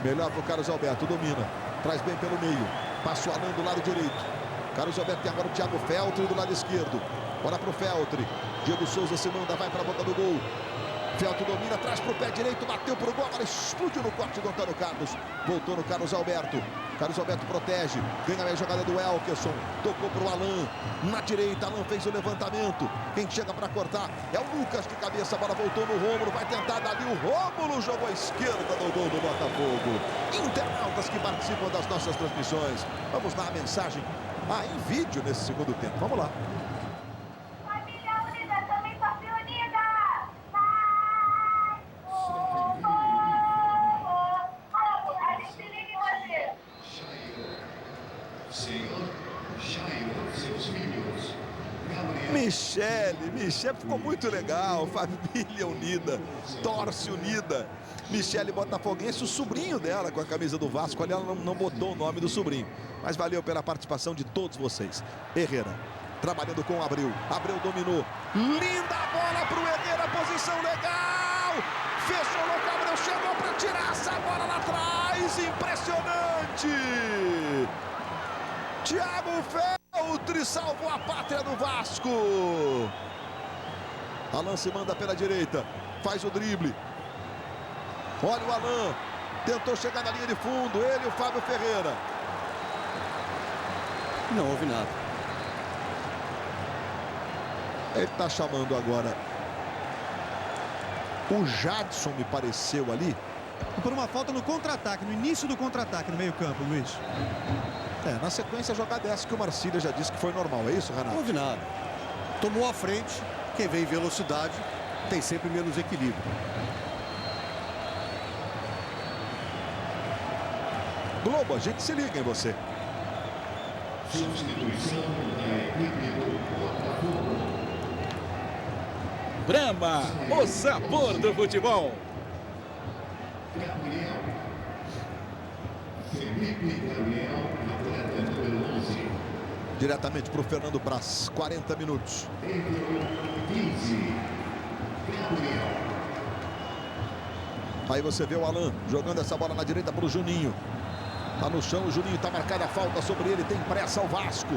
Melhor para o Carlos Alberto, domina. Traz bem pelo meio. Passa o Alan do lado direito. Carlos Alberto tem agora o Thiago Feltri do lado esquerdo. Bola pro Feltri. Diego Souza se manda, vai para a boca do gol. Feltri domina, traz para o pé direito, bateu pro gol, agora explodiu no corte do Antônio Carlos. Voltou no Carlos Alberto. Carlos Alberto protege, ganha a jogada do Elkerson. Tocou pro Alan, na direita, Alan fez o levantamento. Quem chega para cortar é o Lucas de cabeça, a bola voltou no Rômulo, vai tentar dali o Rômulo, jogou à esquerda do gol do Botafogo. Internautas que participam das nossas transmissões. Vamos dar a mensagem em vídeo nesse segundo tempo, vamos lá. Michele ficou muito legal, família unida, torce unida. Michele Botafoguense, o sobrinho dela com a camisa do Vasco, ali ela não botou o nome do sobrinho, mas valeu pela participação de todos vocês. Herrera, trabalhando com o Abreu, Abreu dominou, linda bola pro Herrera, posição legal, fechou no Abreu, chegou para tirar essa bola lá atrás, impressionante! Thiago Feltri salvou a pátria do Vasco. Alan se manda pela direita, faz o drible. Olha o Alan, tentou chegar na linha de fundo, ele e o Fábio Ferreira. Não houve nada. Ele está chamando agora o Jadson, me pareceu ali. Por uma falta no contra-ataque, no início do contra-ataque no meio-campo, Luiz. Na sequência, a jogada dessa que o Marcília já disse que foi normal, é isso, Renato? Não houve nada. Tomou a frente, quem vem em velocidade tem sempre menos equilíbrio. Globo, a gente se liga em você. Substituição da equipe do Botafogo. Brahma, o sabor do futebol. Felipe Gabriel, atleta número 11. Diretamente para o Fernando Praz, 40 minutos. Entrou 15. Gabriel. Aí você vê o Alan jogando essa bola na direita para o Juninho. Tá no chão, o Juninho tá marcada a falta sobre ele, tem pressa o Vasco.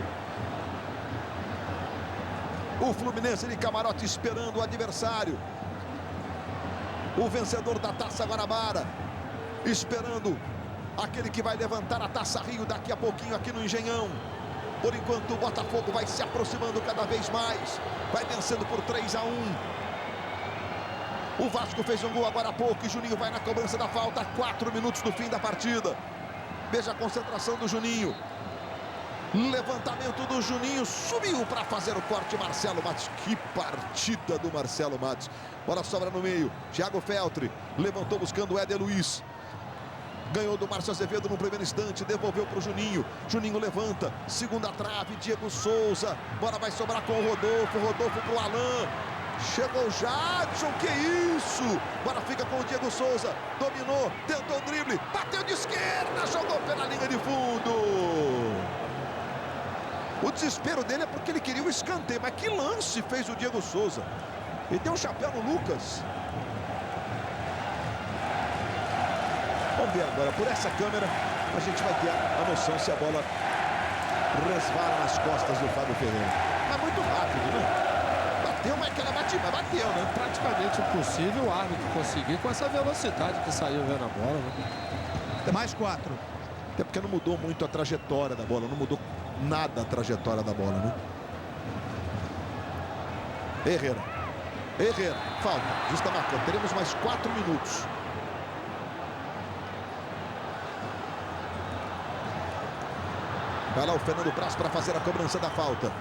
O Fluminense de camarote esperando o adversário. O vencedor da Taça Guanabara, esperando aquele que vai levantar a Taça Rio daqui a pouquinho aqui no Engenhão. Por enquanto o Botafogo vai se aproximando cada vez mais. Vai vencendo por 3-1. O Vasco fez um gol agora há pouco e Juninho vai na cobrança da falta. 4 minutos do fim da partida. Veja a concentração do Juninho. Levantamento do Juninho. Subiu para fazer o corte Marcelo Matos. Que partida do Marcelo Matos. Bola sobra no meio. Thiago Feltri levantou buscando o Éder Luiz. Ganhou do Márcio Azevedo no primeiro instante, devolveu para o Juninho. Juninho levanta, segunda trave, Diego Souza. Bola vai sobrar com o Rodolfo, Rodolfo para o Alan. Chegou o Jadson, que isso? Bola fica com o Diego Souza, dominou, tentou o drible, bateu de esquerda, jogou pela linha de fundo. O desespero dele é porque ele queria o escanteio, mas que lance fez o Diego Souza. Ele deu um chapéu no Lucas. Vamos ver agora, por essa câmera, a gente vai ter a noção se a bola resvala nas costas do Fábio Ferreira. Mas muito rápido, né? Bateu, mas que ela bateu, né? Praticamente impossível o árbitro conseguir com essa velocidade que saiu vendo a bola, né? Mais 4. Até porque não mudou muito a trajetória da bola, não mudou nada a trajetória da bola, né? Herrera, falta, justa marcando, teremos mais 4 minutos. Vai lá o Fernando Praz para fazer a cobrança da falta.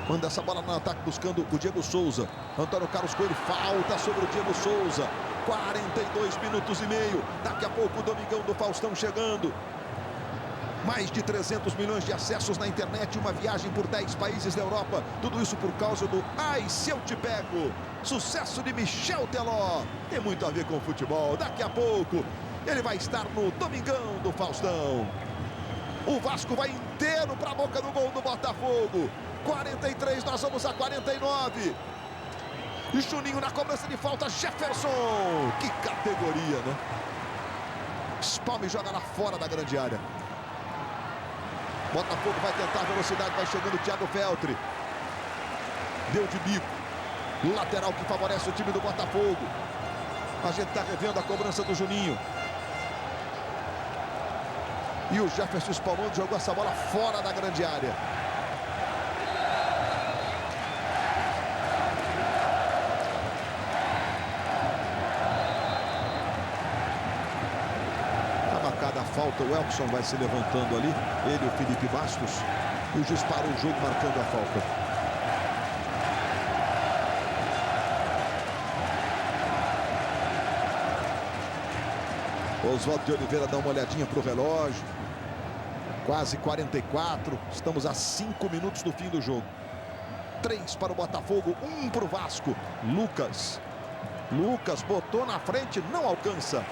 Manda essa bola no ataque buscando o Diego Souza. Antônio Carlos Coelho, falta sobre o Diego Souza. 42 minutos e meio. Daqui a pouco o Domingão do Faustão chegando. Mais de 300 milhões de acessos na internet. Uma viagem por 10 países da Europa. Tudo isso por causa do Ai Se Eu Te Pego. Sucesso de Michel Teló. Tem muito a ver com o futebol. Daqui a pouco ele vai estar no Domingão do Faustão. O Vasco vai inteiro para a boca do gol do Botafogo. 43, nós vamos a 49. E Juninho na cobrança de falta, Jefferson. Que categoria, né? Spalme joga lá fora da grande área. Botafogo vai tentar velocidade, vai chegando o Thiago Feltri. Deu de bico. Lateral que favorece o time do Botafogo. A gente está revendo a cobrança do Juninho. E o Jefferson Spalmando jogou essa bola fora da grande área. Tá marcada a falta, o Elkson vai se levantando ali. Ele e o Felipe Bastos. E o juiz parou o jogo marcando a falta. Oswaldo de Oliveira dá uma olhadinha para o relógio. Quase 44. Estamos a 5 minutos do fim do jogo. 3 para o Botafogo, 1 para o Vasco. Lucas botou na frente, não alcança.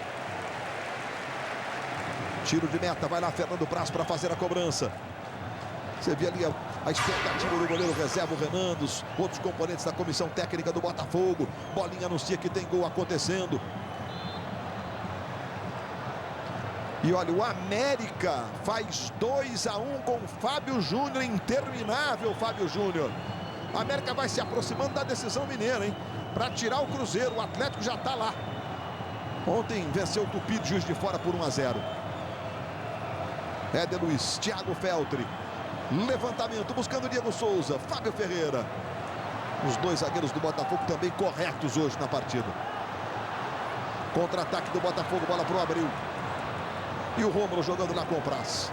Tiro de meta, vai lá Fernando Praz para fazer a cobrança. Você vê ali a expectativa do goleiro reserva, o Renandos, outros componentes da comissão técnica do Botafogo. Bolinha anuncia que tem gol acontecendo. E olha, o América faz 2-1 com o Fábio Júnior, interminável Fábio Júnior. A América vai se aproximando da decisão mineira, hein? Para tirar o Cruzeiro, o Atlético já está lá. Ontem venceu o Tupi de Juiz de Fora por 1-0. Éder Luiz, Thiago Feltri. Levantamento, buscando o Diego Souza, Fábio Ferreira. Os dois zagueiros do Botafogo também corretos hoje na partida. Contra-ataque do Botafogo, bola para o Abril. E o Rômulo jogando lá com o Praz.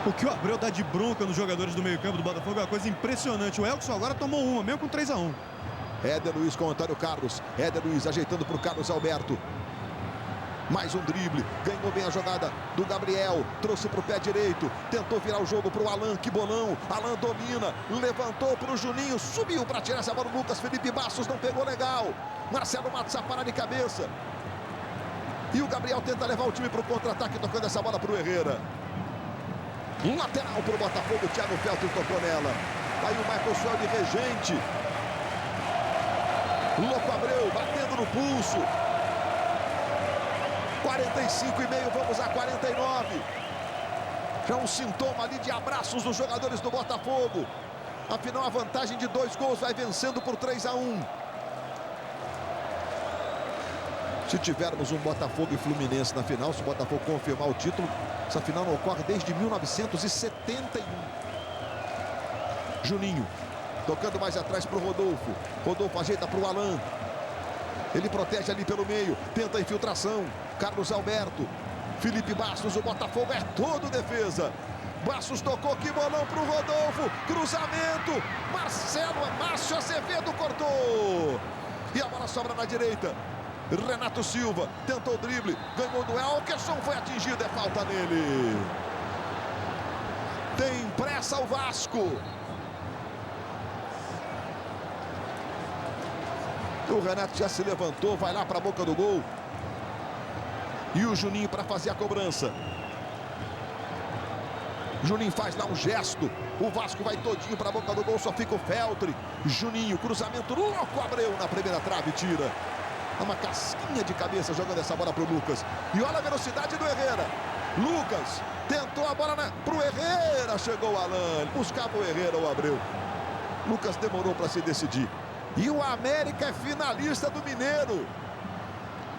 O que o Abreu dá de bronca nos jogadores do meio-campo do Botafogo é uma coisa impressionante. O Elkson agora tomou uma, mesmo com 3-1. Éder Luiz com o Antônio Carlos. Éder Luiz ajeitando para o Carlos Alberto. Mais um drible. Ganhou bem a jogada do Gabriel. Trouxe para o pé direito. Tentou virar o jogo para o Alan. Que bolão. Alan domina. Levantou para o Juninho. Subiu para tirar essa bola. O Lucas Felipe Bastos não pegou legal. Marcelo Matos a parar de cabeça. E o Gabriel tenta levar o time para o contra-ataque, tocando essa bola para o Herrera. Um lateral para o Botafogo. O Thiago Feltri tocou nela. Aí o Michael Suel de regente. Louco Abreu batendo no pulso. 45,5, vamos a 49. Já um sintoma ali de abraços dos jogadores do Botafogo. Afinal, a vantagem de 2 gols vai vencendo por 3-1. Se tivermos um Botafogo e Fluminense na final, se o Botafogo confirmar o título, essa final não ocorre desde 1971. Juninho, tocando mais atrás para o Rodolfo. Rodolfo ajeita para o Alan. Ele protege ali pelo meio, tenta a infiltração. Carlos Alberto, Felipe Bastos, o Botafogo é todo defesa. Bastos tocou, que bolão para o Rodolfo. Cruzamento, Márcio Azevedo cortou. E a bola sobra na direita. Renato Silva tentou o drible, ganhou do Elkerson, foi atingido, é falta nele. Tem pressa o Vasco. O Renato já se levantou, vai lá para a boca do gol. E o Juninho para fazer a cobrança. Juninho faz lá um gesto. O Vasco vai todinho para a boca do gol, só fica o Feltri. Juninho, cruzamento louco, Abreu na primeira trave, tira. Uma casquinha de cabeça jogando essa bola para o Lucas. E olha a velocidade do Herrera. Lucas tentou a bola para o Herrera. Chegou o Alan. Buscava o Herrera, o Abreu. Lucas demorou para se decidir. E o América é finalista do Mineiro.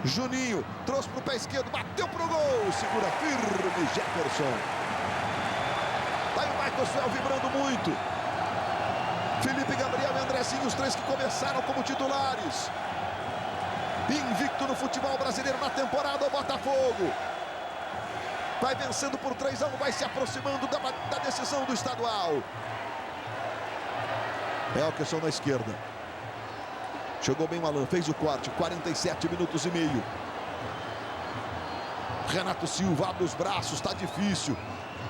Juninho trouxe para o pé esquerdo. Bateu para o gol. Segura firme Jefferson. Tá aí o Michael Suel vibrando muito. Felipe, Gabriel e Andrezinho, os 3 que começaram como titulares. Invicto no futebol brasileiro na temporada, o Botafogo vai vencendo por 3-1, vai se aproximando da decisão do estadual. Elkerson na esquerda. Chegou bem o Alan, fez o corte, 47 minutos e meio. Renato Silva abre os braços, está difícil.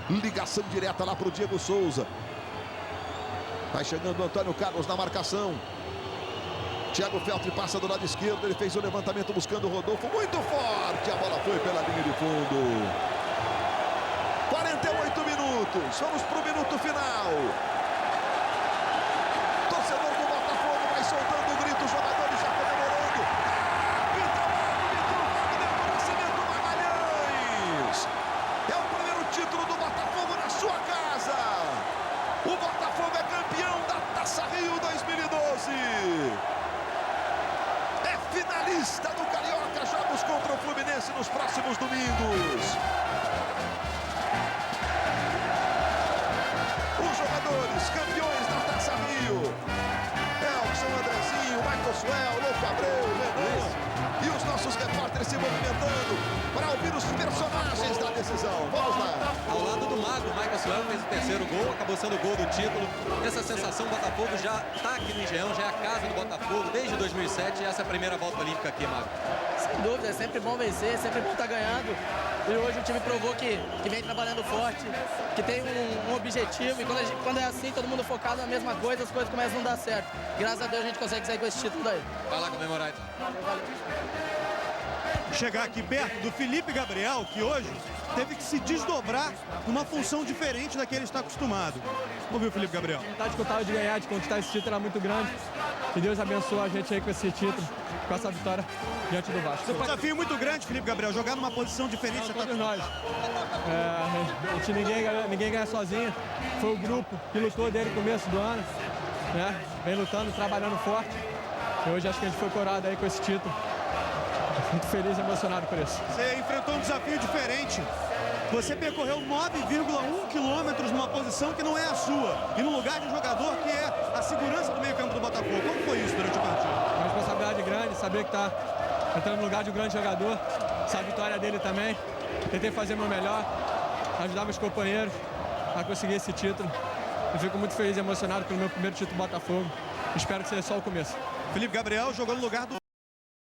Ligação direta lá para o Diego Souza. Vai chegando o Antônio Carlos na marcação. Thiago Feltri passa do lado esquerdo, ele fez o levantamento buscando o Rodolfo, muito forte, a bola foi pela linha de fundo. 48 minutos, vamos para o minuto final. Torcedor do Botafogo vai soltando o grito, os jogadores já comemorando. Wagner Nascimento Magalhães. É o primeiro título do Botafogo na sua casa. finalista do Carioca, jogos contra o Fluminense nos próximos domingos. Os jogadores campeões da Taça Rio: Elson, Andrezinho, Michael Suel, Louco Abreu, Renan e os nossos repórteres se movimentando para ouvir os personagens da decisão. Vamos lá. Ao lado do Mago, o Michael Suel fez o terceiro gol, acabou sendo o gol do título. Essa sensação, o Botafogo já está aqui no Engenhão, já é a casa do Botafogo desde 2007 e essa é a primeira volta olímpica aqui, Mago. Sem dúvida, é sempre bom vencer, é sempre bom estar ganhando. E hoje o time provou que vem trabalhando forte, que tem um objetivo. E quando é assim, todo mundo focado na mesma coisa, as coisas começam a não dar certo. Graças a Deus a gente consegue sair com esse título daí. Vai lá comemorar então. Chegar aqui perto do Felipe Gabriel, que hoje teve que se desdobrar numa função diferente da que ele está acostumado. Vamos ver o Felipe Gabriel. A vontade que eu estava de ganhar, de conquistar esse título era muito grande. Que Deus abençoe a gente aí com esse título, com essa vitória diante do Vasco. Um desafio muito grande, Felipe Gabriel, jogar numa posição diferente. Todos nós. Ninguém ganha sozinho. Foi o grupo que lutou desde o começo do ano. Né? Vem lutando, trabalhando forte. E hoje acho que a gente foi coroado aí com esse título. Muito feliz e emocionado por isso. Você enfrentou um desafio diferente. Você percorreu 9,1 quilômetros numa posição que não é a sua. E no lugar de um jogador que é a segurança do meio-campo do Botafogo. Como foi isso durante a partida? Uma responsabilidade grande, saber que está entrando no lugar de um grande jogador. Essa vitória dele também. Tentei fazer o meu melhor, ajudar meus companheiros a conseguir esse título. Eu fico muito feliz e emocionado pelo meu primeiro título do Botafogo. Espero que seja só o começo. Felipe Gabriel jogou no lugar do